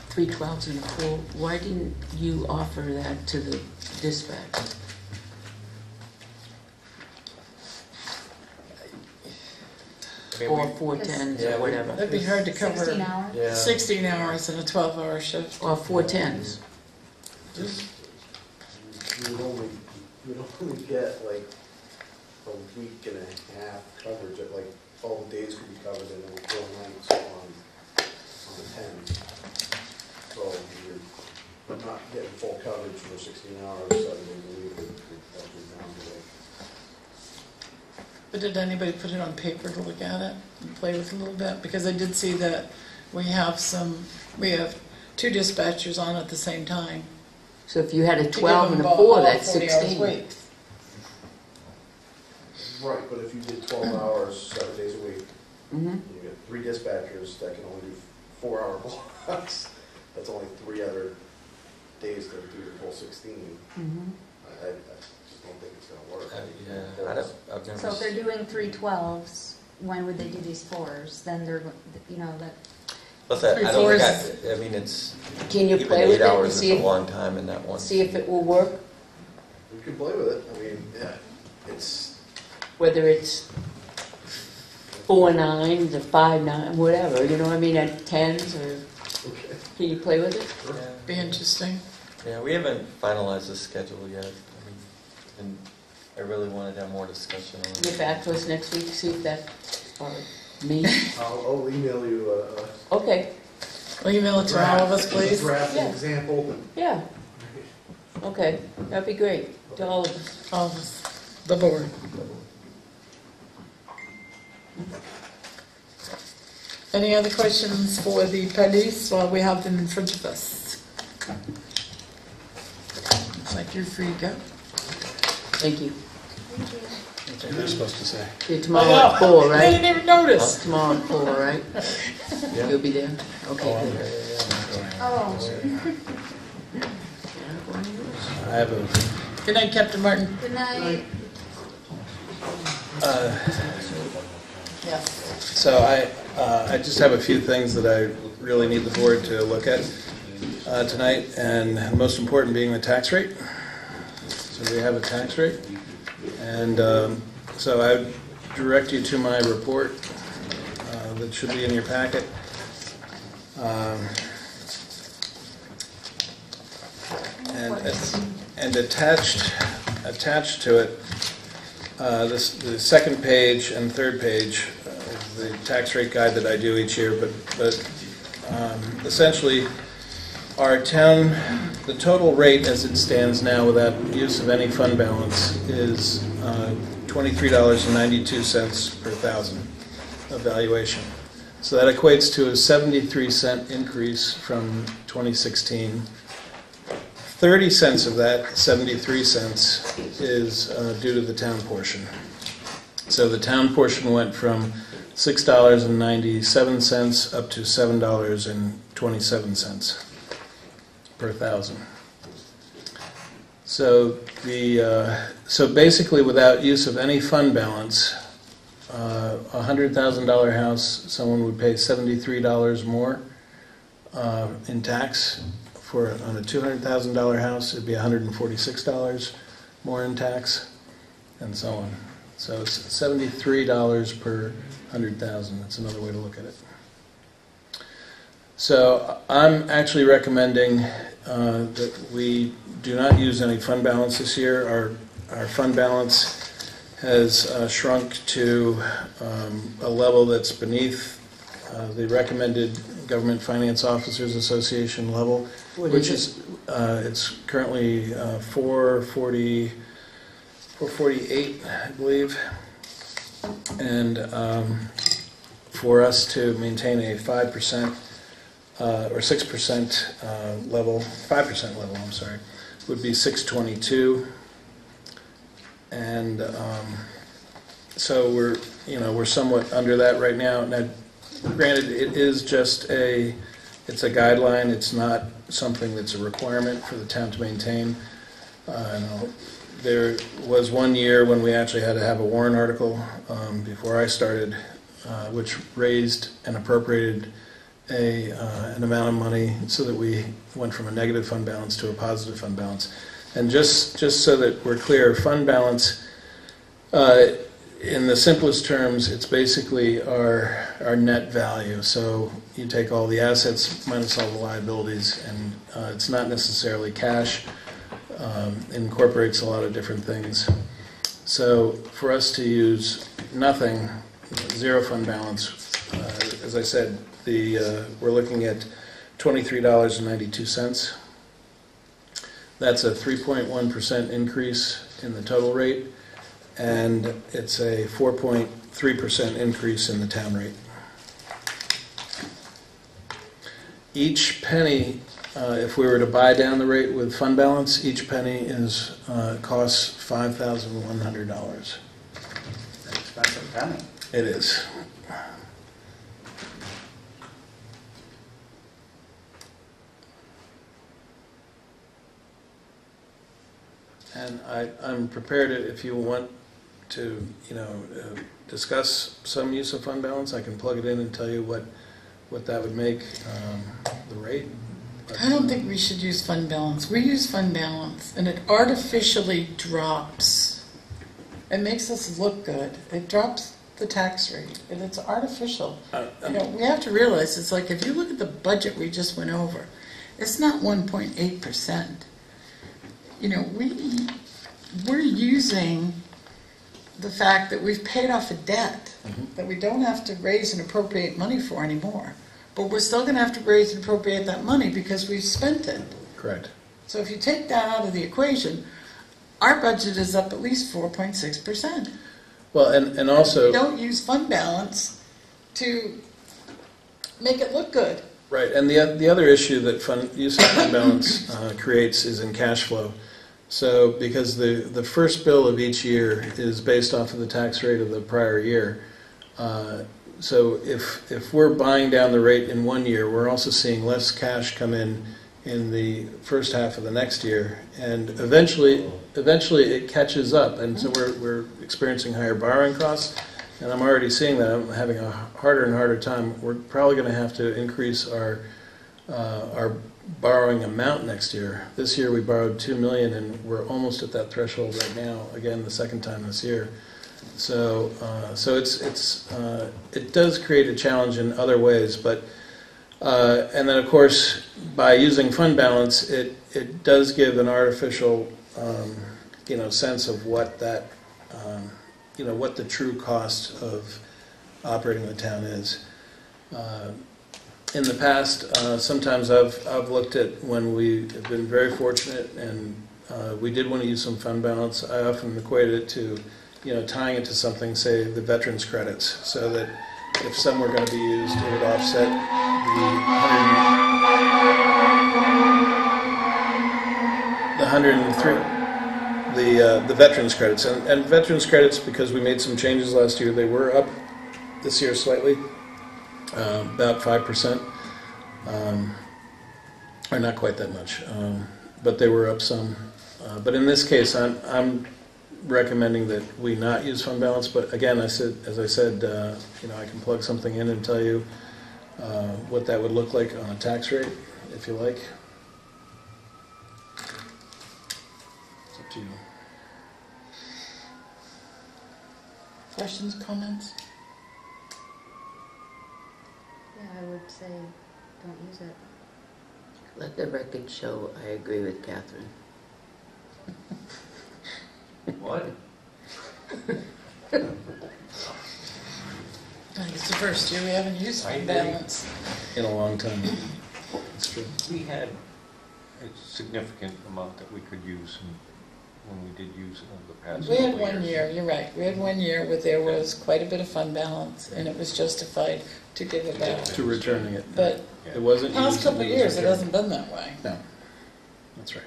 3 12s and a 4, why didn't you offer that to the dispatch? Or 4 10s
Yeah,
or whatever,
That'd be hard to cover
16 hours?
Yeah.
16 hours in a 12-hour shift.
or 4 10s.
You would only get like a week and a half coverage of like all the days could be covered in 4 nights on the 10. So you're but not getting full coverage for 16 hours, 7 days a week, that was down today.
But did anybody put it on paper to look at it and play with it a little bit? Because I did see that we have 2 dispatchers on at the same time.
So if you had a
To give
12
them
and a
all
4, that's
40 hours
16.
week.
Right, but if you did 12 hours, 7 days a week,
Mm-hmm.
you get 3 dispatchers that can only do 4-hour blocks. That's only 3 other days to do the full 16.
Mm-hmm.
I just don't think it's gonna work.
Yeah, I've never.
So if they're doing 3 12s, when would they do these 4s? Then they're, that.
Plus, I don't
3
think I mean, it's,
Can you
even
play
8
with it and
hours
see
is a
if,
long time in that one.
see if it will work?
We can play with it. I mean, yeah, it's,
Whether it's 4 9s or 5 9, whatever, you know what I mean, at 10s, or
okay.
can you play with it?
Yeah.
Be interesting.
Yeah, we haven't finalized the schedule yet. I mean, and I really wanted to have more discussion on
Get
it.
back to us next week, see if that, or me.
I'll email you
Okay,
Will you email it to all of us, please?
draft
Yeah.
example.
yeah. Okay, that'd be great, to all of us.
All of us. The board. Any other questions for the police while we have them in front of us? Looks like you're free to go.
Thank you.
That's what they're supposed to say.
See you tomorrow at 4,
They
right?
didn't even notice.
Tomorrow at 4, right?
Yeah.
You'll be there? Okay,
Yeah,
good.
yeah,
Oh,
I have a,
Good night, Captain Martin.
good night.
Yes.
so I just have a few things that I really need the board to look at tonight, and the most important being the tax rate. So we have a tax rate, and so I direct you to my report that should be in your packet. And attached to it, the second page and third page of the tax rate guide that I do each year, but essentially, our town, the total rate as it stands now without use of any fund balance is $23.92 per thousand of valuation. So that equates to a 73-cent increase from 2016. 30 cents of that, 73 cents, is due to the town portion. So the town portion went from $6.97 up to $7.27 per thousand. So so basically, without use of any fund balance, a $100,000 house, someone would pay $73 more in tax. On a $200,000 house, it'd be $146 more in tax, and so on. So it's $73 per 100,000. That's another way to look at it. So I'm actually recommending that we do not use any fund balance this year. Our fund balance has shrunk to a level that's beneath the recommended Government Finance Officers Association level, which is it's currently 448, I believe, and for us to maintain a 5% or 6% level, 5% level, I'm sorry, would be 622, and so we're somewhat under that right now. Now, granted, it is just it's a guideline. It's not something that's a requirement for the town to maintain. There was one year when we actually had to have a warrant article before I started, which raised and appropriated an amount of money so that we went from a negative fund balance to a positive fund balance. And just so that we're clear, fund balance, in the simplest terms, it's basically our net value. So you take all the assets minus all the liabilities, and it's not necessarily cash. It incorporates a lot of different things. So for us to use nothing, zero fund balance, as I said, we're looking at $23.92 That's a 3.1% increase in the total rate, and it's a 4.3% increase in the town rate. Each penny, if we were to buy down the rate with fund balance, each penny costs $5,100.
An expensive penny.
It is. And I'm prepared, if you want to, discuss some use of fund balance, I can plug it in and tell you what that would make the rate. But,
I don't think we should use fund balance. We use fund balance, and it artificially drops. It makes us look good. It drops the tax rate, and it's artificial. We have to realize, it's like, if you look at the budget we just went over, it's not 1.8%. We're using the fact that we've paid off a debt that we don't have to raise and appropriate money for anymore. But we're still going to have to raise and appropriate that money because we've spent it.
correct.
So if you take that out of the equation, our budget is up at least 4.6%.
Well, and also...
We don't use fund balance to make it look good.
Right, and the other issue that use of fund balance creates is in cash flow. So because the first bill of each year is based off of the tax rate of the prior year, so if we're buying down the rate in one year, we're also seeing less cash come in the first half of the next year, and eventually it catches up, and so we're experiencing higher borrowing costs. And I'm already seeing that. I'm having a harder and harder time. We're probably going to have to increase our borrowing amount next year. This year we borrowed $2 million, and we're almost at that threshold right now. Again, the second time this year. So it does create a challenge in other ways. But and then of course by using fund balance, it does give an artificial sense of what that. What the true cost of operating the town is. In the past, sometimes I've looked at when we have been very fortunate and we did want to use some fund balance. I often equated it to, tying it to something, say the veterans credits, so that if some were going to be used, it would offset the veterans credits. And veterans credits, because we made some changes last year, they were up this year slightly, about 5%, or not quite that much, but they were up some. But in this case, I'm recommending that we not use fund balance. But again, as I said, I can plug something in and tell you what that would look like on a tax rate, if you like. It's up to you.
Questions, comments?
Yeah, I would say don't use it.
Let the record show I agree with Catherine.
What?
I think it's the first year we haven't used fund balance.
In a long time. That's true.
We had a significant amount that we could use when we did use it over the past
We had
couple of
1
years.
year, you're right. We had 1 year where there was quite a bit of fund balance, and it was justified to give it back.
To returning it.
But
It wasn't
the past
used
couple of
and it was
years, it
returned.
hasn't been that way.
No, that's right.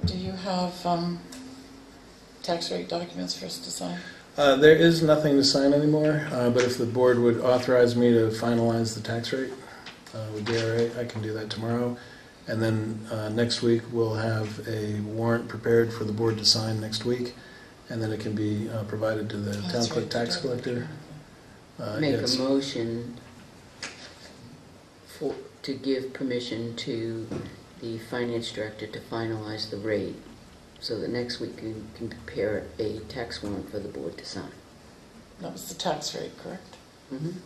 Do you have tax rate documents for us to sign?
There is nothing to sign anymore, but if the board would authorize me to finalize the tax rate with DRA, I can do that tomorrow. And then next week we'll have a warrant prepared for the board to sign next week, and then it can be provided to the town clerk tax collector.
Make
Yes.
a motion to give permission to the finance director to finalize the rate, so that next week you can prepare a tax warrant for the board to sign.
That was the tax rate, correct?
Mm-hmm.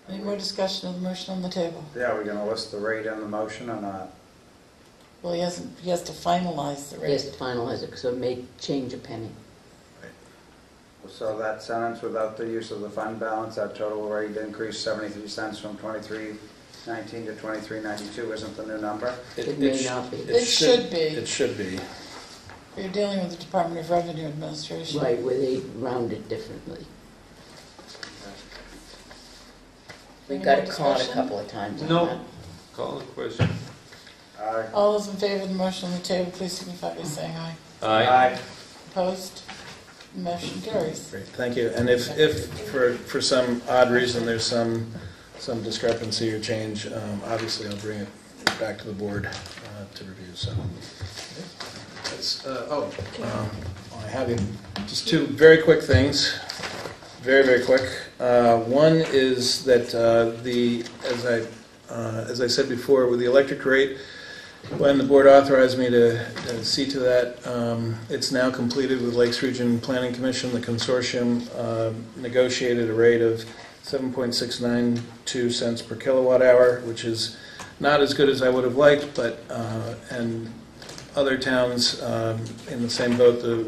Any more discussion of the motion on the table?
Yeah, we're going to list the rate in the motion or not?
Well, he has to finalize the
He has
rate.
to finalize it, so it may change a penny.
So that sentence, without the use of the fund balance, that total rate increased 73 cents from 23.5 19 to 2392 isn't the new number?
It may not be.
It should be.
It should be.
You're dealing with the Department of Revenue Administration.
Right, where they round it differently.
We
Any
got
more
it caught a
discussion?
couple of times on
No.
that.
Call the question.
Aye.
All those in favor of the motion on the table, please signify by saying aye.
Aye.
Opposed? Motion carries.
Great, thank you. And if for some odd reason there's some discrepancy or change, obviously I'll bring it back to the board to review, so. That's, I have just two very quick things, very, very quick. One is that as I said before, with the electric rate, when the board authorized me to see to that, it's now completed with Lakes Region Planning Commission. The consortium negotiated a rate of 7.692 cents per kilowatt hour, which is not as good as I would have liked, but and other towns in the same boat, the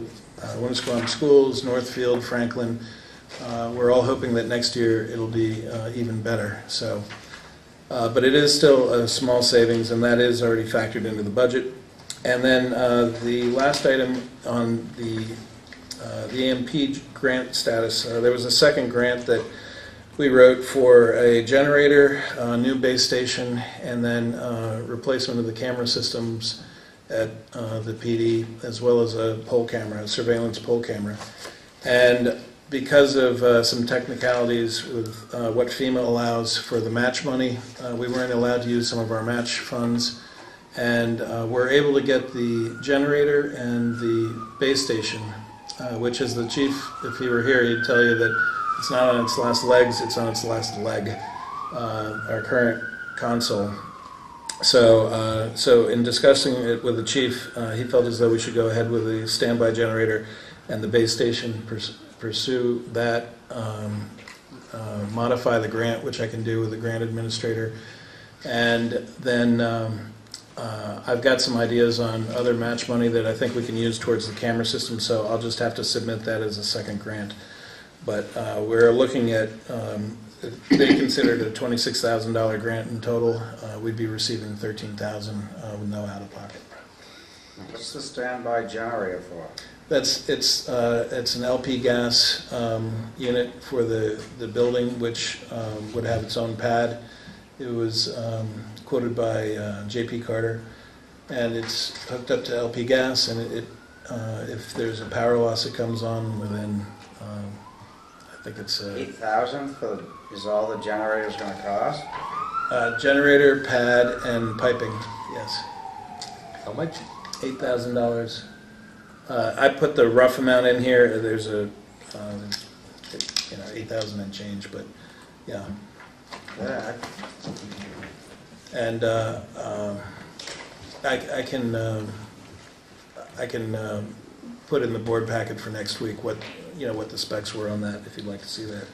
Winnisquam Schools, Northfield, Franklin, we're all hoping that next year it'll be even better. So. But it is still a small savings, and that is already factored into the budget. And then the last item on the EMP grant status, there was a second grant that we wrote for a generator, a new base station, and then replacement of the camera systems at the PD, as well as a pole camera, a surveillance pole camera. And because of some technicalities with what FEMA allows for the match money, we weren't allowed to use some of our match funds, and we're able to get the generator and the base station, which is the chief, if he were here, he'd tell you that it's not on its last legs, it's on its last leg, our current console. So in discussing it with the chief, he felt as though we should go ahead with the standby generator and the base station, pursue that, modify the grant, which I can do with the grant administrator. And then I've got some ideas on other match money that I think we can use towards the camera system, so I'll just have to submit that as a second grant. But we're looking at, they considered a $26,000 grant in total. We'd be receiving $13,000 with no out-of-pocket.
What's the standby generator for?
It's an LP gas unit for the building, which would have its own pad. It was quoted by J.P. Carter, and it's hooked up to LP gas. And if there's a power loss, it comes on within. I think it's
$8,000 is all the generator's going to cost.
Generator, pad, and piping. Yes.
How much?
$8,000. I put the rough amount in here. There's a, 8,000 and change, but yeah.
Yeah.
And I can put in the board packet for next week what the specs were on that, if you'd like to see that,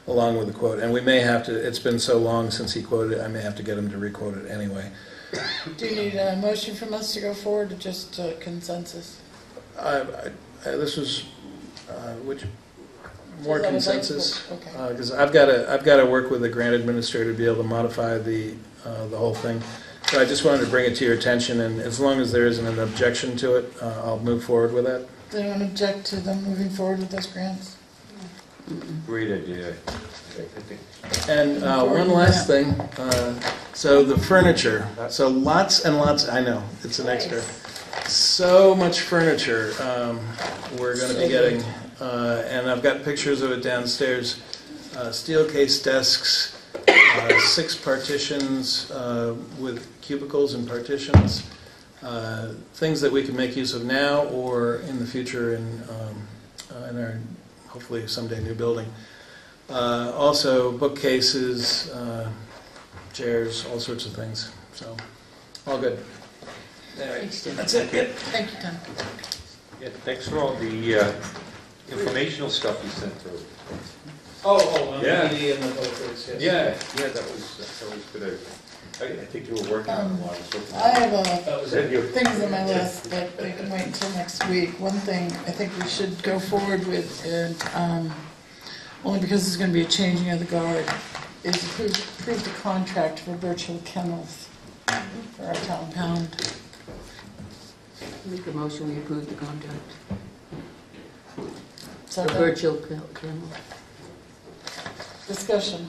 along with the quote. And we may have to. It's been so long since he quoted it. I may have to get him to requote it anyway.
Do you need a motion from us to go forward, or just consensus?
This was which more
So that was like-
consensus,
okay.
because I've got to work with the grant administrator to be able to modify the whole thing. So I just wanted to bring it to your attention, and as long as there isn't an objection to it, I'll move forward with that.
Does anyone object to them moving forward with those grants?
Great idea.
And one last thing, so the furniture, so lots and lots, I know, it's an extra. So much furniture we're going to be getting, and I've got pictures of it downstairs. Steel case desks, 6 partitions with cubicles and partitions, things that we can make use of now or in the future in our hopefully someday new building. Also bookcases, chairs, all sorts of things. So all good. Anyway, that's it.
Thank you, Tom.
Yeah, thanks for all the informational stuff you sent through.
Oh,
Yeah.
the PD and the posters, yes.
Yeah, that was good. I think you were working on a lot of stuff.
I have
That was
Is that you?
things on my list, but they can wait until next week. One thing I think we should go forward with, and only because there's going to be a changing of the guard, is approve the contract for virtual kennels for our town pound.
Make a motion, we approve the contract. The
Second.
virtual kennel.
Discussion.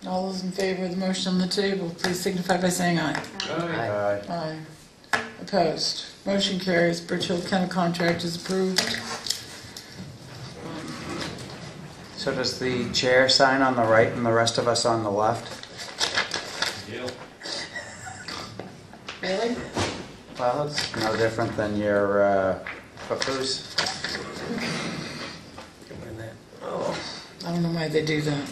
All those in favor of the motion on the table, please signify by saying aye.
Aye.
Aye. Opposed. Motion carries. Virtual kennel contract is approved.
So does the chair sign on the right and the rest of us on the left?
Really?
Well, it's no different than your papoose.
I don't know why they do that.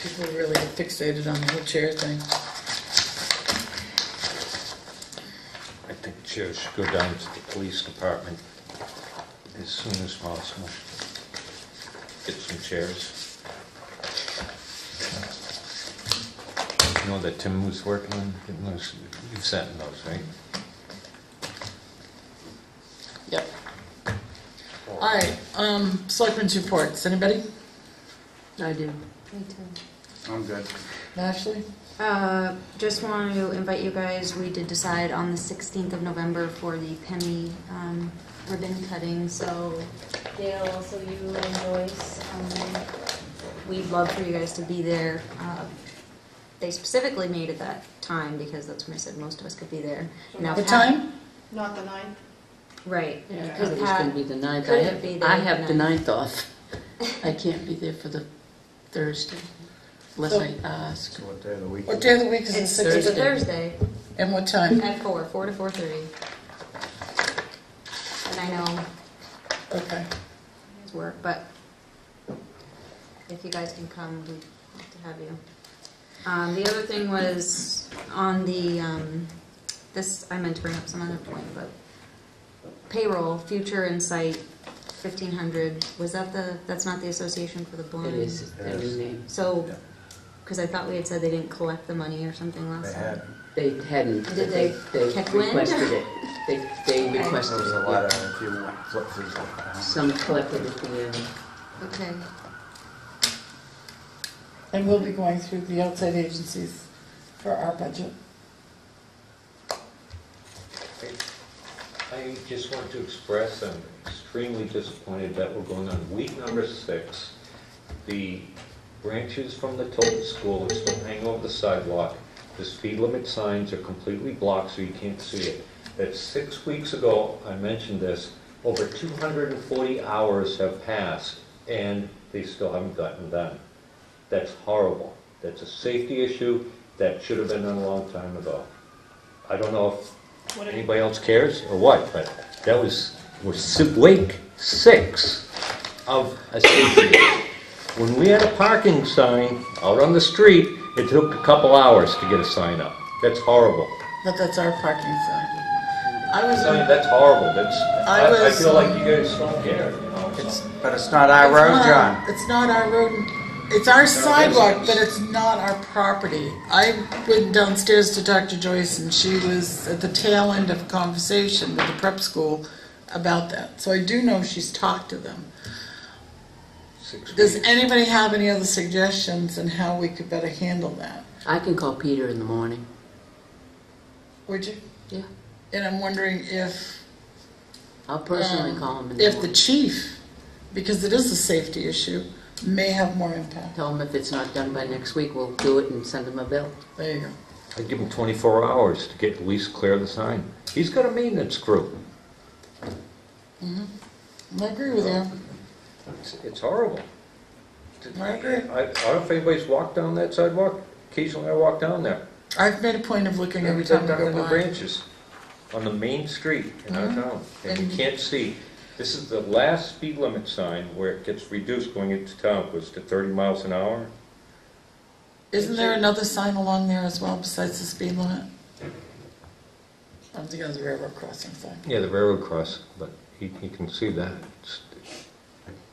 People really get fixated on the whole chair thing.
I think chairs should go down to the police department as soon as possible. Get some chairs. You know that Tim was working on getting those, you've sat in those, right?
Yep. All right, selectmen's reports. Anybody?
I do.
Me too.
I'm good.
Ashley?
Just want to invite you guys, we did decide on the 16th of November for the Penny ribbon cutting, so Gail, so you and Joyce, we'd love for you guys to be there. They specifically made it that time because that's when I said most of us could be there. Now,
What
Pat-
time?
Not the 9th?
Right.
Yeah, I
Because
thought it was going to be the 9th. I
couldn't
have,
be there
I have the
the
9th off. I can't be there for the Thursday, unless
So-
I ask.
So what day of the week?
What day of the week is the
It's
16th?
a Thursday
And what time?
at 4 to 4:30. And I know
Okay.
it's work, but if you guys can come, we'd love to have you. The other thing was on the, this, I meant to bring up some other point, but payroll, Future Insight, 1,500, was that that's not the Association for the Blind?
It is their new name.
So, because I thought we had said they didn't collect the money or something last
They
time.
had.
They hadn't.
Did
but
they catch wind?
requested it. They
Okay.
requested
There was a
it.
letter,
yeah.
if you flip through the...
Some collected at the end.
Okay.
And we'll be going through the outside agencies for our budget.
I just want to express I'm extremely disappointed that we're going on week number 6. The branches from the Tilton School are still hanging over the sidewalk. The speed limit signs are completely blocked so you can't see it. That's 6 weeks ago, I mentioned this, over 240 hours have passed and they still haven't gotten done. That's horrible. That's a safety issue that should have been done a long time ago. I don't know if anybody else cares or what, but that was week 6 of a safety issue. When we had a parking sign out on the street, it took a couple hours to get a sign up. That's horrible.
But that's our parking sign. I was
That's horrible. I
was,
feel like you guys don't care. You know?
But it's not our road, John.
It's not our road. It's our sidewalk, but it's not our property. I went downstairs to talk to Joyce, and she was at the tail end of a conversation with the prep school about that. So I do know she's talked to them.
6
Does
weeks.
anybody have any other suggestions on how we could better handle that?
I can call Peter in the morning.
Would you?
Yeah.
And I'm wondering if
I'll personally call him in the
if the
morning.
chief, because it is a safety issue, may have more impact.
Tell him if it's not done by next week, we'll do it and send him a bill.
There you go.
I'd give him 24 hours to get at least clear the sign. He's got a maintenance crew.
I agree with you.
It's horrible.
I agree.
I don't know if anybody's walked down that sidewalk. Occasionally I walk down there.
I've made a point of looking every
They're
time I
down
go
in the
by.
branches on the main street in our town. And you
And-
can't see. This is the last speed limit sign where it gets reduced going into town, goes to 30 miles an hour.
Isn't there another sign along there as well besides the speed limit? I'm thinking of the railroad crossing sign.
Yeah, the railroad cross, but you can see that.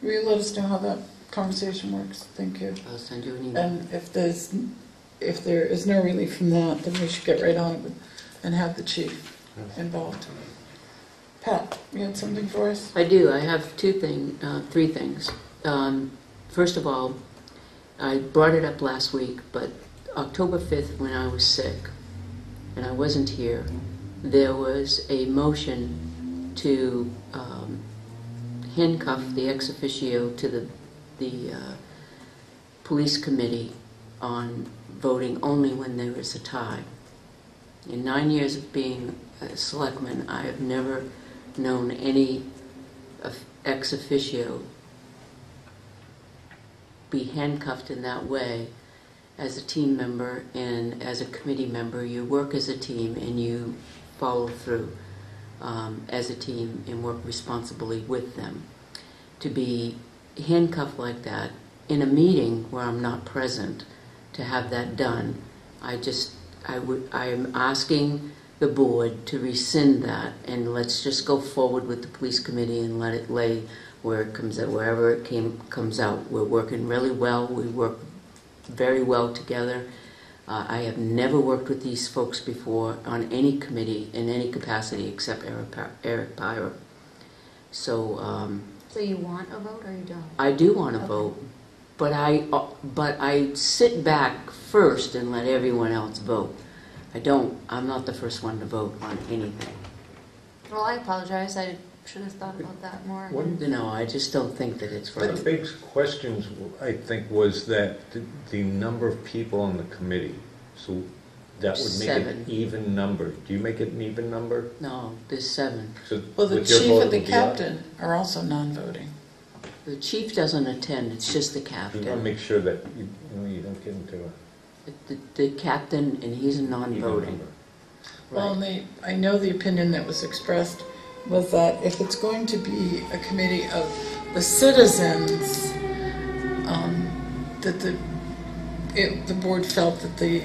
Will you let us know how that conversation works? Thank you.
I'll send you an email.
And if there is no relief from that, then we should get right on it and have the chief involved. Pat, you had something for us?
I do. I have three things. First of all, I brought it up last week, but October 5th, when I was sick and I wasn't here, there was a motion to handcuff the ex officio to the police committee on voting only when there is a tie. In 9 years of being a selectman, I have never known any ex officio be handcuffed in that way. As a team member and as a committee member, you work as a team and you follow through as a team and work responsibly with them. To be handcuffed like that in a meeting where I'm not present, to have that done, I am asking the board to rescind that, and let's just go forward with the police committee and let it lay where it comes out, wherever it comes out. We're working really well. We work very well together. I have never worked with these folks before on any committee in any capacity except Eric Pyra. So
you want a vote or you don't?
I do want to vote, but I sit back first and let everyone else vote. I'm not the first one to vote on anything.
Well, I apologize. I should have thought about that more.
No, I just don't think that it's right.
One of the big questions, I think, was that the number of people on the committee. So that would make it
7.
an even number. Do you make it an even number?
No, there's 7.
So
Well, the
with your
chief
vote,
and the
it would be up?
captain are also non-voting.
The chief doesn't attend, it's just the
You want to
captain.
make sure that you don't get into
The captain, and he's a
an even
non-voting.
number.
Well, and I know the opinion that was expressed was that if it's going to be a committee of the citizens, that the board felt that the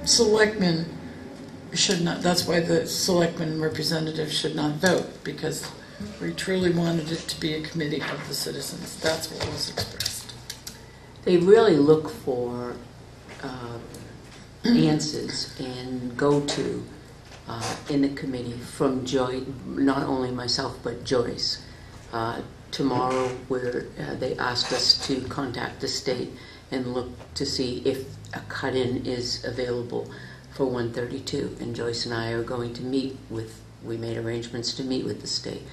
selectmen should not, that's why the selectmen representative should not vote, because we truly wanted it to be a committee of the citizens. That's what was expressed.
They really look for answers and go-to in the committee from Joyce, not only myself, but Joyce. Tomorrow, where they asked us to contact the state and look to see if a cut-in is available for 132, and Joyce and I are going to we made arrangements to meet with the state.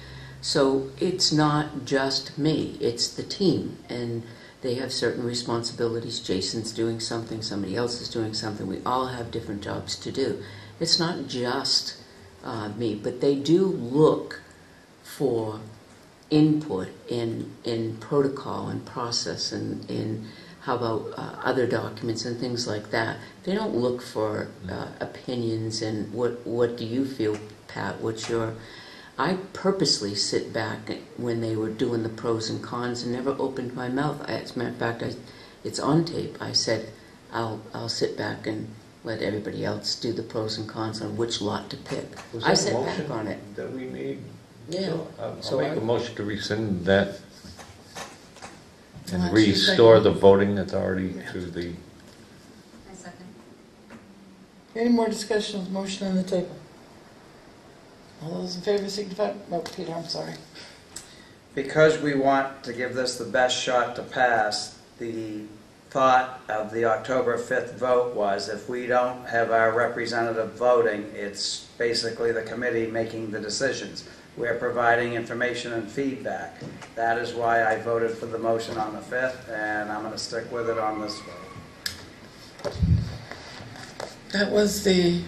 So it's not just me, it's the team, and they have certain responsibilities. Jason's doing something, somebody else is doing something. We all have different jobs to do. It's not just me, but they do look for input in protocol and process and in how about other documents and things like that. They don't look for opinions and what do you feel, Pat, what's your... I purposely sit back when they were doing the pros and cons and never opened my mouth. As a matter of fact, it's on tape. I said, I'll sit back and let everybody else do the pros and cons on which lot to pick.
Was
I
that
sat
a
back
motion
on it.
that we made?
Yeah.
So I'll make a motion to rescind that and
Actually,
restore
second.
the voting authority to the...
I second.
Any more discussion of the motion on the table? All those in favor signify. Oh, Peter, I'm sorry.
Because we want to give this the best shot to pass, the thought of the October 5th vote was if we don't have our representative voting, it's basically the committee making the decisions. We're providing information and feedback. That is why I voted for the motion on the 5th, and I'm going to stick with it on this vote.
That was the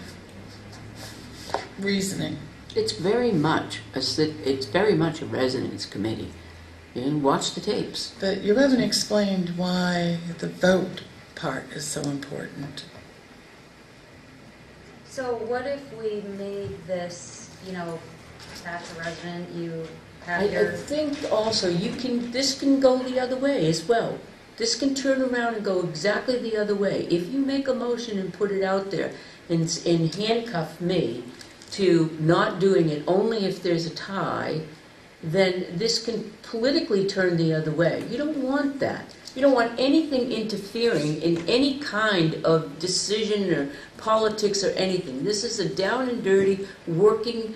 reasoning.
It's very much a residents committee. And watch the tapes.
But you haven't explained why the vote part is so important.
So what if we made this, Pat's a resident, you have
I
your...
think also this can go the other way as well. This can turn around and go exactly the other way. If you make a motion and put it out there and handcuff me to not doing it only if there's a tie, then this can politically turn the other way. You don't want that. You don't want anything interfering in any kind of decision or politics or anything. This is a down and dirty working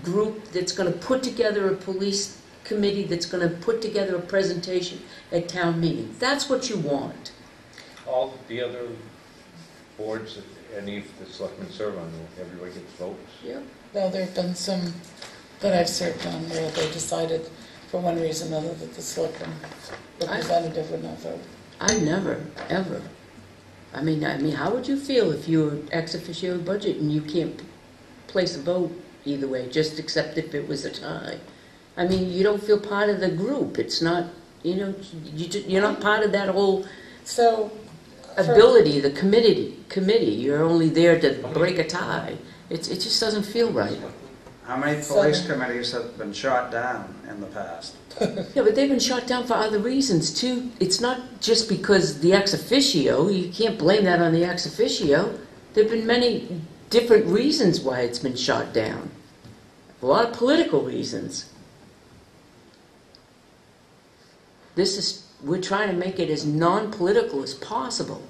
group that's going to put together a police committee that's gonna put together a presentation at town meeting. That's what you want.
All the other boards, any of the selectmen serve on, everybody gets votes.
Yep.
Well, there have been some that I've served on where they decided for one reason or another that the selectman representative would not vote.
I never, ever. I mean, how would you feel if you were ex officio budget and you can't place a vote either way, just except if it was a tie? I mean, you don't feel part of the group. It's not, you're not part of that whole ability, the committee. You're only there to break a tie. It just doesn't feel right.
How many police committees have been shot down in the past?
Yeah, but they've been shot down for other reasons too. It's not just because the ex officio. You can't blame that on the ex officio. There have been many different reasons why it's been shot down. A lot of political reasons. We're trying to make it as non-political as possible.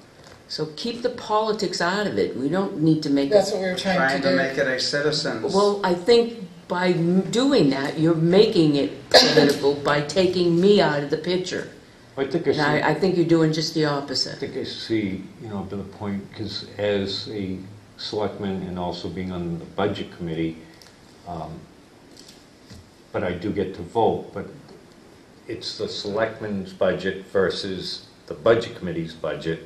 So keep the politics out of it. We don't need to make
That's what we were trying to do.
Make it a citizen's.
Well, I think by doing that, you're making it political by taking me out of the picture.
I think I see.
I think you're doing just the opposite.
I think I see, the point, because as a selectman and also being on the budget committee, but I do get to vote, but it's the selectman's budget versus the budget committee's budget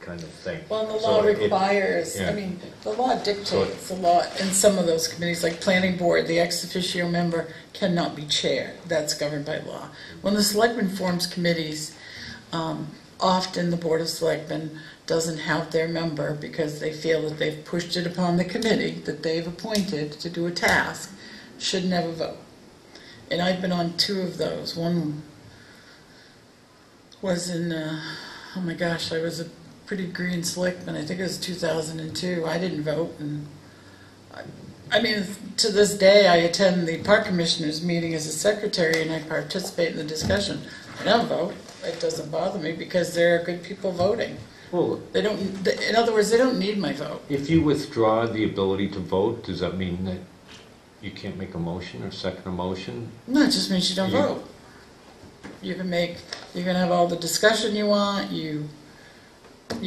kind of thing.
Well, and the law requires, the law dictates the law in some of those committees, like planning board, the ex officio member cannot be chair. That's governed by law. When the selectman forms committees, often the board of selectmen doesn't have their member because they feel that they've pushed it upon the committee that they've appointed to do a task, should never vote. And I've been on 2 of those. One was in, oh my gosh, I was a pretty green selectman. I think it was 2002. I didn't vote. And I mean, to this day, I attend the park commissioners meeting as a secretary and I participate in the discussion. I don't vote. It doesn't bother me because there are good people voting.
Well,
they don't. In other words, they don't need my vote.
If you withdraw the ability to vote, does that mean that you can't make a motion or second a motion?
No, it just means you don't vote. You can have all the discussion you want. You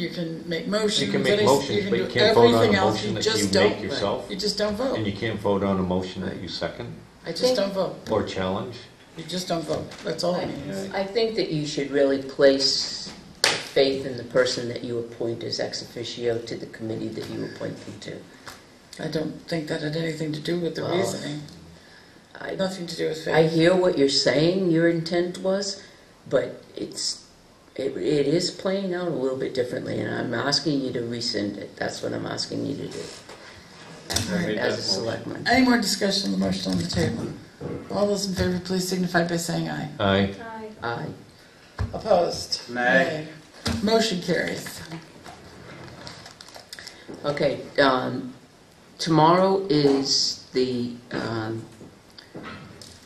can make motions.
You can make motions, but you can't vote on a motion that you make yourself.
You just don't vote.
And you can't vote on a motion that you second.
I just don't vote.
Or challenge.
You just don't vote. That's all it means.
I think that you should really place faith in the person that you appoint as ex officio to the committee that you appoint them to.
I don't think that had anything to do with the reasoning. Nothing to do with faith.
I hear what you're saying your intent was, but it is playing out a little bit differently, and I'm asking you to rescind it. That's what I'm asking you to do as a selectman.
Any more discussion on the motion on the table? All those in favor, please signify by saying aye.
Aye.
Aye.
Opposed?
Nay.
Motion carries.
Okay, tomorrow is the,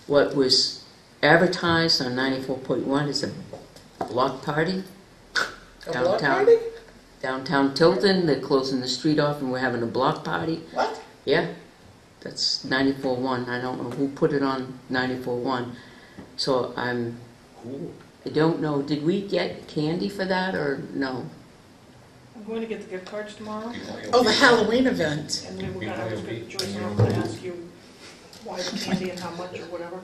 what was advertised on 94.1 is a block party.
Block party?
Downtown Tilton, they're closing the street off and we're having a block party.
What?
Yeah, that's 94.1. I don't know who put it on 94.1. So I don't know, did we get candy for that or no?
I'm going to get the gift cards tomorrow.
Oh, the Halloween event.
And then I was going to, Joyce, and I'm going to ask you why the candy and how much or whatever.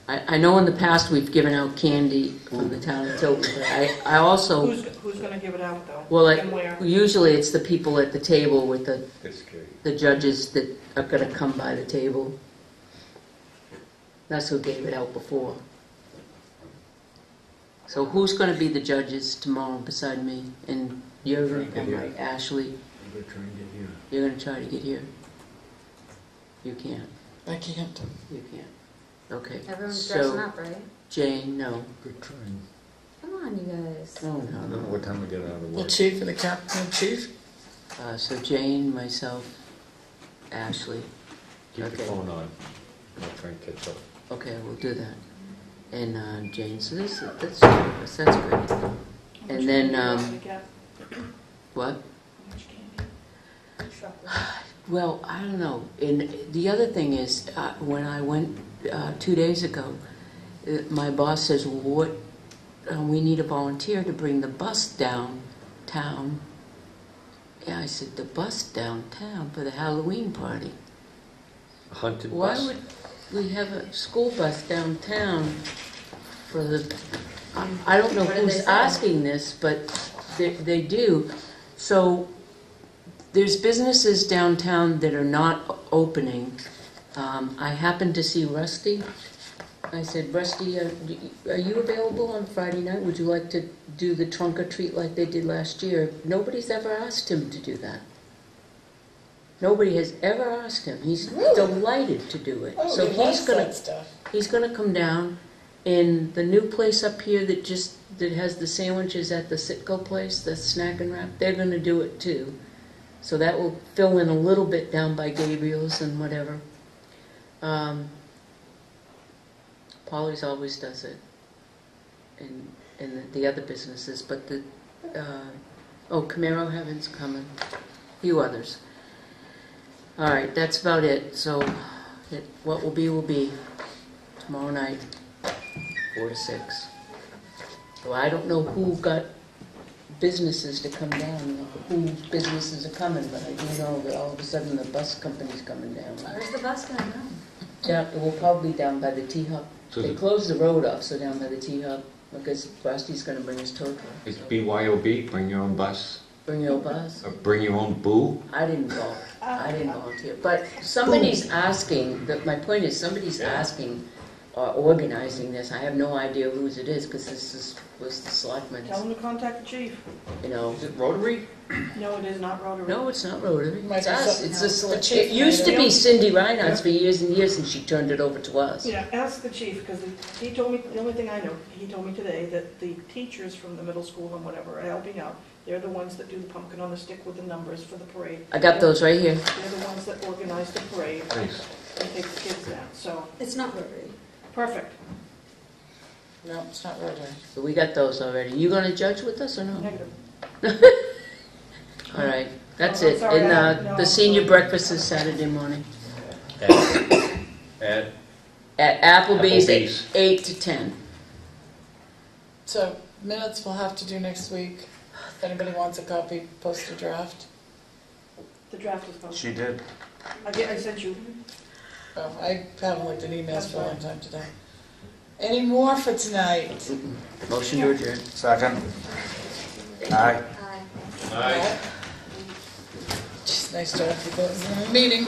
I know in the past we've given out candy from the town of Tilton, but I also...
Who's going to give it out, though?
Well,
and where?
Usually it's the people at the table with the judges that are going to come by the table. That's who gave it out before. So who's going to be the judges tomorrow beside me? And you're going to come, right? Ashley?
I'm going to try and get here.
You're going to try to get here? You can't.
I can't.
You can't. Okay.
Everyone's dressing up, right?
Jane, no.
Good trying.
Come on, you guys.
Oh,
I don't know what time we get out of
The
work.
chief and the captain chief?
So Jane, myself, Ashley.
Keep the phone on. I'll try and catch up.
Okay, we'll do that. And Jane, so that's good. And then, what? Well, I don't know. And the other thing is, when I went 2 days ago, my boss says, well, what, we need a volunteer to bring the bus downtown. Yeah, I said, the bus downtown for the Halloween party?
A haunted
Why
bus?
would we have a school bus downtown for the, I don't know
What did
who's
they say?
asking this, but they do. So there's businesses downtown that are not opening. I happened to see Rusty. I said, Rusty, are you available on Friday night? Would you like to do the trunk or treat like they did last year? Nobody's ever asked him to do that. Nobody has ever asked him. He's delighted to do it.
Oh,
So
he loves that stuff.
he's gonna come down, and the new place up here that has the sandwiches at the Sitco place, the Snack and Wrap, they're gonna do it too. So that will fill in a little bit down by Gabriel's and whatever. Polly's always does it, and the other businesses, but Camaro Heaven's coming, a few others. All right, that's about it. So what will be tomorrow night, 4 to 6. So I don't know who got businesses to come down, who businesses are coming, but I do know that all of a sudden the bus company's coming down.
Where's the bus gonna go?
Down, it will probably be down by the T-Hub.
So
They closed the road off, so down by the T-Hub, because Rusty's gonna bring his tow truck.
It's BYOB, bring your own bus,
Bring your bus.
or bring your own boo.
I didn't volunteer, but somebody's asking, my point is, somebody's asking, organizing this. I have no idea whose it is, because was the selectmen's,
Tell them to contact the chief.
you know.
Is it Rotary?
No, it is not Rotary.
No, it's not Rotary.
Might
It's
be
us.
something
It's
else.
the
The
select.
chief
It used to
might
be
have-
Cindy Reinhardt for years and years, and she turned it over to us.
Yeah, ask the chief, because he told me, the only thing I know, he told me today that the teachers from the middle school and whatever are helping out. They're the ones that do the pumpkin on the stick with the numbers for the parade.
I got those right here.
They're the ones that organize the parade
Nice.
and take the kids down, so,
It's not Rotary.
perfect.
No, it's not Rotary.
So we got those already. You gonna judge with us or no?
Negative.
All right, that's
Oh, I'm
it.
sorry,
And
no,
the
I'm
senior
sorry.
breakfast is Saturday morning
At
at Applebee's,
Applebee's.
8 to 10.
So minutes we'll have to do next week. If anybody wants a copy, post a draft.
The draft is posted.
She did.
I sent you.
Oh, I haven't looked at emails for a long time today. Any more for tonight?
Motion to adjourn.
Second. Aye.
Aye.
Aye.
Just nice to have people in the meeting.